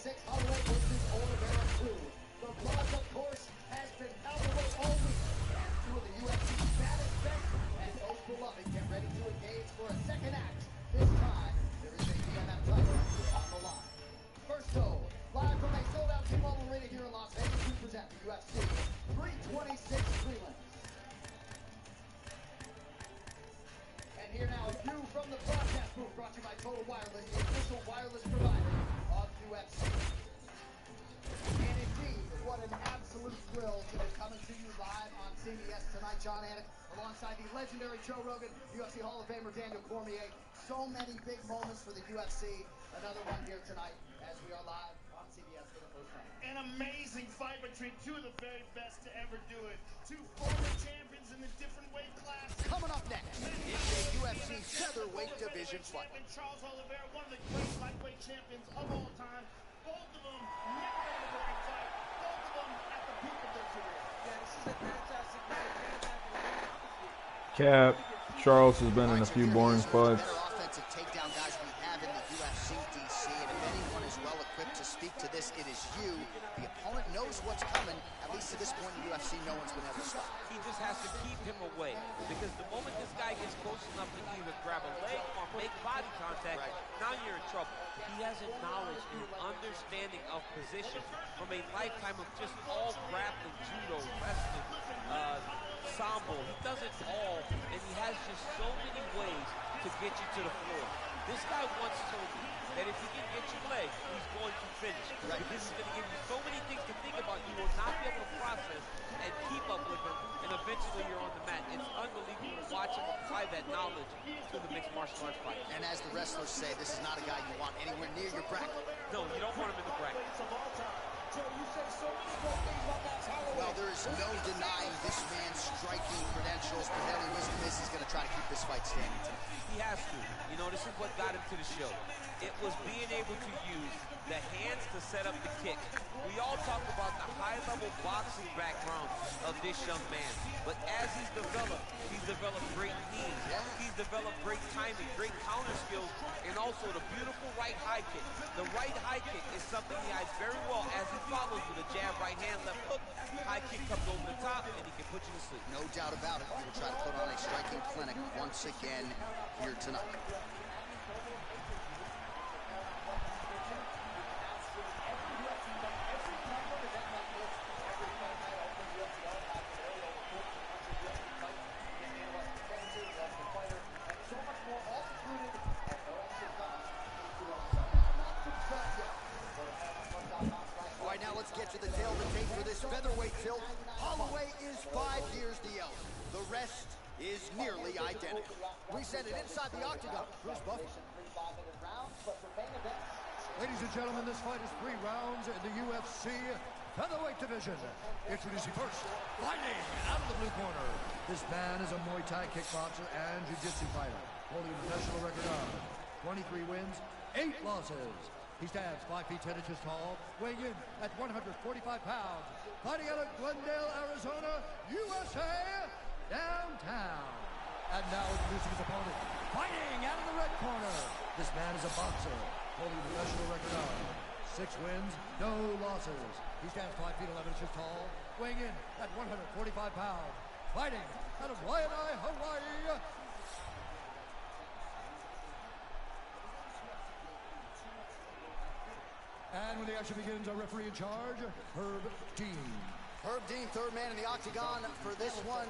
HOLLOWAY versus OLIVEIRA crew. The buzz, of course, has been palpable all week as two of the UFC's baddest best and most beloved get ready to engage for a second act. This time, there is a BMF title on the line. First though, live from a sold-out T-Mobile Arena here in Las Vegas, we present the UFC 326 prelims. And here now, a view from the broadcast booth brought to you by Total Wireless, the official wireless provider of UFC. And indeed, what an absolute thrill to be coming to you live on CBS tonight. John Anik alongside the legendary Joe Rogan, UFC Hall of Famer Daniel Cormier. So many big moments for the UFC. Another one here tonight as we are live on CBS for the first time.
An amazing fight between two of the very best to ever do it. Two former champions in a different weight class.
Coming up next, it's a UFC featherweight division fight.
Charles Oliveira, one of the great lightweight champions of all time. Both of them never in a boring fight. Both of them at the peak of their career.
Yeah, this is a fantastic night.
Cap, Charles has been in a few boring fights.
Better offensive takedown guys we have in the UFC, DC, and if anyone is well equipped to speak to this, it is you. The opponent knows what's coming. At least to this point in the UFC, no one's been able to stop.
He just has to keep him away, because the moment this guy gets close enough to either grab a leg or make body contact, now you're in trouble. He has a knowledge and an understanding of position from a lifetime of just all grappling, judo, wrestling, sambo. He does it all, and he has just so many ways to get you to the floor. This guy once told me that if he can get your leg, he's going to finish. Because he's going to give you so many things to think about, you will not be able to process and keep up with him, and eventually you're on the mat. It's unbelievable to watch him apply that knowledge to the mixed martial arts fight.
And as the wrestlers say, this is not a guy you want anywhere near your bracket.
No, you don't want him in the bracket.
Well, there is no denying this man's striking credentials, but Harry Wisconsin is going to try to keep this fight standing tonight.
He has to. You know, this is what got him to the show. It was being able to use the hands to set up the kick. We all talk about the high-level boxing background of this young man, but as he's developed great knees. He's developed great timing, great counter skills, and also the beautiful right high kick. The right high kick is something he hides very well as he follows with a jab, right hand, left hook. High kick comes over the top, and he can put you to sleep.
No doubt about it. He will try to put on a striking clinic once again here tonight. All right, now let's get to the tail of the tape for this featherweight tilt. Holloway is 5 years the elder. The rest is nearly identical. We send it inside the octagon. Bruce Buffer.
5-minute rounds, but for main events.
Ladies and gentlemen, this fight is 3 rounds in the UFC featherweight division. Introducing first, fighting out of the blue corner. This man is a Muay Thai kickboxer and jiu-jitsu fighter, holding a professional record of 23 wins, 8 losses. He stands 5 feet 10 inches tall, weighing in at 145 pounds, fighting out of Glendale, Arizona, USA, downtown. And now introducing his opponent, fighting out of the red corner. This man is a boxer, holding a professional record of 6 wins, no losses. He stands 5 feet 11 inches tall, weighing in at 145 pounds, fighting out of Waianae, Hawaii. And when the action begins, our referee in charge, Herb Dean.
Herb Dean, third man in the octagon for this one.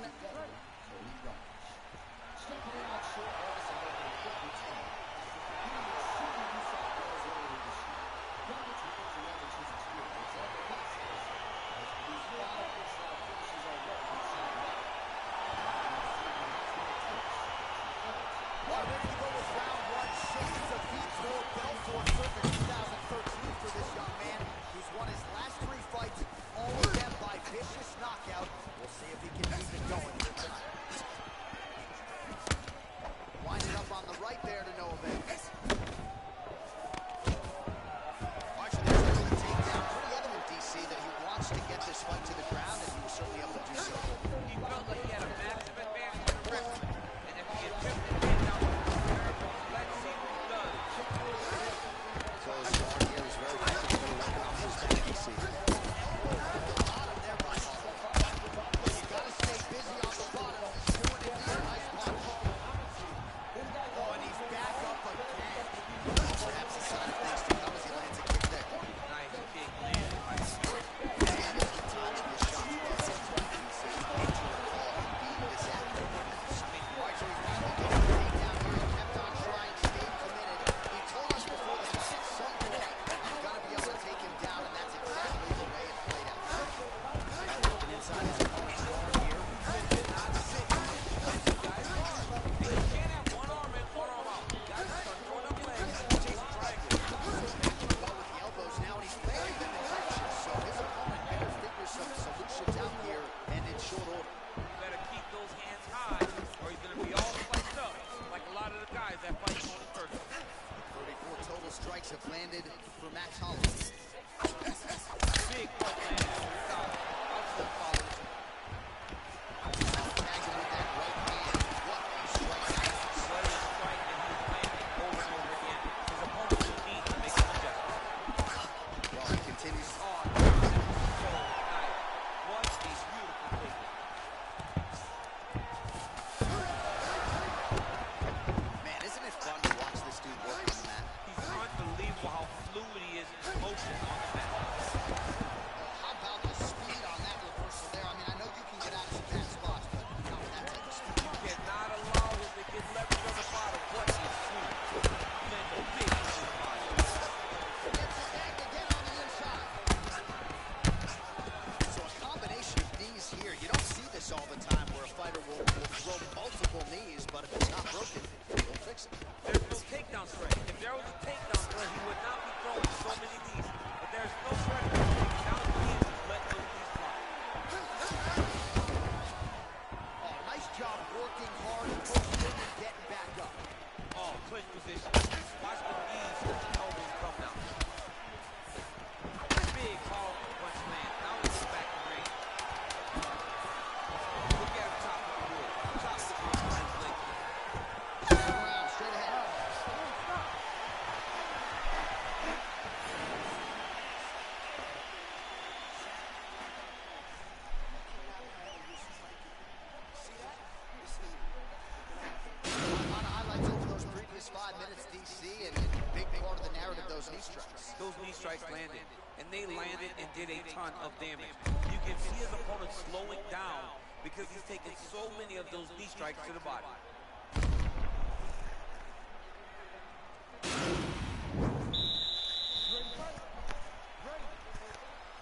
Those knee strikes landed, and they landed and did a ton of damage. You can see his opponent slowing down because he's taken so many of those knee strikes to the body.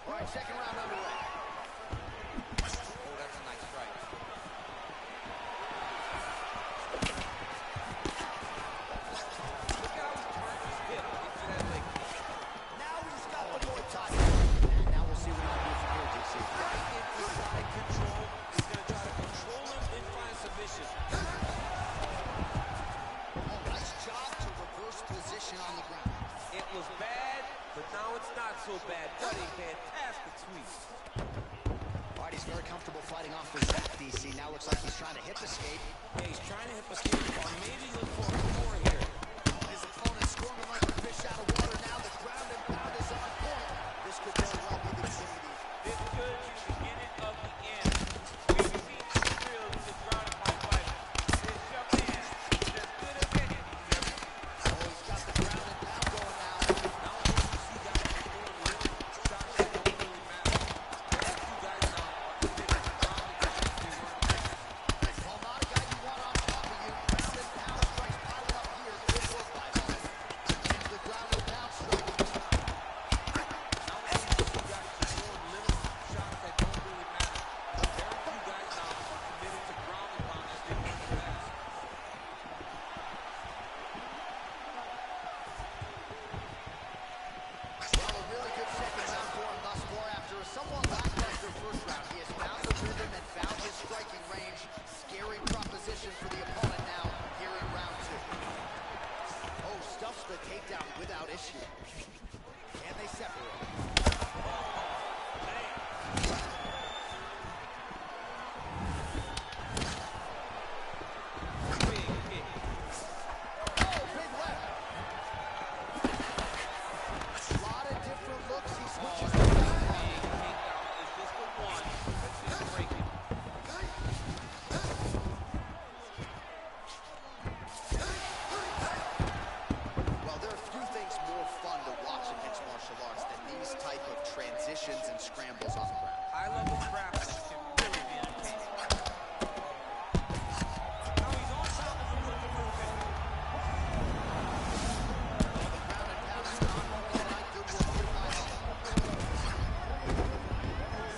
All right, second round underway.
Oh, that's a nice strike. Look at how so bad. What a fantastic sweep.
All right, he's very comfortable fighting off the Zach DC. Now looks like he's trying to hip escape.
Yeah, he's trying to hip escape, or maybe look for a score here.
His opponent squirming like a fish out of water. Now the ground and pound is on point. This could very well be the beginning.
This could be the beginning of the end. We've seen the thrill of the ground and pound fighter. This young man is as good as any.
Oh, he's got the ground and pound going now.
Now you see guys doing little shots that don't really matter. These two guys now are committed to ground and pound.
Well, not a guy you want on top of you. Ground and pound strikes piling up here. Good work by him. The ground and pound strike.
Now these two guys are doing little shots that don't really matter. Very few guys now are committed to ground and pound as they were in the past.
Well, a really good second round for him thus far. After a somewhat lackluster first round, he has found the rhythm and found his striking range. Scary proposition for the opponent now here in round two. Oh, stuffs the takedown without issue. And they separate. Oh, big left. A lot of different looks. He switches to Well, there are few things more fun to watch in mixed martial arts than these type of transitions and scrambles on the ground.
High-level grappling can really be entertaining. Now he's on top of him with the movement.
The ground and pound is not only tonight. Good work here by him.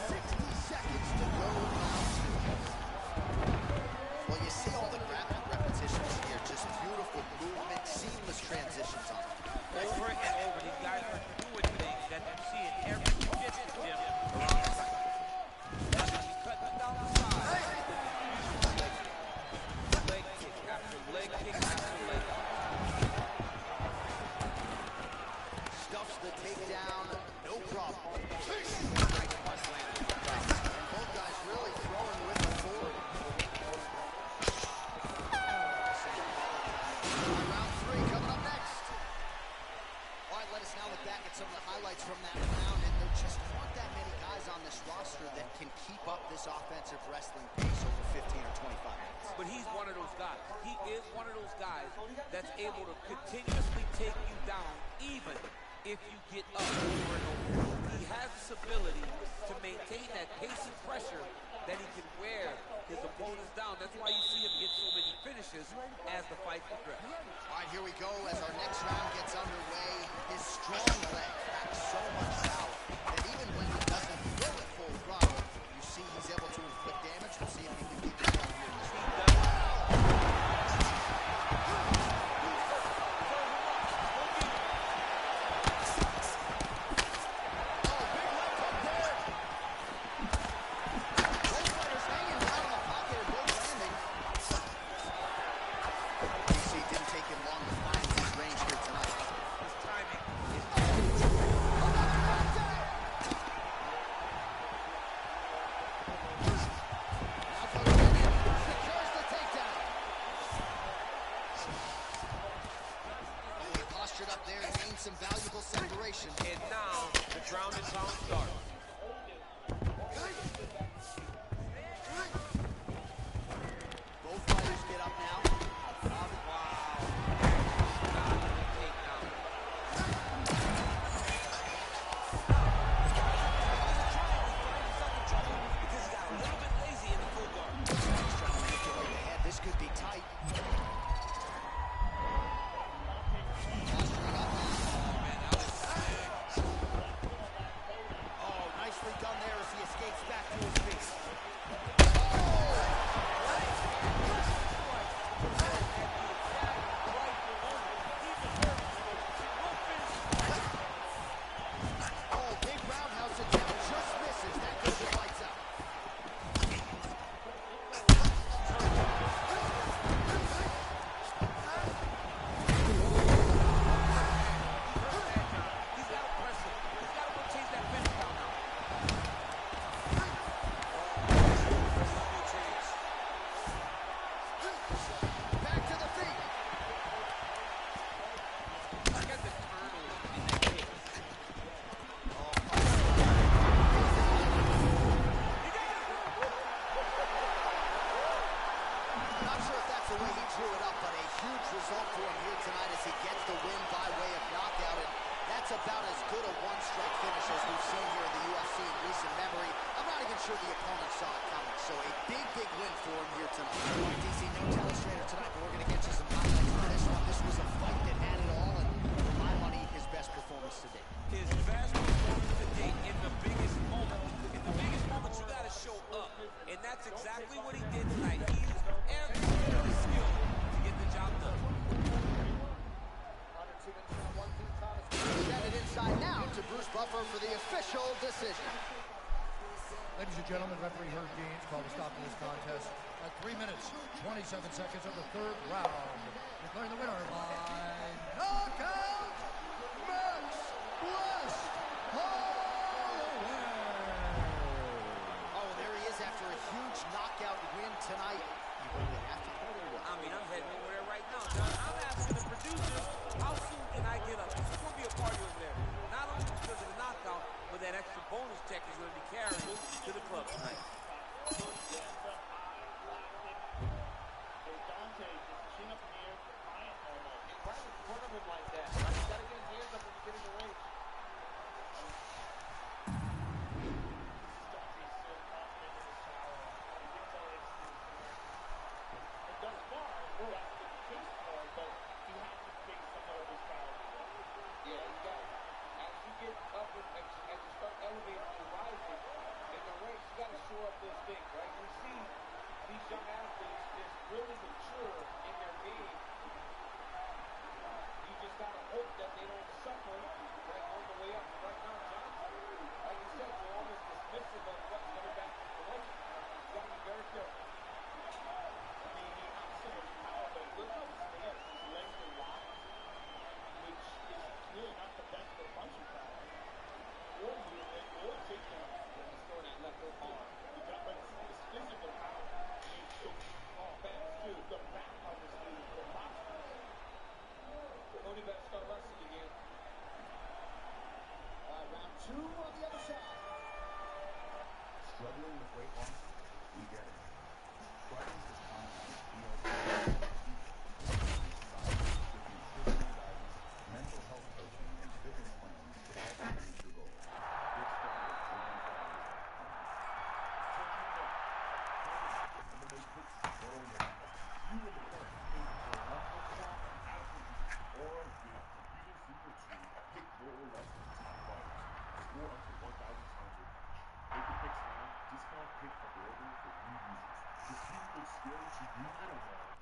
60 seconds to go in round two. Well, you see all the grappling repetitions here. Just beautiful movement, seamless transitions on them.
Over and over, these guys are doing things that you see in every jiu-jitsu gym around the country. He's cutting down the side. Leg kick after leg kick after leg kick.
Stuffs the takedown, no problem. And both guys really throwing with authority. Round three coming up next. All right, let us now look back at some of the highlights from that round, and there just aren't that many guys on this roster that can keep up this offensive wrestling pace over 15 or 25 minutes.
But he's one of those guys. He is one of those guys that's able to continuously take you down even if you get up over and over. He has this ability to maintain that pace and pressure that he can wear his opponents down. That's why you see him get so many finishes as the fight progresses.
All right, here we go as our next round gets underway. His strong leg packs so much power that even when he doesn't go at full throttle, you see he's able to inflict damage. We'll see if he can keep it going here in this round. Up there and gained some valuable separation.
And now the ground and pound starts.
Both fighters get up now.
Because he got a little bit lazy in the full guard.
He's trying to manipulate the head. This could be tight.
Oh,
result for him here tonight as he gets the win by way of knockout. And that's about as good a one-strike finish as we've seen here in the UFC in recent memory. I'm not even sure the opponent saw it coming. So a big, big win for him here tonight. Well, DC, no telestrator tonight, but we're going to get you some highlights for this one. This was a fight that had it all, and for my money, his best performance to date.
His best performance to date in the biggest moment. In the biggest moment, you got to show up. And that's exactly what he did tonight. He used every bit of his skill to get the job done.
Send it inside now to Bruce Buffer for the official decision.
Ladies and gentlemen, referee Herb Deans called a stop to this contest at 3 minutes, 27 seconds of the third round. Declaring the winner by knockout, Max Blessed Holloway.
Oh, there he is after a huge knockout win tonight. You really have to call it.
I mean, I'm heading over there right now, John. I'm asking the producers, how soon can I get up? There's going to be a party over there. Not only because of the knockout, but that extra bonus check is going to be carried to the club tonight.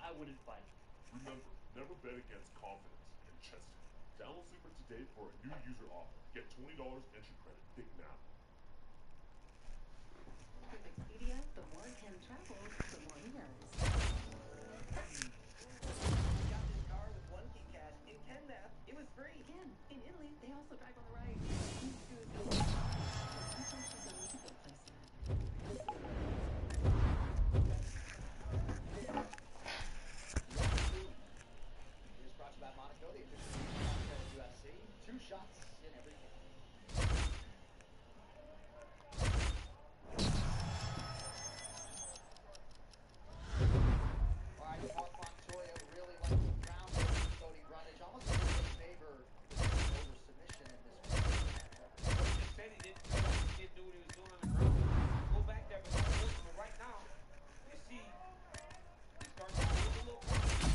I wouldn't fight. Remember, never bet against confidence and chesting. Download Sleeper today for a new user offer. Get $20 entry credit. Think now.
With Expedia, the more Ken travels, the more he knows.
Got this car with 1 key cash. In Kenneth, it was free.
Ken, in Italy, they also drive on the right. These shoes go to good places.
Here's brought to you by Monaco, the official sponsor of UFC. 2 shots in every game. All right, Mark Montoya really likes the ground game. Cody Brundage almost a little bit favor over submission in this one.
He just said he didn't feel like he didn't do what he was doing on the ground. Go back there, but right now, you see, he's starting to lose a little confidence.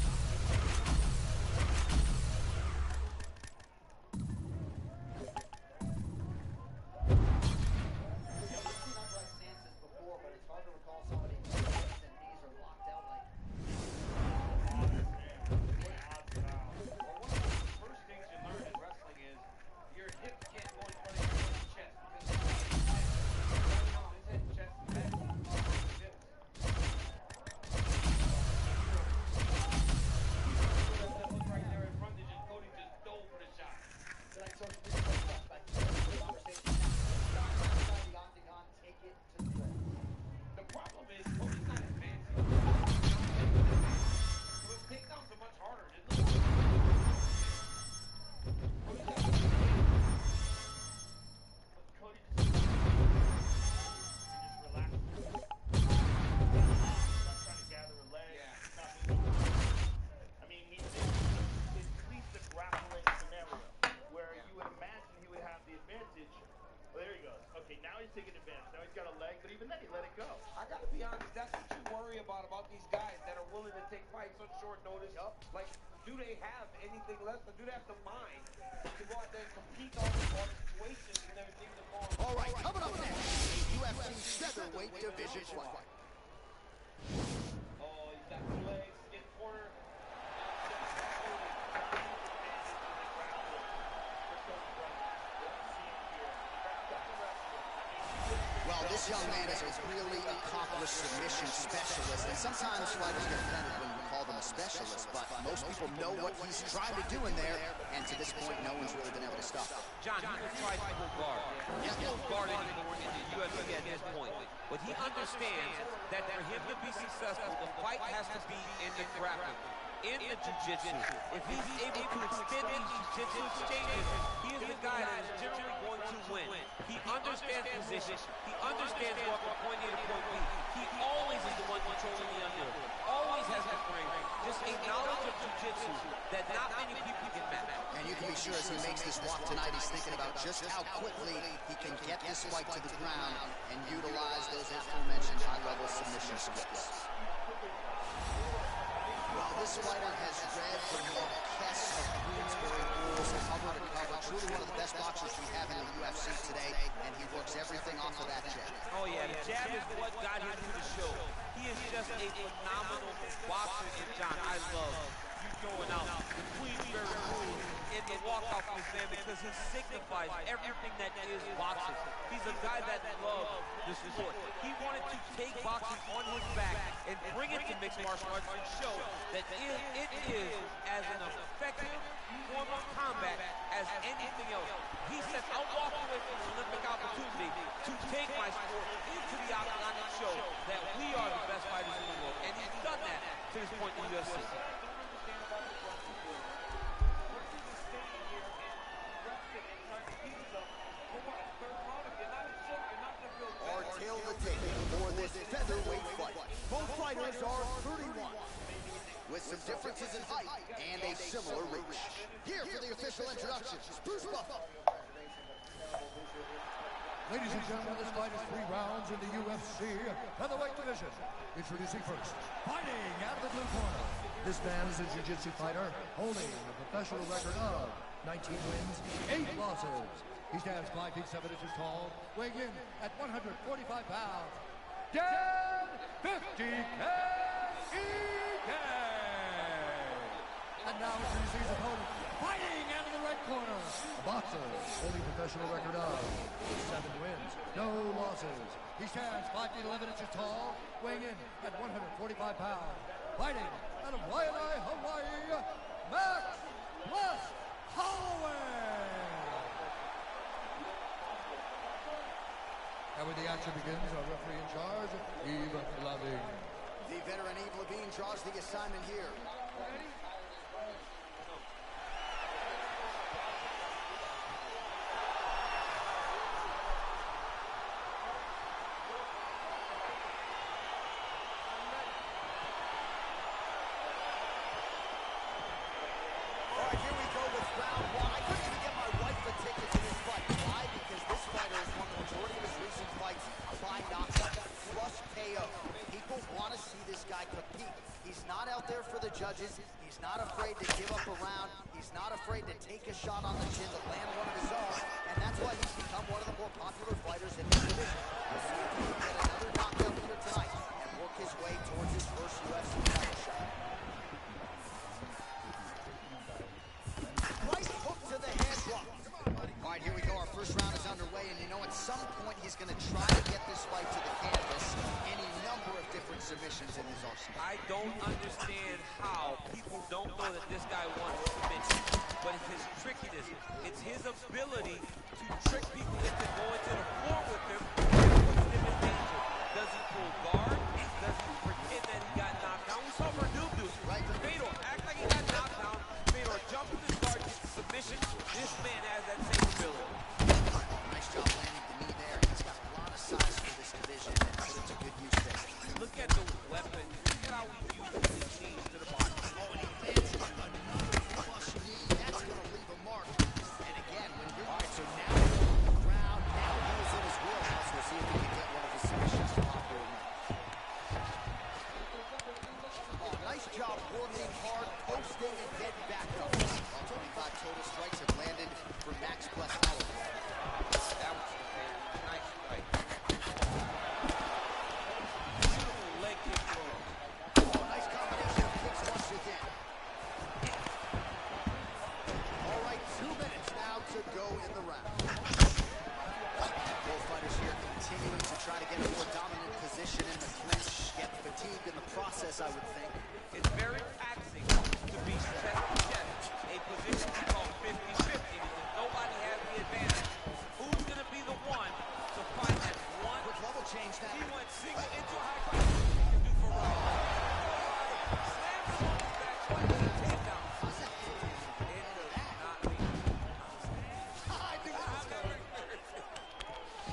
notice, like, do they have anything left, or do they have the mind to go out there and compete on situations and everything to fall?
All right, coming up next, UFC featherweight division fight.
Oh, he's got two legs, in corner.
Well, this young man is a really accomplished submission specialist, and sometimes fighters get offended when you call them a specialist, but most people know what he's trying to do in there, and to this point, no one's really been able to stop him.
John, he will try to pull guard. He won't guard anymore in the UFC at this point. But he understands that for him to be successful, the fight has to be in the grappling, in the jiu-jitsu. If he's able to extend these jiu-jitsu exchanges, he is the guy that is generally going to win. He understands position. He understands what from point A to point B. He always is the one controlling the under. Always has the frame. Just a knowledge of jiu-jitsu that not many people can match.
And you can be sure as he makes this walk tonight, he's thinking about just how quickly he can get this fight to the ground and utilize those aforementioned high-level submission skills. Well, this fighter has read the Marquess of Queensberry rules cover to cover. Truly one of the best boxers we have in the UFC today, and he works everything off of that jab.
Oh yeah, the jab is what got him to the show. He is just a phenomenal boxer, and John, I love you throwing out the Queensberry rules in the walkout for this man because he signifies everything that is boxing. He's a guy that loves the sport. He wanted to take boxing on his back and bring it to mixed martial arts and show that it is as an effective form of combat as anything else. He said, I'll walk away from the Olympic opportunity to take my sport into the octagon and show that we are the best fighters in the world. And he's done that to this point in the UFC.
Till the tape for this featherweight fight. Both fighters are 31, with some differences in height and a similar reach. Here for the official introductions, Bruce Buffer.
Ladies and gentlemen, this fight is 3 rounds in the UFC featherweight division. Introducing first, fighting out of the blue corner. This man is a jiu-jitsu fighter holding a professional record of 19 wins, 8 losses. He stands 5 feet 7 inches tall, weighing in at 145 pounds. Dan 50K. And now introducing his opponent, fighting out of the red corner. A boxer holding a professional record of 7 wins, no losses. He stands 5 feet 11 inches tall, weighing in at 145 pounds. Fighting out of Waianae, Hawaii, Max plus Holloway. And when the action begins, our referee in charge, Yves Lavigne.
The veteran Yves Lavigne draws the assignment here. All right, here we go with round 1. I couldn't even get my wife a ticket to this fight. Why? Because this fighter has won the majority of his recent fights by knockout, plus KO. People want to see this guy compete. He's not out there for the judges. He's not afraid to give up a round. He's not afraid to take a shot on the chin to land one of his own. And that's why he's become one of the more popular fighters in this division. We'll see if he can get another knockout here tonight and work his way towards his first UFC title shot. Right hook to the head drop. All right, here we go. Our first round is underway, and you know at some point he's going to try to get this fight to the canvas. Any number of different submissions in his arsenal.
I don't understand how people don't know that this guy wants to submit, but it's his trickiness. It's his ability to trick people into going to the floor with him and puts them in danger. Does he pull guard? Does he pretend that he got knocked down? We saw Verdun right? Fedor act like he got knocked down. Fedor jump in his guard, gets the submission. This man has that same ability.
Nice job landing the knee there. He's got a lot of size for this division, and put it to good use there.
Look at the weapon. Look at how he uses his knees to the body.
Oh, and he lands another flush knee. That's going to leave a mark. And again, when you're... All right, so now he's on the ground. Now he's process, I would think.
It's very taxing to be chest to chest, a position we call 50-50 because nobody has the advantage. Who's going to be the one to find that one?
Quick level change now.
He went single into a high cross. He can do for right. Slams him on his back, twice to the takedown. It does not mean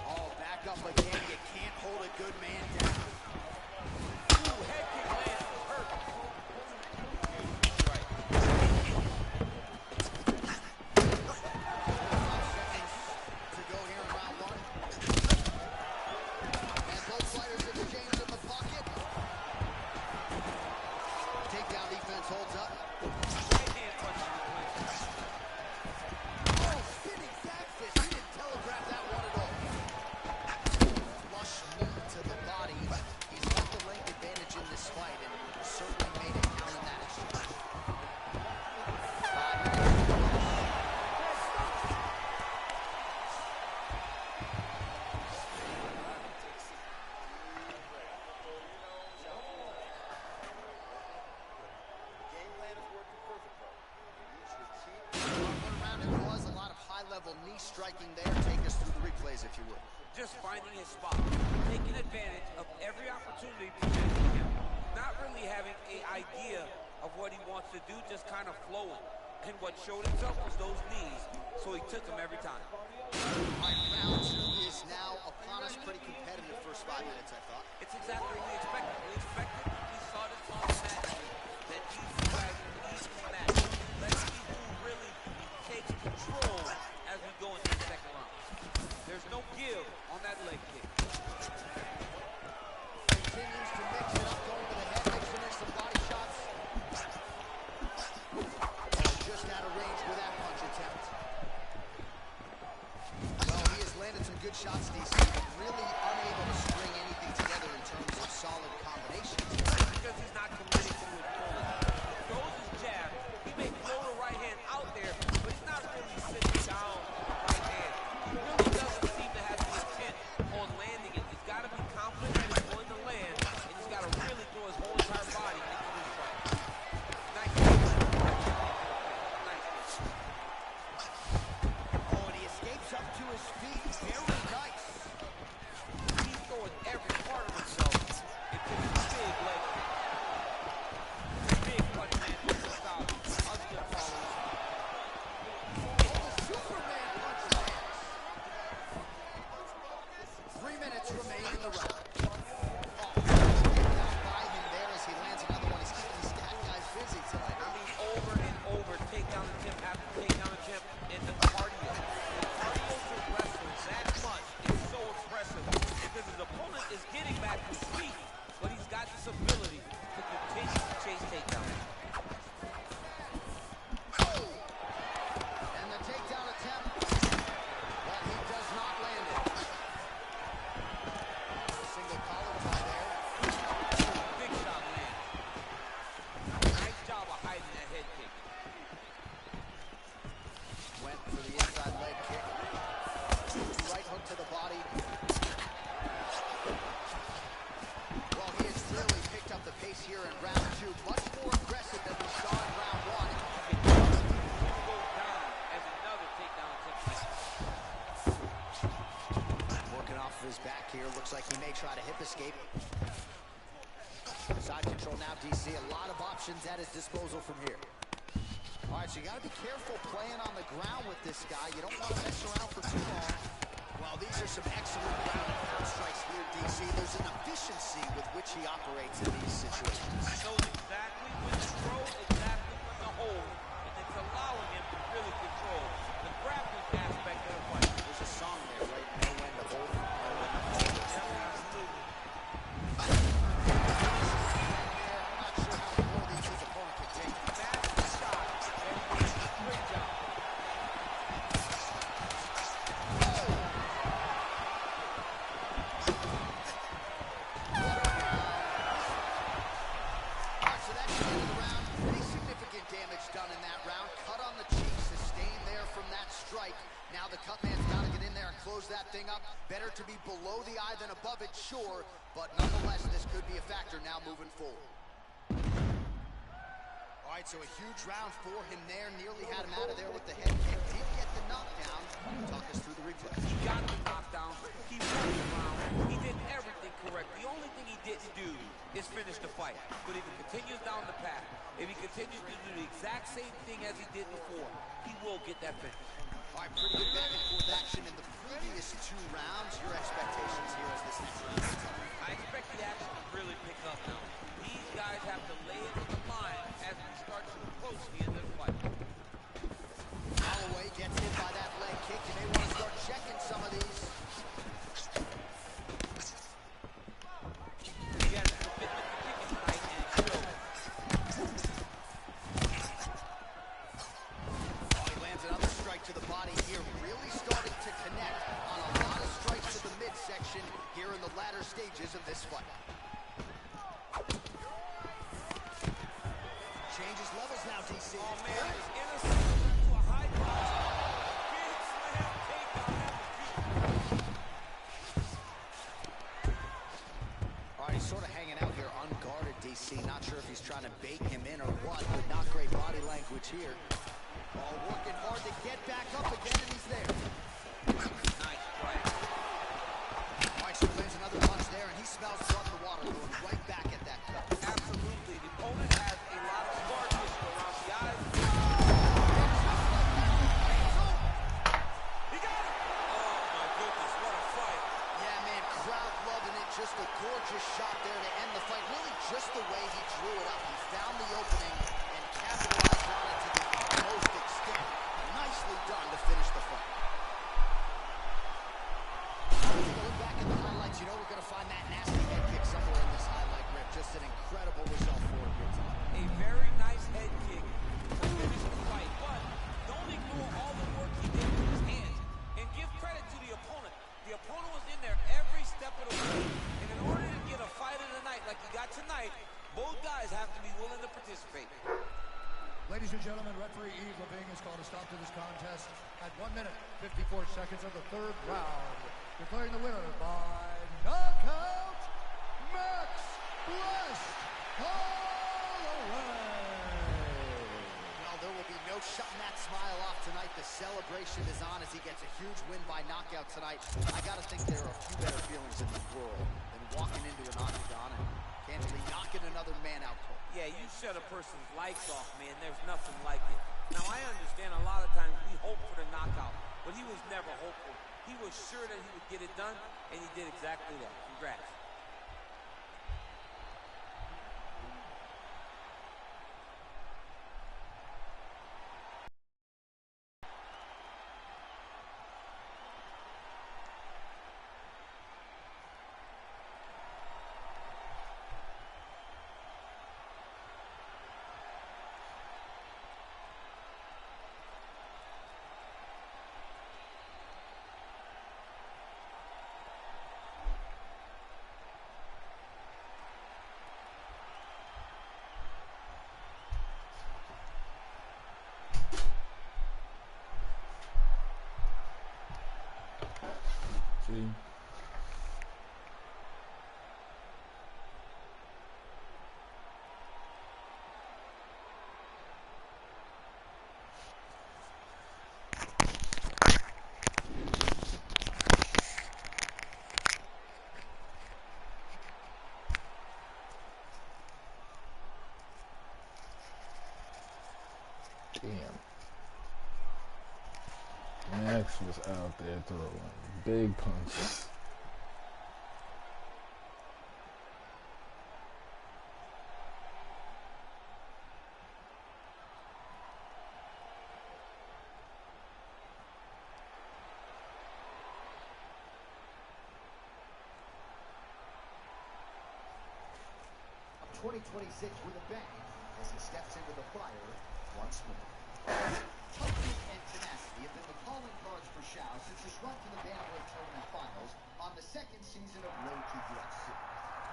Oh, back up again. You can't hold a good man down.
Ooh, head kick lands. Hurt. Right.
5 seconds to go here in round 1. And both fighters exchange in the pocket. Takedown defense holds up.
Right hand punch in the clinch.
Oh, spinning back fist. He didn't telegraph that one at all. Flush knee to the body. He's got the length advantage in this fight and certainly made it count in that exchange. 5 minutes. Game plan is working perfectly. One round it was a lot of high-level knee striking there. Take us through the replays, if you would.
Just finding his spot, taking advantage of every opportunity presented to him, not really having an idea of what he wants to do, just kind of flowing. And what showed himself was those knees, so he took them every time.
All right, round 2 is now upon us. Pretty competitive first 5 minutes, I thought.
It's exactly what we expected. We saw this on the match that these guys are easy to match. Let's see who really takes control as we go into the second round. There's no give on that leg kick.
Continues to mix it up, going to the head, mixing in some body shots. Just out of range with that punch attempt. Well, he has landed some good shots, DC, but really unable to string anything together in terms of solid combinations.
Because he's not committing to it fully. He throws his jab. He may throw the right hand out there, but he's not really sitting down right hand. He really doesn't seem to have the intent on landing it. He's got to be confident that it's going to land, and he's got to really throw his whole entire body into this fight. Nice. Nice.
Oh, and he escapes up to his feet. Very nice.
He's throwing every part of himself into this big leg kick. Big punch man with the style. Us good followers.
Oh, the Superman punch lands. 3 minutes remain in the round. Oh, down by him there as he lands another one. He's keeping these stat guys busy tonight.
I mean, over and over, takedown attempt after takedown attempt, and the cardio. The cardio to wrestle that much is so impressive because his opponent is getting back to speed, but he's got this ability to continue to chase takedowns.
And the takedown attempt, but he does not land it. Single collar tie there.
Big shot land. Nice job of hiding that head kick.
Went for the inside leg kick. Right hook to the body. Well, he has clearly picked up the pace here in round 2. Much more aggressive than we saw in round 1.
Go down as another takedown attempt.
Working off of his back here. Looks like he may try to hip escape. Side control now, DC. A lot of options at his disposal from here. All right, so you got to be careful playing on the ground with this guy. You don't want to mess around for too long. Well, these are some excellent ground and pound strikes here, DC. There's an efficiency with which he operates in these situations.
He knows exactly when to throw, exactly when to hold, and it's allowing him to really control the grappling aspect of the fight.
There's a song there, right? Know when to hold.
Absolutely.
I'm not sure how many more of these his opponent can take.
Massive shot. Great job.
So that should strike. Now the cut man's got to get in there and close that thing up. Better to be below the eye than above it, sure. But nonetheless, this could be a factor now moving forward. All right, so a huge round for him there. Nearly had him out of there with the head kick. Did get the knockdown. Talk us through the replay.
He got the knockdown. He won the round. He did everything correct. The only thing he didn't do is finish the fight. But if he continues down the path, if he continues to do the exact same thing as he did before, he will get that finish.
All right, pretty good back and forth action in the previous 2 rounds. Your expectations here as this next round?
I expect the action to really pick up now. These guys have to lay it on the line as we start to approach the end of the fight.
Holloway gets hit by that leg kick. You may want to start checking some of these.
He has a commitment to kicking tonight, and it shows.
Oh, he lands another strike to the body here. Really starting to connect on a lot of strikes to the midsection here in the latter stages of this fight. Changes levels now, DC.
Oh, man, he's innocent to a high punch. Big slam, takedown at the feet.
All right, he's sort of hanging out here unguarded, DC. Not sure if he's trying to bait him in or what, but not great body language here. Oh, working hard to get back up again, and he's there.
Nice strike.
All right, so he lands another punch there, and he smells blood in the water, going right back at that cut.
Absolutely. The opponent has a lot of scar tissue around the eyes. He got him! Oh, my goodness, what a fight.
Yeah, man, crowd loving it. Just a gorgeous shot there to end the fight. Really just the way he drew it up. He found the opening and capitalized on it to the utmost extent. Nicely done to finish the fight. Take a look back at the highlights. You know we're going to find that nasty head kick somewhere in this highlight rip. Just an incredible result for him here tonight.
A very nice head kick to finish the fight, but don't ignore all the work he did with his hands. And give credit to the opponent. The opponent was in there every step of the way. And in order to get a fight of the night like you got tonight, both guys have to be willing to participate.
Ladies and gentlemen, referee Yves Leving has called a stop to this contest at 1 minute, 54 seconds of the 3rd round. Declaring the winner by knockout, Max Blessed Holloway.
Well, there will be no shutting that smile off tonight. The celebration is on as he gets a huge win by knockout tonight. I got to think there are a few better feelings in the world than walking into an octagon and candidly knocking another man out cold.
Yeah, you shut a person's lights off, man. There's nothing like it. Now, I understand a lot of times we hope for the knockout, but he was never hopeful. He was sure that he would get it done, and he did exactly that. Congrats.
See? Damn. Max was out there throwing big punches.
Of 2026 with a bang as he steps into the fire once more. Toughness and tenacity have been the calling cards for Shao since his run to the bantamweight tournament finals on the 2nd season of Road to UFC.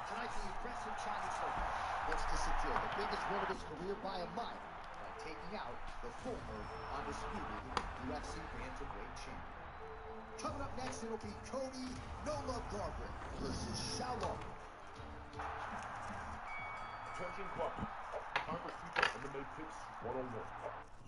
Tonight, the aggressive Chinese hurdler looks to secure the biggest win of his career by a mile by taking out the the former undisputed UFC bantamweight champion. Coming up next, it'll be Cody No Love Garbrandt versus Shalom.
Attention club. Time for Super MMA Picks 101.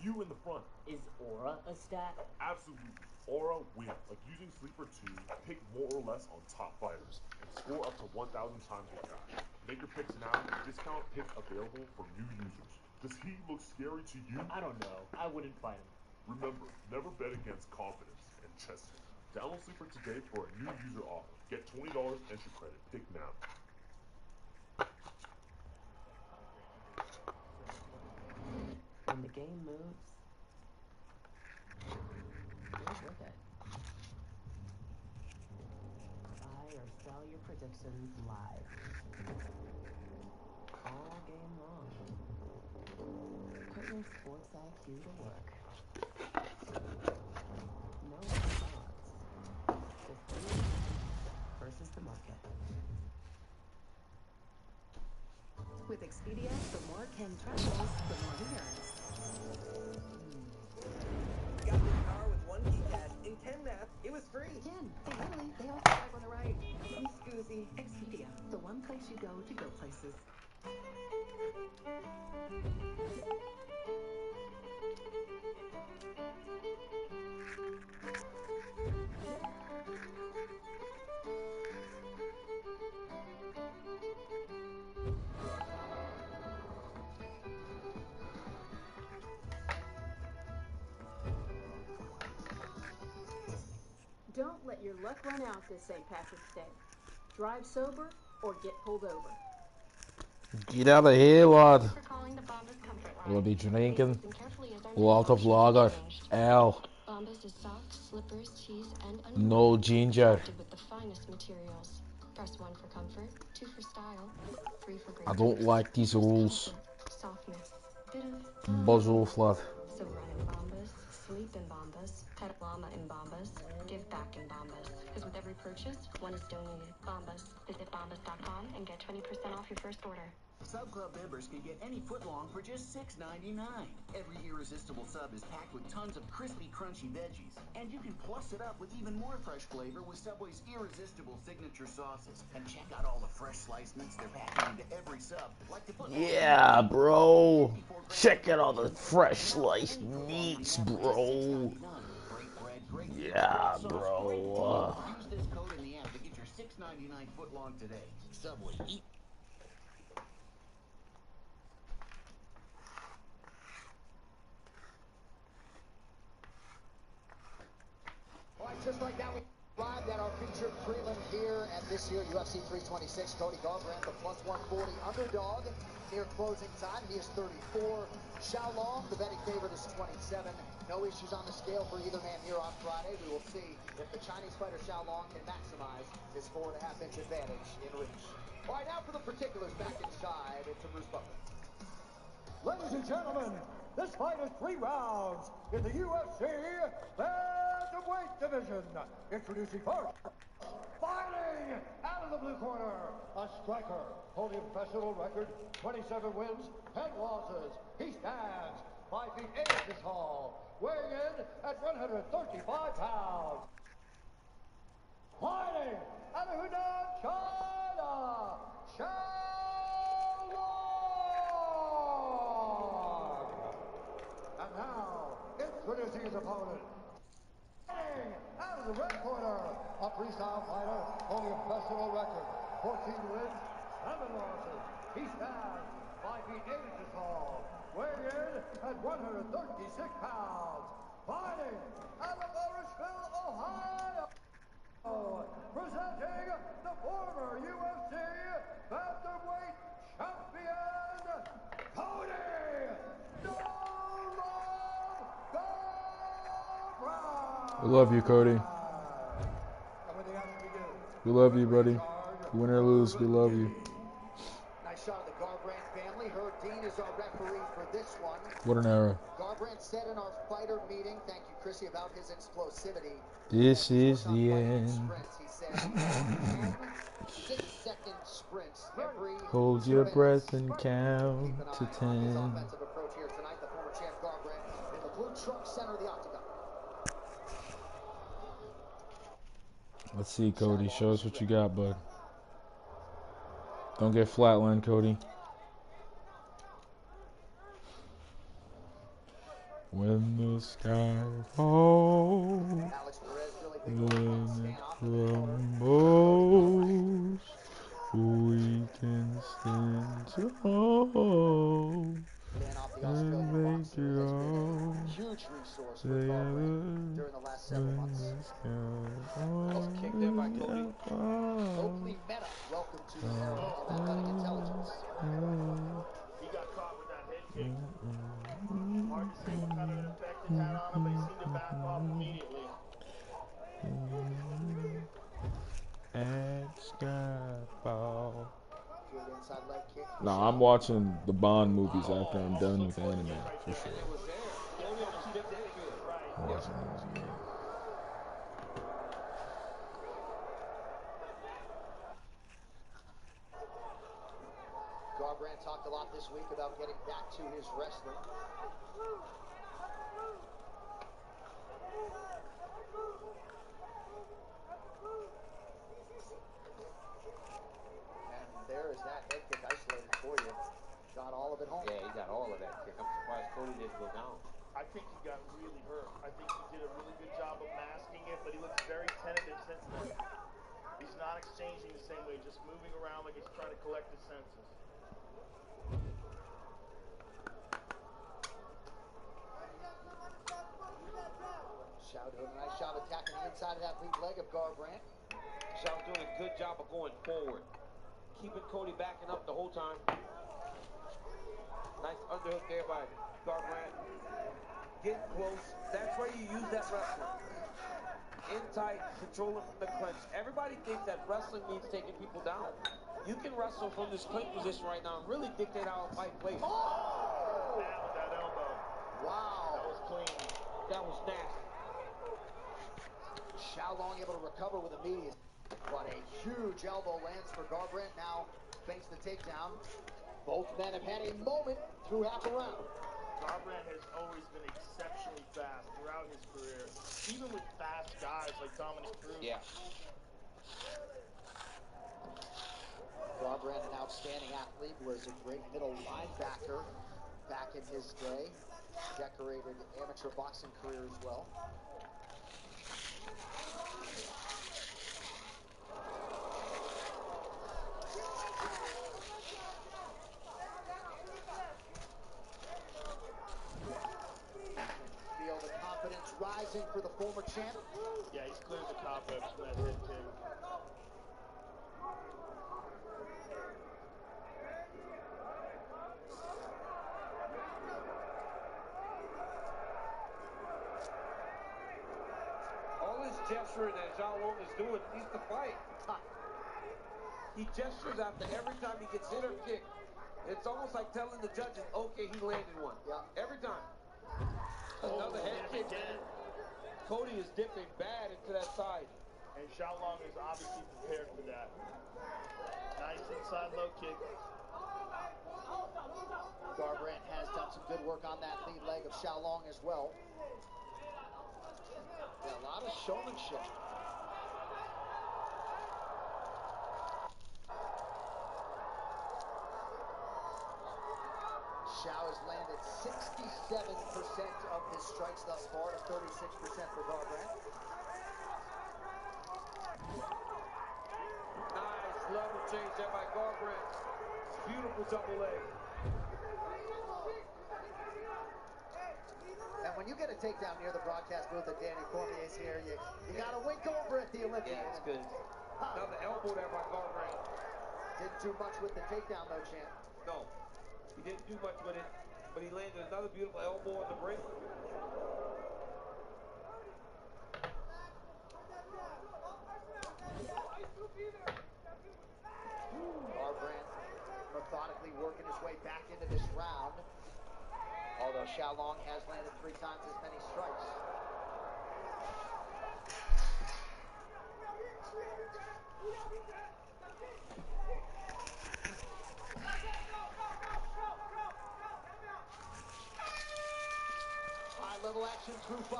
You in the front.
Is Aura a stat?
Absolutely. Aura wins. Like using Sleeper 2, pick more or less on top fighters and score up to 1,000 times your cash. Make your picks now. Discount picks available for new users. Does he look scary to you?
I don't know. I wouldn't fight him.
Remember, never bet against confidence and chesting. Download Sleeper today for a new user offer. Get $20 entry credit. Pick now.
When the game moves, move with it. Buy or sell your predictions live. All game long. Put your sports IQ to work. No odds. Just you versus the market.
With Expedia, the more Ken travels, the more he earns.
Got this car with 1 key cash in Ken Math. It was free.
Ken, hey Lily, they all drive on the right.
Scoozy.
Expedia, the one place you go to go places. Don't let your luck run out this St. Patrick's Day. Drive sober or get pulled over.
Get out of here, lad. We'll be drinking a lot of lager. Ale.
Bombas is socks, slippers, cheese, and
No ginger.
with the finest materials. Press 1 for comfort, 2 for style, 3 for great
I don't like these rules.
softness, bit of
Buzz off, lad.
So run in Bombas, sleep in Bombas, pet llama in Bombas, give back in Bombas. Because with every purchase, 1 is donated. Bombas. Visit bombas.com and get 20% off your first order.
Sub Club members can get any footlong for just $6.99. Every irresistible sub is packed with tons of crispy, crunchy veggies. And you can plus it up with even more fresh flavor with Subway's irresistible signature sauces. And check out all the fresh sliced meats they're packing into every sub. Like the
Yeah, bro. Check out all the fresh sliced meats, bro. Yeah, bro.
Use this code in the app to get your $6.99 footlong today. Subway, eat.
All right, just like that, we arrived at our featured prelim here at this year UFC 326. Cody Garbrandt, the plus 140 underdog near closing time. He is 34. Xiaolong, the betting favorite, is 27. No issues on the scale for either man here on Friday. We will see if the Chinese fighter Xiaolong can maximize his 4.5-inch advantage in reach. All right, now for the particulars back inside to Bruce Butler.
Ladies and gentlemen, this fight is 3 rounds in the UFC bantamweight division. Introducing first, fighting out of the blue corner, a striker holding a professional record, 27 wins, 10 losses. He stands 5 feet 8 inches tall, weighing in at 135 pounds. Fighting out of Hunan, China, and now, introducing his opponent. Out of the red corner, a freestyle fighter holding a professional record, 14 wins, 7 losses. He stands 5 feet 8 inches tall, weighing in at 136 pounds. Fighting out of Morrisville, Ohio, presenting the former UFC bantamweight champion, Cody No Love Garbrandt.
We love you, Cody. We love you, buddy. Win or lose, we love you.
Nice shot of the Garbrandt family. Herb Dean is our referee for this one.
What an era.
Garbrandt said in our fighter meeting, thank you, Chrissy, about his explosivity.
This is the end.
Sprints, he said 10 6-second sprints every
Hold your breath and count to 10.
Offensive approach here tonight. The former champ Garbrandt food truck center of the octagon.
Let's see, Cody. Show us what you got, bud. Don't get flatlined, Cody. When the sky falls, when it crumbles, we can stand tall and make it all together. When the sky falls,
Oakley Meta, welcome to the era of athletic intelligence.
He got caught with that head kick. Hard to say what kind of an effect it had on him, but he seemed to back off immediately.
At Skyfall.
Good inside leg kick.
No, I'm watching the Bond movies after I'm done with anime, for sure. I'm watching those again.
Garbrandt talked a lot this week about getting back to his wrestling. And there is that head kick isolated for you. Got all of it home.
Yeah, he got all of that kick. I'm surprised Cody didn't go down.
I think he got really hurt. I think he did a really good job of masking it, but he looks very tentative since then. He's not exchanging the same way, just moving around like he's trying to collect his senses.
Shao doing a nice job attacking the inside of that lead leg of Garbrandt.
Shao doing a good job of going forward. Keeping Cody backing up the whole time. Nice underhook there by Garbrandt. Getting close. That's where you use that wrestling. In tight, controlling from the clinch. Everybody thinks that wrestling means taking people down. You can wrestle from this clinch position right now and really dictate how a fight plays.
Oh! Down with that elbow.
Wow.
That was clean.
That was nasty.
Xiaolong able to recover with immediate. But a huge elbow lands for Garbrandt. Now fakes the takedown. Both men have had a moment through half a round.
Garbrandt has always been exceptionally fast throughout his career, even with fast guys like Dominic Cruz.
Yeah.
Garbrandt, an outstanding athlete, was a great middle linebacker back in his day. Decorated amateur boxing career as well. Feel the confidence rising for the former champ.
Yeah, he's cleared the cobwebs from that head kick.
All this gesturing that Xiaolong is doing needs to fight. He gestures after every time he gets hit or kicked. It's almost like telling the judges, okay, he landed one.
Yeah.
Every time. Another head kick. Cody is dipping bad into that side.
And Xiaolong is obviously prepared for that. Nice inside low kick.
Garbrandt has done some good work on that lead leg of Xiaolong as well. Yeah, a lot of showmanship. Xiao has landed 67% of his strikes thus far to 36% for Garbrandt.
Nice level change there by Garbrandt. Beautiful double leg.
And when you get a takedown near the broadcast booth at Danny Cormier's here, you got to wink over at the Olympian.
Yeah, it's good. Another elbow there by Garbrandt.
Didn't do much with the takedown though, champ.
No, he didn't do much with it, but he landed another beautiful elbow on the break.
Garbrandt methodically working his way back into this round. Although Xiaolong has landed 3 times as many strikes.
level action through 5.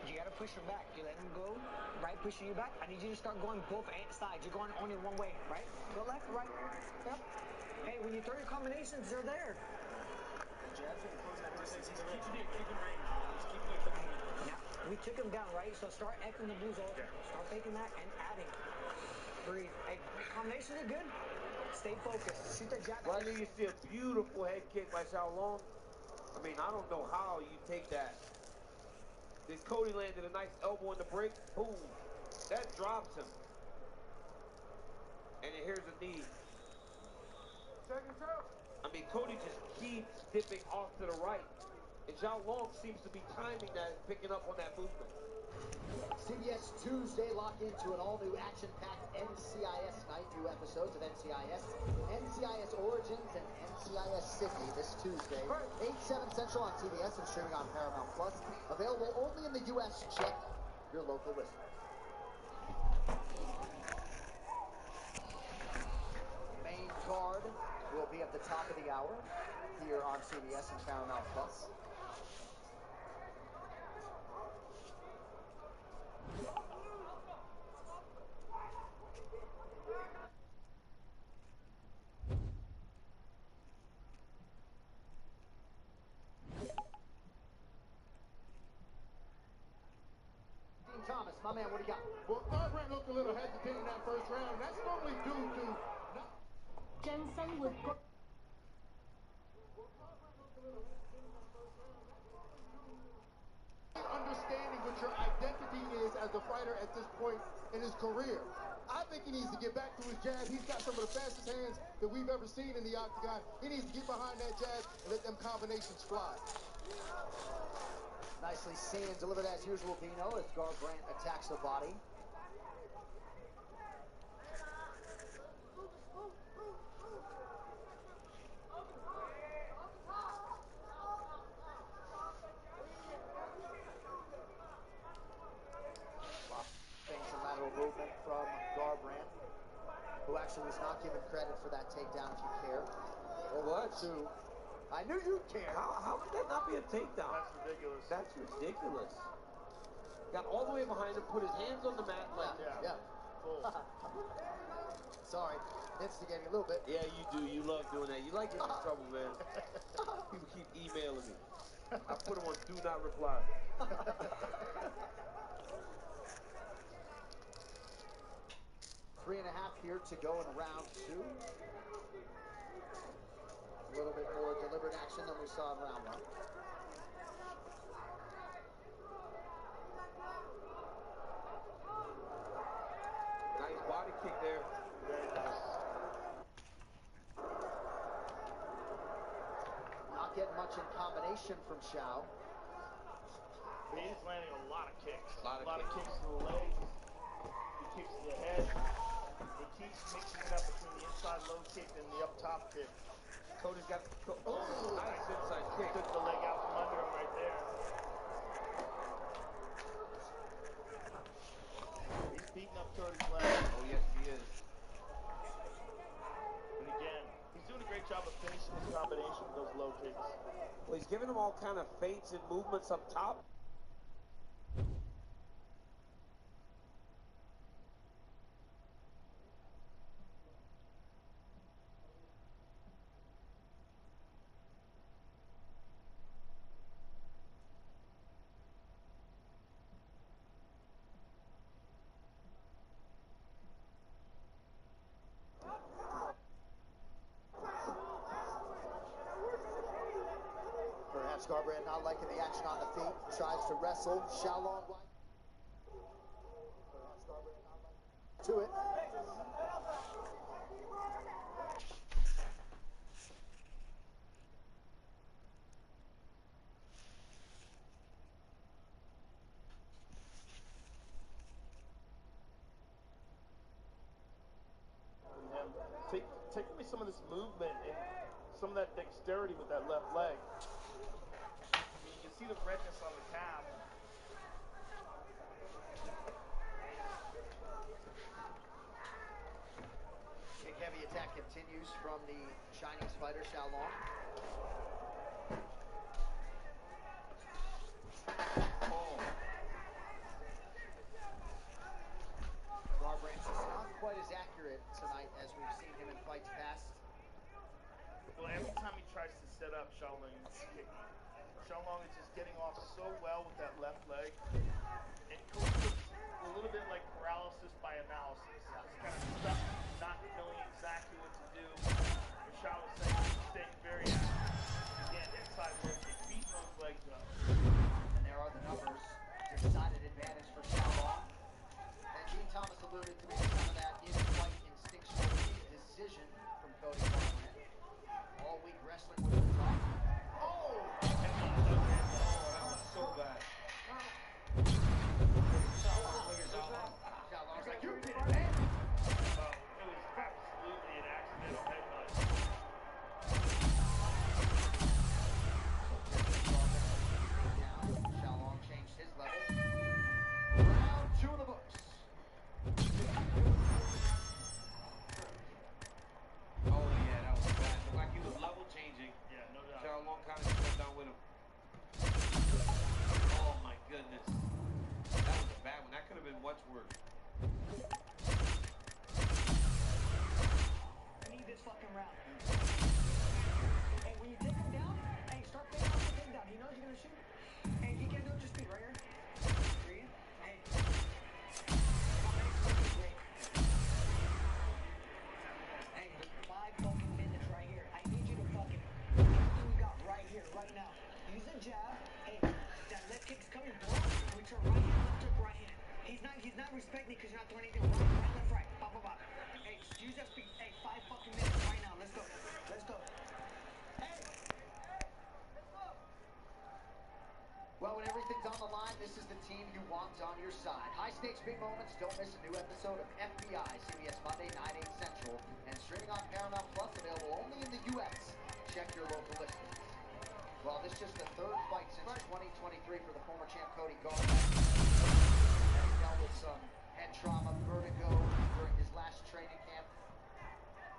You gotta push him back. You let him go, right? Pushing you back. I need you to start going both sides. You're going only one way, right? Go left, right. Yep. Hey, when you throw your combinations, they're there. Now, we took him down, right? So start echoing the blues over. Start taking that and adding. Breathe. Hey, combinations are good. Stay focused. Shoot the jab.
Right here, you see a beautiful head kick by Xiaolong. I mean, I don't know how you take that. This Cody landed a nice elbow in the break. Boom. That drops him. And then here's a knee. I mean, Cody just keeps dipping off to the right. And Xiaolong seems to be timing that and picking up on that movement.
CBS Tuesday lock into an all-new action-packed NCIS night. 2 episodes of NCIS, NCIS Origins, and NCIS Sydney this Tuesday. 8/7 Central on CBS and streaming on Paramount+. Available only in the U.S. Check your local listener. Main card will be at the top of the hour here on CBS and Paramount+. Thomas, my man, what do you got?
Well, Garbrandt looked a little hesitant in that first round, and that's normally due to
Jensen would go.
Understanding what your identity is as a fighter at this point in his career. I think he needs to get back to his jab. He's got some of the fastest hands that we've ever seen in the octagon. He needs to get behind that jab and let them combinations fly.
Nicely seen and delivered as usual, Dino, as Garbrandt attacks the body. Thanks and lateral movement from Garbrandt, who actually was not given credit for that takedown, if you care.
What?
I knew you'd care.
How could that not be a takedown?
That's ridiculous.
That's ridiculous. Got all the way behind him, put his hands on the mat like
Yeah. Sorry, instigating a little bit.
Yeah, you do. You love doing that. You like getting in trouble, man. People keep emailing me. I put them on do not reply.
3.5 here to go in round 2. A little bit more deliberate action than we saw in round 1.
Nice body kick there.
Very nice.
Not getting much in combination from Xiao.
But he's landing a lot of kicks.
A lot
of kicks to the legs. He kicks to the head. He keeps mixing it up between the inside low kick and the up top kick.
Cody's got nice inside kick.
Took the leg out from under him right there. He's beating up Cody's leg.
Oh, yes, he is.
But again, he's doing a great job of finishing his combination with those low kicks.
Well, he's giving him all kind of feints and movements up top.
Perhaps Garbrandt not liking the action on the feet. Tries to wrestle. Xiaolong perhaps Garbrandt not liking to it.
Take away some of this movement and some of that dexterity with that left leg. I mean, you can see the redness on the calf.
continues from the Chinese fighter, Xiaolong. Garbrandt is not quite as accurate tonight as we've seen him in fights past.
Well, every time he tries to set up, Xiaolong is kicking. Xiaolong is just getting off so well with that left leg. And Cody looks a little bit like paralysis by analysis. Just kind of stuck, not knowing exactly what to do. And Xiaolong is staying very active. Again, inside work, beating those legs up.
And there are the numbers. Decided advantage for Xiaolong. And Dean Thomas alluded to maybe some of that in-fight instinctual decision from Cody Garbrandt. All week wrestling with the top.
Oh! That was so bad.
Xiaolong's like,
you did it. It was absolutely an accidental headbutt.
Xiaolong changed his level. Round 2 of the books.
Oh yeah, that was bad. Looked like he was level changing.
Yeah, no doubt.
Xiaolong kind of stepped down with him. Oh my goodness. That was a bad one. That could have been much worse.
I need this fucking round. Hey, when you take him down, hey, start picking off the takedown. He knows you're gonna shoot. Hey, he can't do it just speed right here. Breathe. Hey. Hey, 5 fucking minutes right here. I need you to fucking everything you got right here, right now. Use a jab. Hey, that left kick's coming through. We turn right hand, left hook, right hand. He's not respecting because you're not throwing anything right, left, right. Pop, pop, pop. Hey, use that speed. Hey, 5 fucking minutes right now. Let's go. Let's go. Hey.
Well, when everything's on the line, this is the team you want on your side. High stakes, big moments. Don't miss a new episode of FBI, CBS Monday, 9, 8 Central, and streaming on Paramount Plus, available only in the U.S. Check your local listings. Well, this is just the 3rd fight since 2023 for the former champ Cody Garbrandt. Has dealt with some head trauma, vertigo during his last training camp.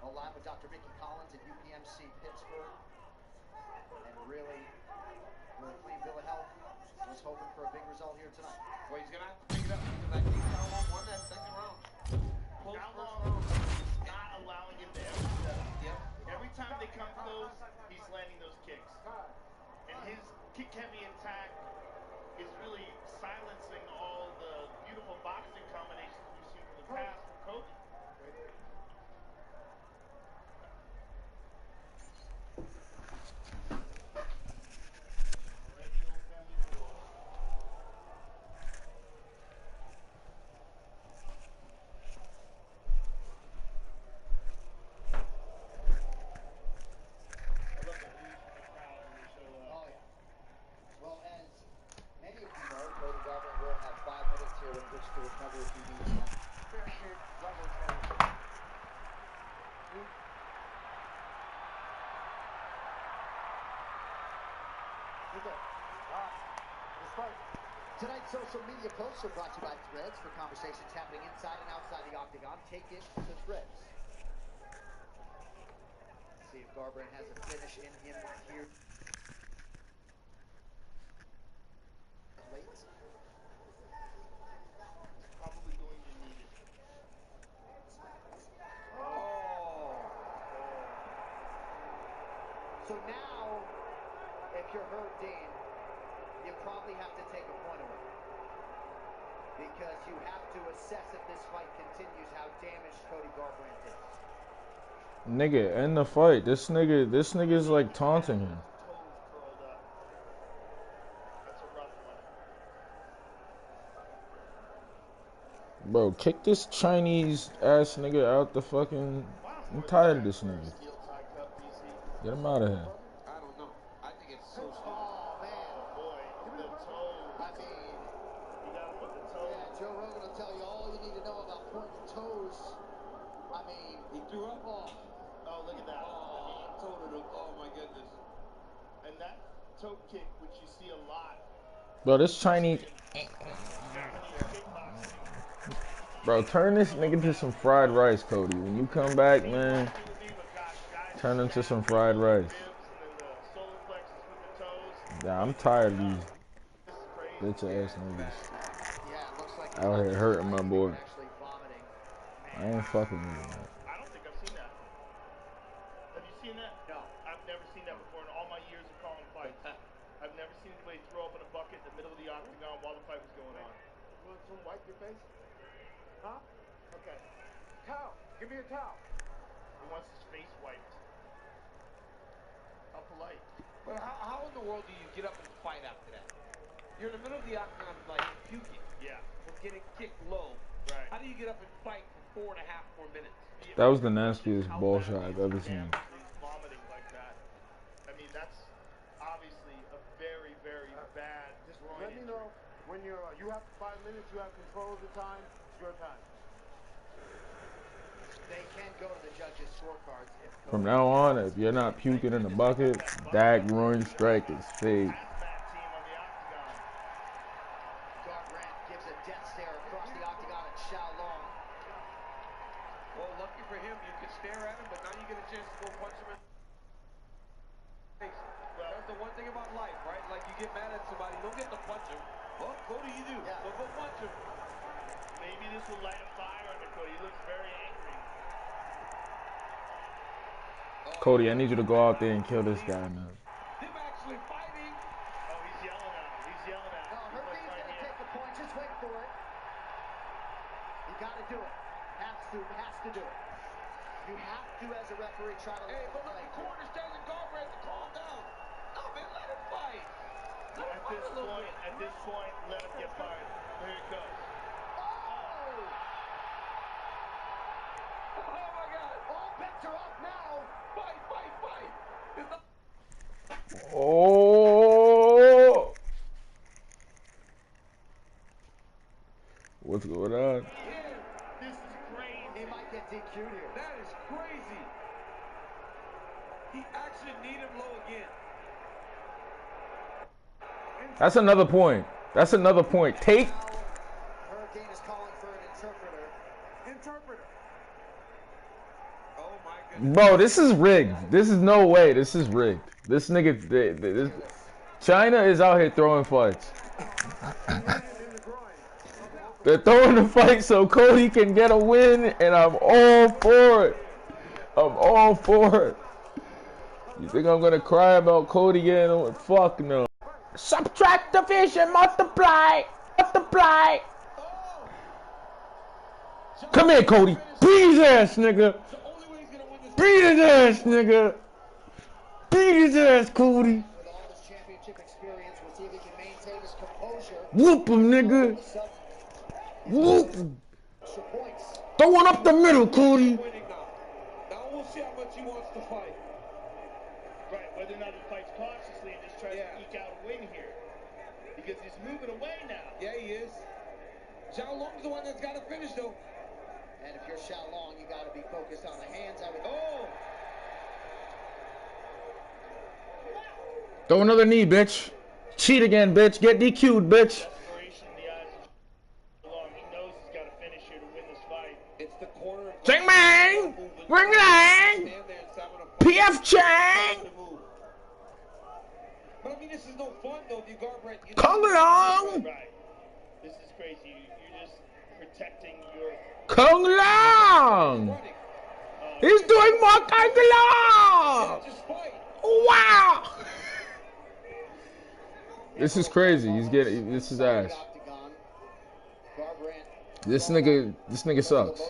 Alive with Dr. Mickey Collins at UPMC Pittsburgh. And really, with a clean bill of health, was hoping for a big result here tonight.
Well, he's gonna have to pick it up because I think Xiaolong won that second round.
Xiaolong is not allowing him to ever set up.
Yep.
Every time they come close, he's landing those kicks. And his kick-heavy attack is really silencing all the beautiful boxing combinations we've seen from the past from Cody.
Well, as many of you know, Cody Garbrandt will have 5 minutes here in which to recover if he needs one.
Fair shit. Level change.
Tonight's social media posts are brought to you by Threads for conversations happening inside and outside the octagon. Take it to Threads. See if Garbrandt has a finish in him here. Late.
Probably going to need it.
So now, if you're hurt, Dean, you probably have to take a point away. Because you have to assess if this fight continues how damaged Cody Garbrandt is.
Nigga, end the fight. This nigga's like taunting him. Bro, kick this Chinese ass nigga out the fucking. I'm tired of this nigga. Get him out of here.
I don't know. I think it's so stupid.
Oh, man.
Boy, the toe.
I mean,
You got him with the toe.
yeah, Joe Rogan will tell you all you need to know about pointing toes. I mean,
He threw up.
Oh, look at that.
Oh, toted him. Oh my goodness.
And that toe kick, which you see a lot.
Bro, this Chinese.
Japanese kickboxing.
Bro, turn this nigga to some fried rice, Cody. When you come back, man.
With me
Turn into some fried rice. Yeah, I'm tired of these bitch ass niggas out here hurting my boy. I ain't fucking with it, man.
I don't think I've seen that. Have you seen that? No. I've never seen that before in all my years of calling fights. I've never seen anybody throw up in a bucket in the middle of the octagon while the fight was going on.
You want some wipe your face? Huh? Okay. Towel. Give me a towel.
He wants his face wiped. How polite.
But how in the world do you get up and fight after that? You're in the middle of the octagon, like, puking.
Yeah.
From getting kicked low.
Right.
How do you get up and fight for 4.5 more minutes?
That was the nastiest ball shot I've ever seen.
Vomiting like that. I mean, that's obviously a very, very bad.
Just let me know when you have 5 minutes. You have control of the time. It's your time.
They can go to the judges' scorecards if
From now on, if you're not puking in the bucket, that groin strike is fake.
Garbrandt gives a death stare across the octagon at Xiaolong.
Well, lucky for him, you could stare at him, but now you get a chance to go punch him in the face. Well, that's the one thing about life, right? Like, you get mad at somebody, you don't get to punch him. Well, Cody, you do. Yeah. So go punch him.
Maybe this will light a fire under Cody. He looks very angry.
Cody, I need you to go out there and kill this guy, man.
Them actually fighting.
Oh, he's yelling at him. He's yelling at him.
No, Hervey's going to take the point. Just wait for it. You got to do it. Has to do it. You have to, as a referee, try to...
Hey, but look, the corner's telling Garbrandt to calm down. No, man, let him fight.
At this point, let him get fired. Here it goes.
Oh, my God.
All bets are off now.
Fight.
Oh! What's going on?
This is crazy.
He might get DQ'd here.
That is crazy. He actually need him low again.
That's another point. That's another point. Take.
Hurricane is calling for an interpreter.
Oh my goodness.
Bro, this is rigged. This is no way. This is rigged. This nigga, China is out here throwing fights. They're throwing the fight so Cody can get a win, and I'm all for it. I'm all for it. You think I'm gonna cry about Cody getting a win? Fuck no. Subtract, division, multiply. Come here, Cody. Beat his ass, nigga. Beat his ass, nigga. Beat his ass, Cody. Whoop him, nigga. Whoop him. Throw one up the middle, Cody.
Now we'll see how much he wants to fight.
Right, whether or not he fights cautiously and just tries to eke out a win here. Because he's moving away now.
Yeah, he is. Xiaolong's the one that's got to finish, though.
And if you're Xiaolong, you got to be focused on the hands.
Throw another knee, bitch. Cheat again, bitch. Get DQ'd, bitch. Ching bang! Ring lang! PF Chang!
But I mean, this is no fun, though, if you Garbrandt.
Kung Long!
Right. This is crazy. You're just protecting your...
Kung Long! He's doing more Kung Long! Wow! This is crazy. He's getting... This is ass. This nigga sucks.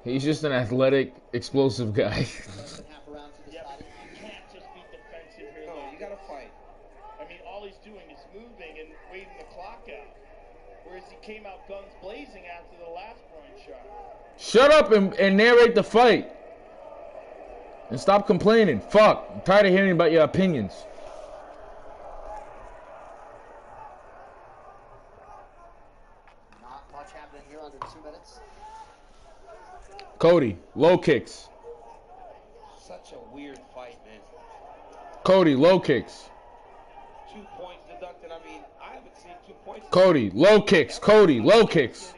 He's just an athletic, explosive guy.
Yeah, but you can't just be defensive here.
No, you gotta fight.
I mean, all he's doing is moving and waiting the clock out. Whereas he came out guns blazing after the last groin shot.
Shut up and narrate the fight. And stop complaining. Fuck. I'm tired of hearing about your opinions.
Not much happening here under 2 minutes.
Cody, low kicks.
Such a weird fight, man.
Cody, low kicks.
2 points deducted. I mean, I haven't seen 2 points.
Cody, low kicks. Cody, low kicks.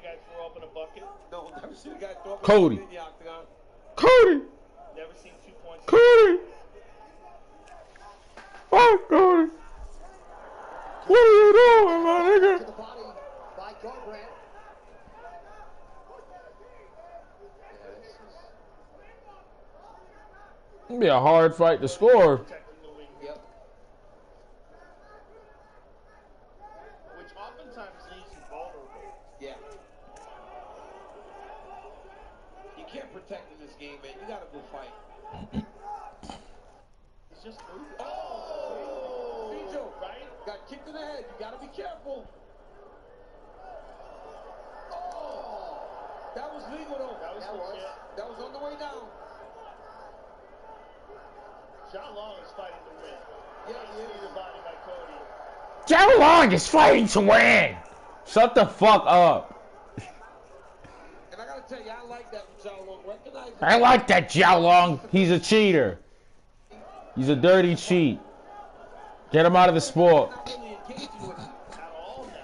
No, never seen a guy throw up
Cody.
in the octagon.
Cody.
Never seen 2
Cody! Fuck, Cody! What are you doing, my nigga?
To the body by Garbrandt.
It'll be a hard fight to score.
Yep.
Which oftentimes leaves you vulnerable.
Yeah. You can't protect in this game, man. You gotta go fight.
He's just moving.
Oh! Joe, right? Got kicked in the head. You gotta be careful. Oh! That was legal, though. That was on the way down.
John Long is fighting to win.
Yeah, he is.
The body by Cody.
Joe Long is fighting to win. Shut the fuck up.
And I gotta tell you, I like that from John Long. Recognize
I like that Joe Long. He's a cheater. He's a dirty cheat. Get him out of the sport.
not really engaging with him.
At all now.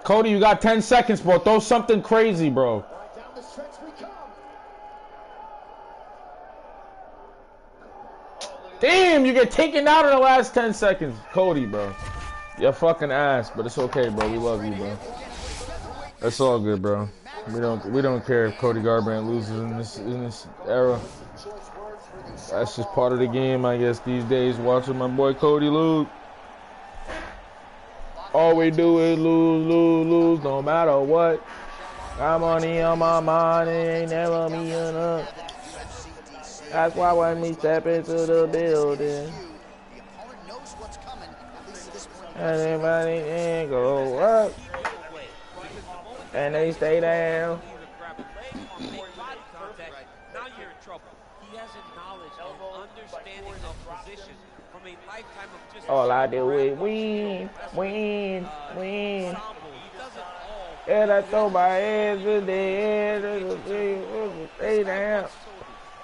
Cody, you got 10 seconds, bro. Throw something crazy, bro.
Right down the stretch we come.
Damn, you get taken out in the last 10 seconds. Cody, bro. You're fucking ass, but it's okay, bro. We love you, bro. That's all good, bro. We don't care if Cody Garbrandt loses in this era. That's just part of the game, I guess, these days, watching my boy Cody lose. All we do is lose, lose, lose, no matter what. Got money on my mind, it ain't never me enough. That's why when we step into the building, and everybody ain't go up, and they stay down.
Now you're in trouble. He has a knowledge and understanding of position from a lifetime of just.
All I do is win, win, win. And I throw my hands in the air, stay down.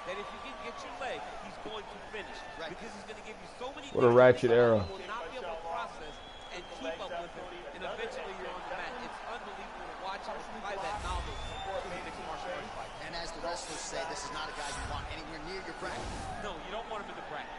That if you can get your leg, he's going to finish. Because he's going to give you so many
What a ratchet era.
you will not be able to process and keep up with him. And eventually you're on the mat. It's unbelievable to watch him apply that knowledge to the mixed martial arts fight.
And as the wrestlers say, this is not a guy you want anywhere near your bracket.
No, you don't want him in the bracket.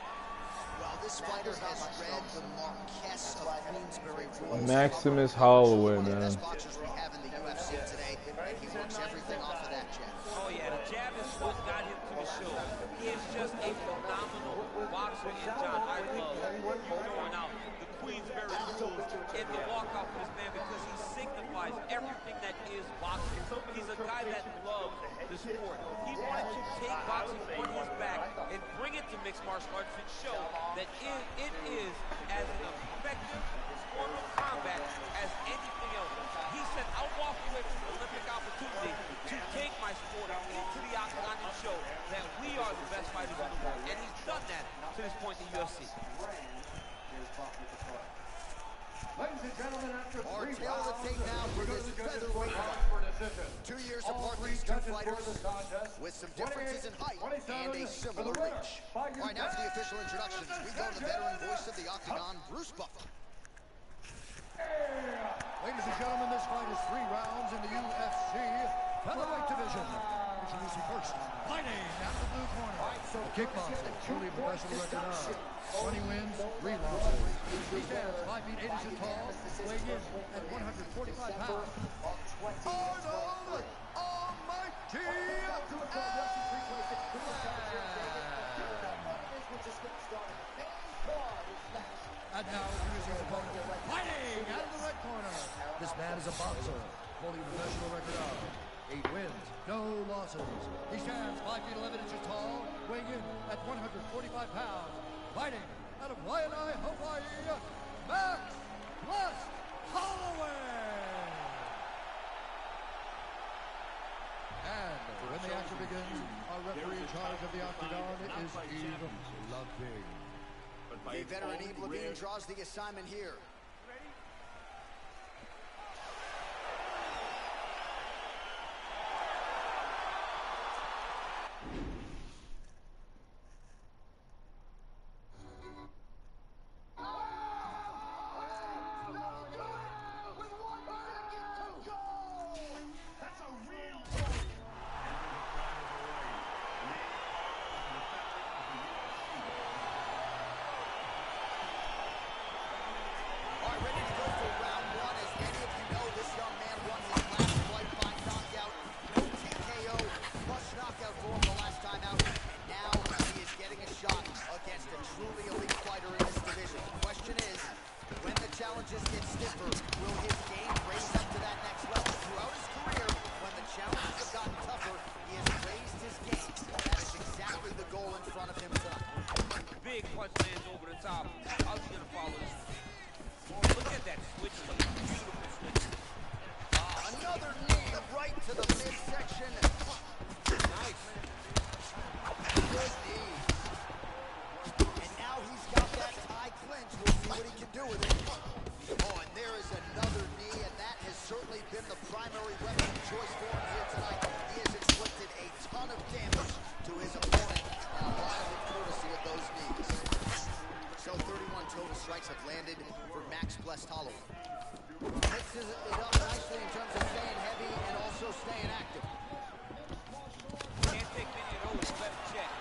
Well, this fighter has read the Marquess of Queensberry rules.
Maximus Holloway, man.
Boxers we have in the UFC today, and he works everything off of that jab.
Oh yeah, the jab is what got him to the show. He is just a phenomenal boxer, and John, I love you throwing out the Queensberry rules in the walkout for this man because he signifies everything that is boxing. He's a guy that loves the sport. He wanted to take boxing on his back and bring it to mixed martial arts and show that it is as an effective form of combat as anything else. He said, I'll walk away from the Olympic opportunity to take my sport into the octagon and show that we are the best fighters in the world. And he's done that to this point in the UFC.
Ladies and gentlemen, after
Our
three
tail of the tape now for this featherweight fight.
for decision.
2 years
All
apart,
three
these two
judges
fighters
for this contest,
with some differences in height
27
and a
for
similar
the winner.
reach.
By
All right, now for the official introductions, we go to the veteran voice of the octagon, Bruce Buffer.
Ladies and gentlemen, this fight is 3 rounds in the UFC featherweight division. Introducing first, fighting out of the blue corner, Kickboxer, truly professional record of 20 wins, 3 losses. He stands 5 feet 8 inches tall, weighing in at 145 pounds. Arnold Almighty! And now introducing his opponent, fighting out of the red corner. This man is a boxer, holding a professional record of 8 wins, no losses. He stands 5 feet 11 inches tall, weighing in at 145 pounds. Fighting out of Waianae, Hawaii, Max plus Holloway. And when the action begins, our referee in charge of the octagon is Eve Levine.
The veteran Eve Levine draws the assignment here. in front of him tonight.
Big punch lands over the top. How's he gonna follow this? Look at that switch, the beautiful switch.
Another knee right to the midsection.
Nice.
Good knee. And now he's got that tie clinch. We'll see what he can do with it. Oh, and there is another knee, and that has certainly been the primary weapon of choice for him here tonight. He has inflicted a ton of damage to his opponent, and a lot of it courtesy of those knees. So 31 total strikes have landed for Max Blessed Holloway. Mixes it up nicely in terms of staying heavy and also staying active.
Can't take many of those, better check.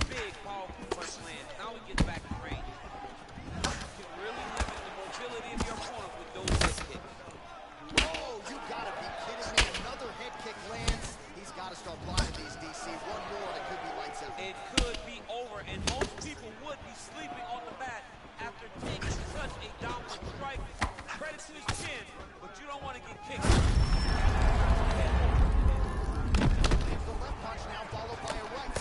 Big, powerful punch land. Now he gets back in range. You can really limit the mobility of your opponent with those head kicks.
Oh, you gotta be kidding me. Another head kick lands. He's gotta start blocking these, DC. One more and it could be lights out.
It could be over, and most people would be sleeping on the mat after taking such a dominant strike. Credit to his chin, but you don't want to get kicked.
It's the left punch now, followed by a right.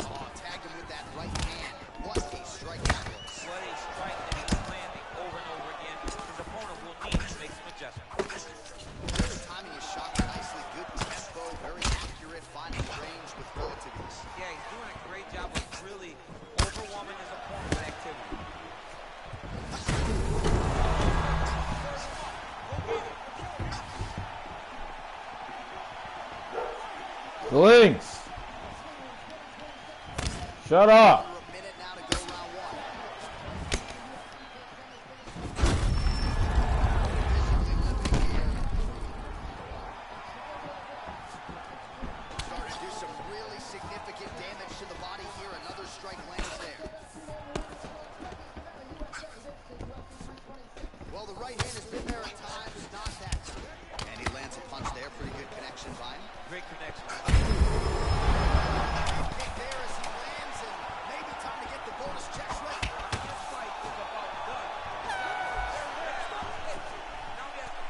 Oh, tagged him with that right hand. What a strike that was.
What a strike that he's landing over and over again. His opponent will need to make some adjustments.
The timing is shocking nicely. Good tempo, very accurate, finding range with relativities.
Yeah, he's doing a great job of really overwhelming his opponent with activity.
Links. Shut up.
A minute now to go round one. Starting to do some really significant damage to the body here. Another strike lands there. Well, the right hand has been there at times, not that time. And he lands a punch there. Pretty good connection by him.
Great connection.
Kick there as he lands, and maybe time to get the bonus checks ready.
This fight is about done. Now he has to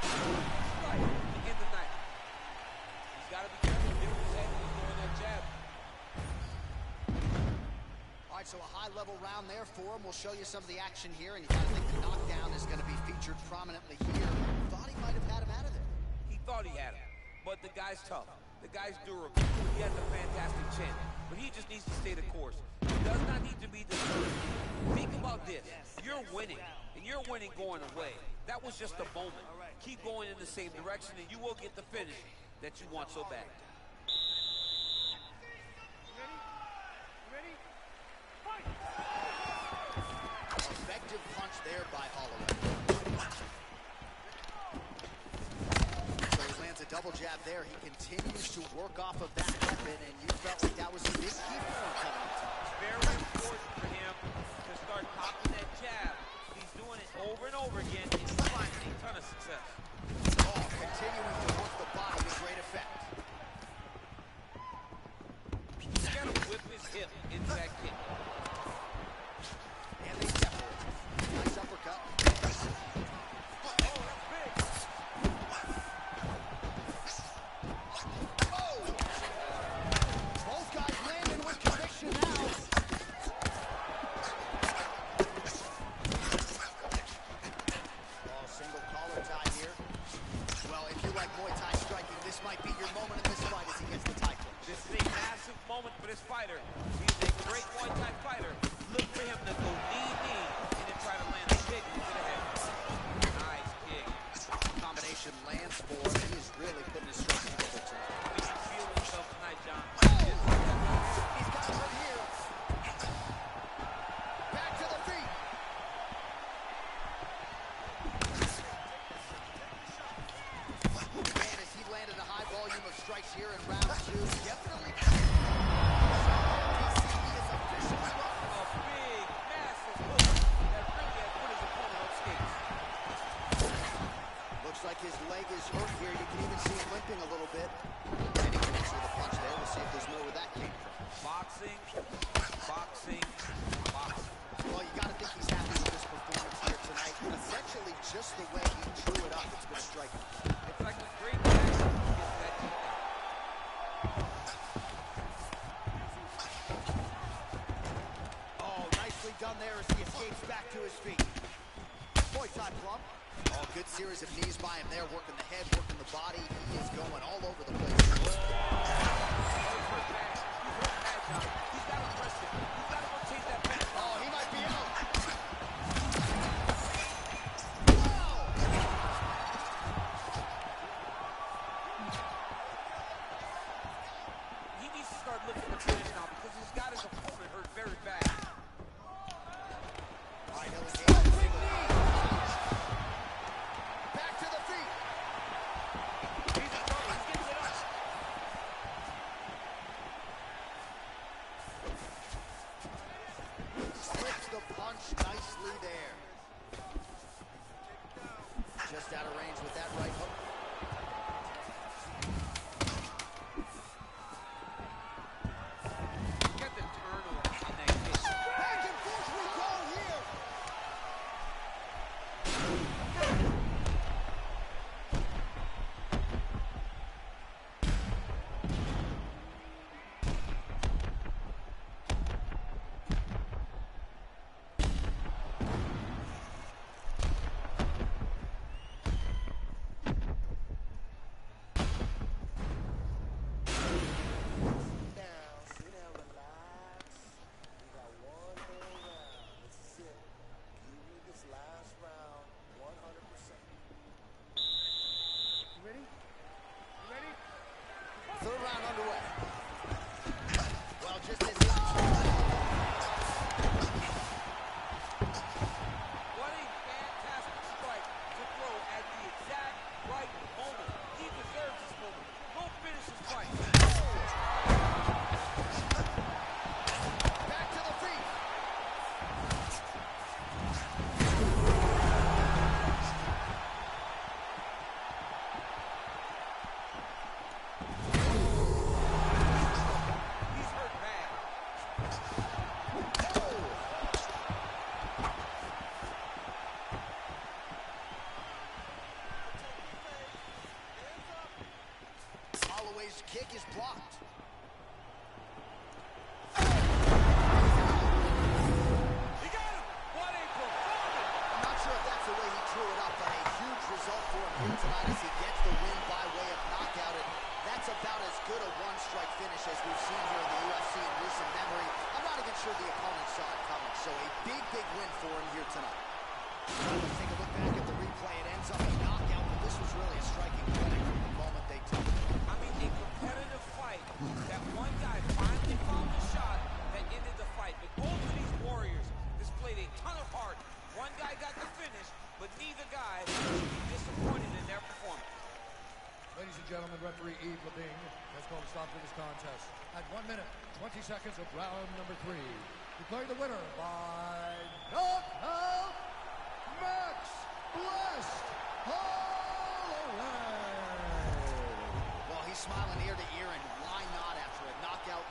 fight to end the night. He's got to be careful. Hit his head when he's throwing that jab.
All right, so a high-level round there for him. We'll show you some of the action here, and you gotta think the knockdown is gonna be featured prominently here. Thought he might have had him out of there.
He thought he had him, but the guy's tough. The guy's durable. He has a fantastic chin, but he just needs to stay the course. He does not need to be discouraged. Think about this. You're winning, and you're winning going away. That was just a moment. Keep going in the same direction, and you will get the finish that you want so bad.
Effective punch there by Holloway. So he lands a double jab there. He continues to work off of that weapon, and you felt like that was a big key for him coming into it.
Very important for him to start popping that jab. He's doing it over and over again, and he's finding a ton of success.
Oh, continuing to work the body with great effect.
He's got to whip his hip into that kick.
And they separate. Nice uppercut. Both guys landing with conviction now. Oh, single collar tie here. Well, if you like Muay Thai striking, this might be your moment in this fight as he gets the tie clinch.
This is a massive moment for this fighter. He's a great Muay Thai fighter. Look for him to go knee, and then try to land a kick into the head. Nice kick.
Combination lands for him. He is really putting his strength together tonight.
He can feel himself tonight, John.
He's got it right here. Back to the feet. Man, as he landed a high volume of strikes here in round two, definitely. Looks like his leg is hurt here. You can even see him limping a little bit.
boxing, boxing, boxing.
Well, you got to think he's happy with this performance here tonight. Essentially, just the way he drew it up, it's been a striking.
It's like a great match to get that takedown.
Oh, nicely done there as he escapes back to his feet. Muay Thai plump. Oh, good series of knees by him there, working the head, working the body. He is going all over the place.
He's hurt bad, John. He's got to press it. He's got to rotate that back.
Oh, he might be out.
He needs to start looking to finish now because he's got his opponent hurt very bad.
All right, Hilligan. Back to the feet.
He's in trouble. He's getting it up.
Slips the punch nicely there. Just out of range with that right hook.
Look at the turnover on that kick.
Back and forth we go here. Sit down, relax. We got one more round. This is it. Give me this last round 100%.
You ready? You ready?
Third round underway. Well, just as
What a fantastic strike to throw at the exact right moment. He deserves this moment. Go finish his fight.
back to the feet.
He's hurt bad. Holloway's kick is blocked. He got him. What a performance.
I'm not sure if that's the way he drew it up, but a huge result for him here tonight as he gets the win by way of knockout. And that's about as good a one-strike finish as we've seen here in the UFC in recent memory. I'm not even sure the opponent saw it coming, so a big, big win for him here tonight. Let's take a look back at the replay. It ends up a knockout, but this was really a striking finish from the moment they took it.
I mean, a competitive fight that one guy finally found the shot that ended the fight. But both of these warriors displayed a ton of heart. One guy got the finish, but neither guy should be disappointed in their performance.
Ladies and gentlemen, referee Yves Levine has called a stop to this contest at 1 minute, 20 seconds of round number 3. Declaring the winner by knockout, Max Blessed Holloway.
Well, he's smiling ear to ear, and why not after a knockout?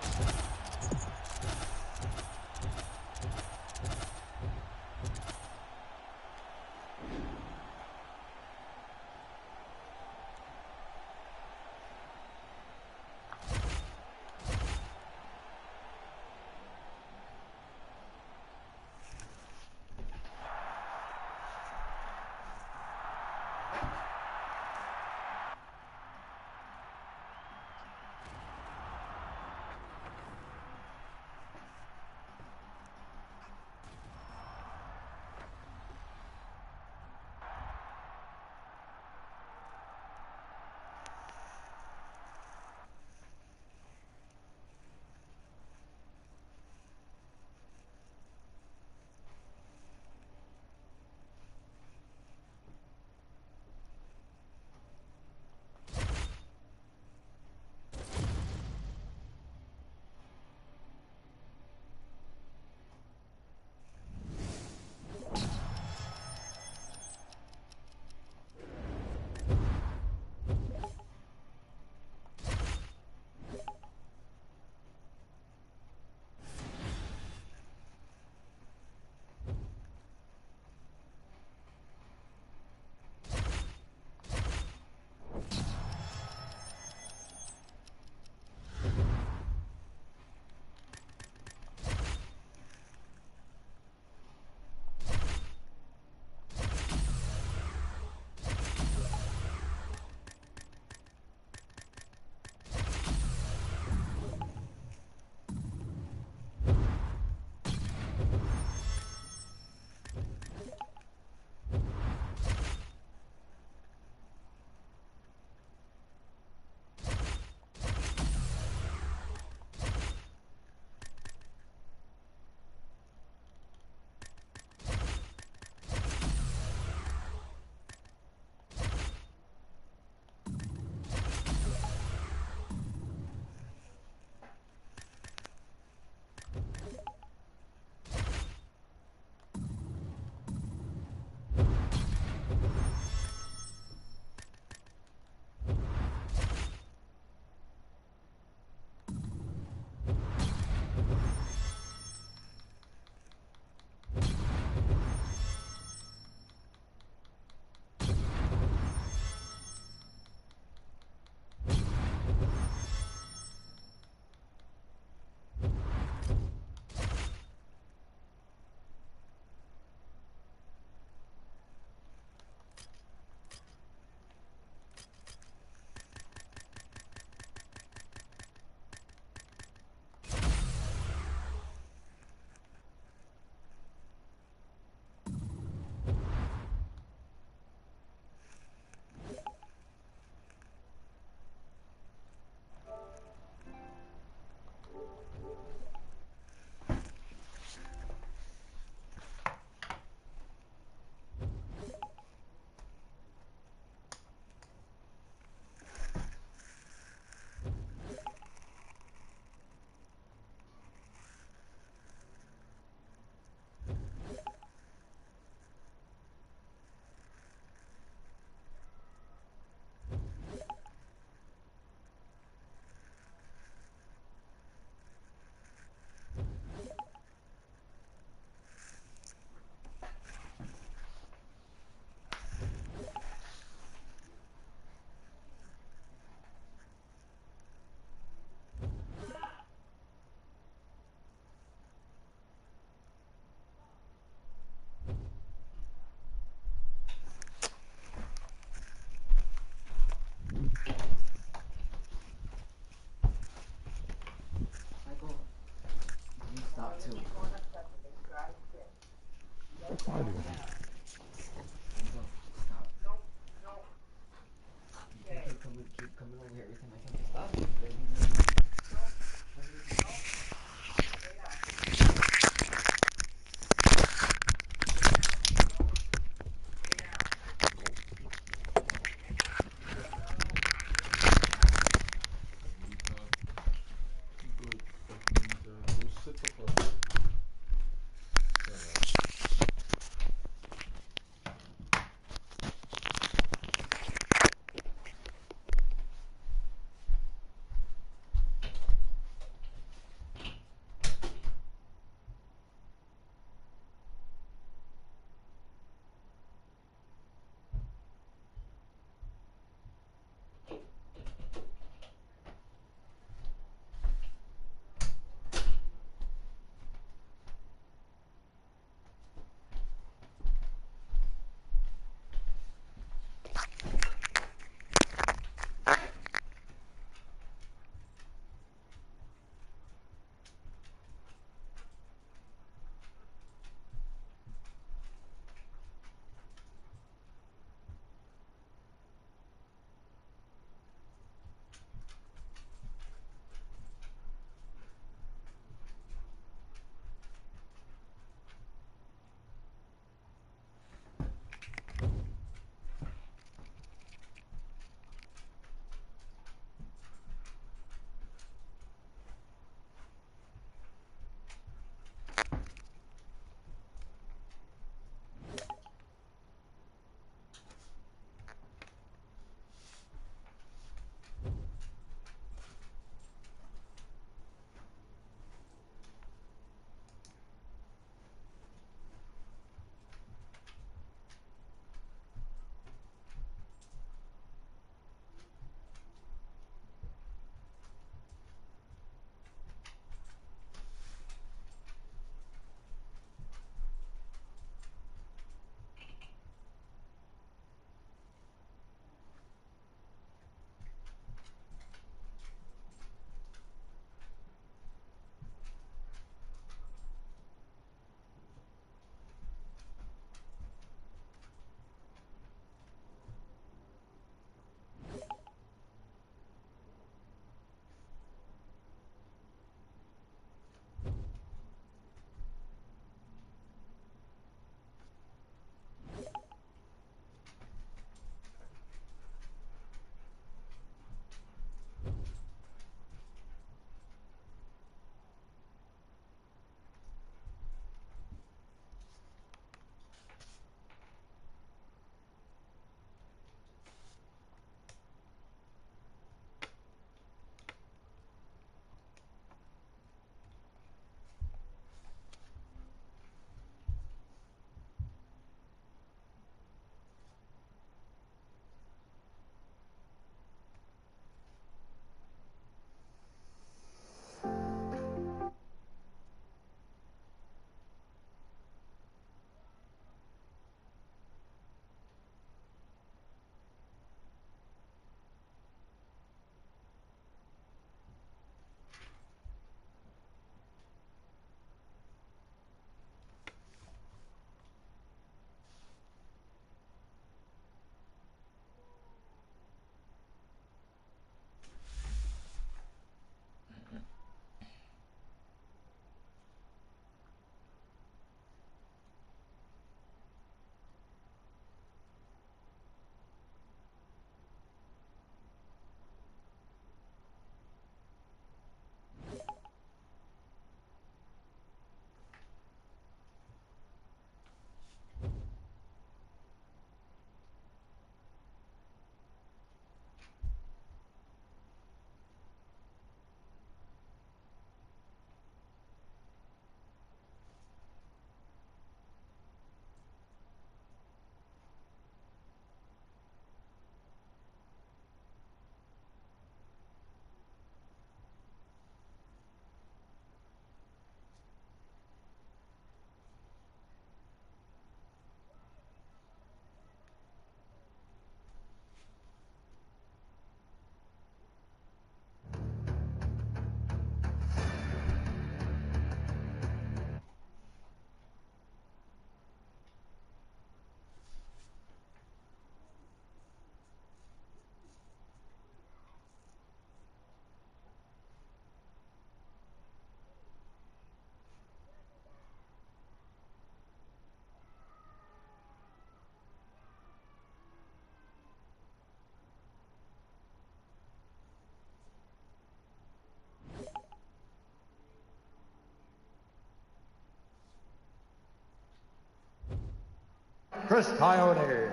Chris Tognoni.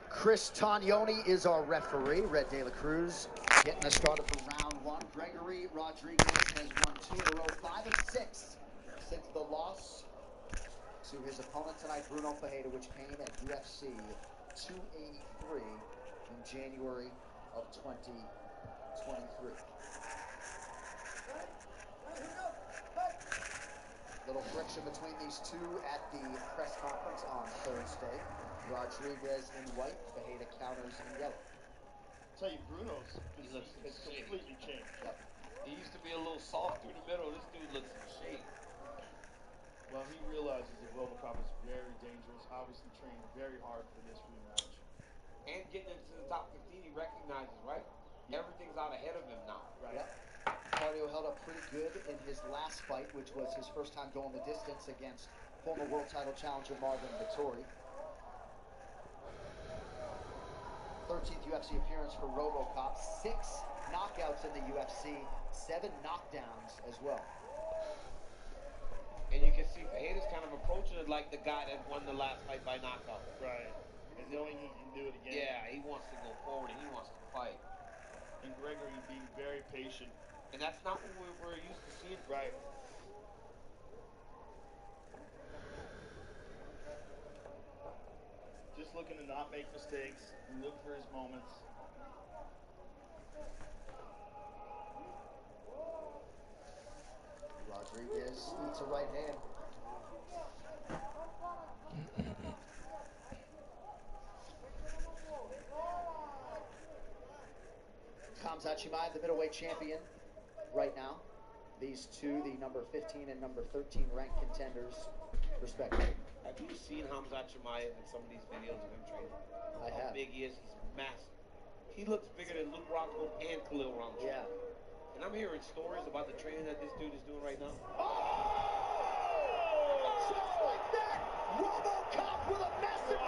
Chris Tognoni is our referee. Red De La Cruz getting us started for round one. Gregory Rodriguez has won 2 in a row, 5 of 6 since the loss to his opponent tonight, Bruno Ferreira, which came at UFC 283 in January of 2023. Little friction between these two at the press conference on Thursday. Rodriguez in white, Ferreira counters in yellow.
I'll tell you, Bruno's physique has completely changed.
Yep. He used to be a little soft through the middle. This dude looks in shape.
Well, he realizes that Robocop is very dangerous. Obviously trained very hard for this rematch.
And getting into the top 15, he recognizes, right? Everything's out ahead of him now.
Right. Yep. Cardio held up pretty good in his last fight, which was his first time going the distance against former world title challenger Marvin Vettori. 13th UFC appearance for RoboCop, 6 knockouts in the UFC, 7 knockdowns as well.
And you can see Ferreira's kind of approaching it like the guy that won the last fight by knockout.
Right. And knowing he can do it again.
Yeah, he wants to go forward and he wants to fight.
And Gregory being very patient.
And that's not what we're used to seeing.
Right. Just looking to not make mistakes and look for his moments.
Rodriguez eats a right hand. Khamzat Chimaev, the middleweight champion right now. These two, the number 15 and number 13 ranked contenders, respectively.
Have you seen Khamzat Chimaev in some of these videos of him training?
I have.
How big he is. He's massive. He looks bigger than Luke Rockhold and Khalil Ramcharan.
Yeah.
And I'm hearing stories about the training that this dude is doing right now.
Oh! Just like that, RoboCop with a massive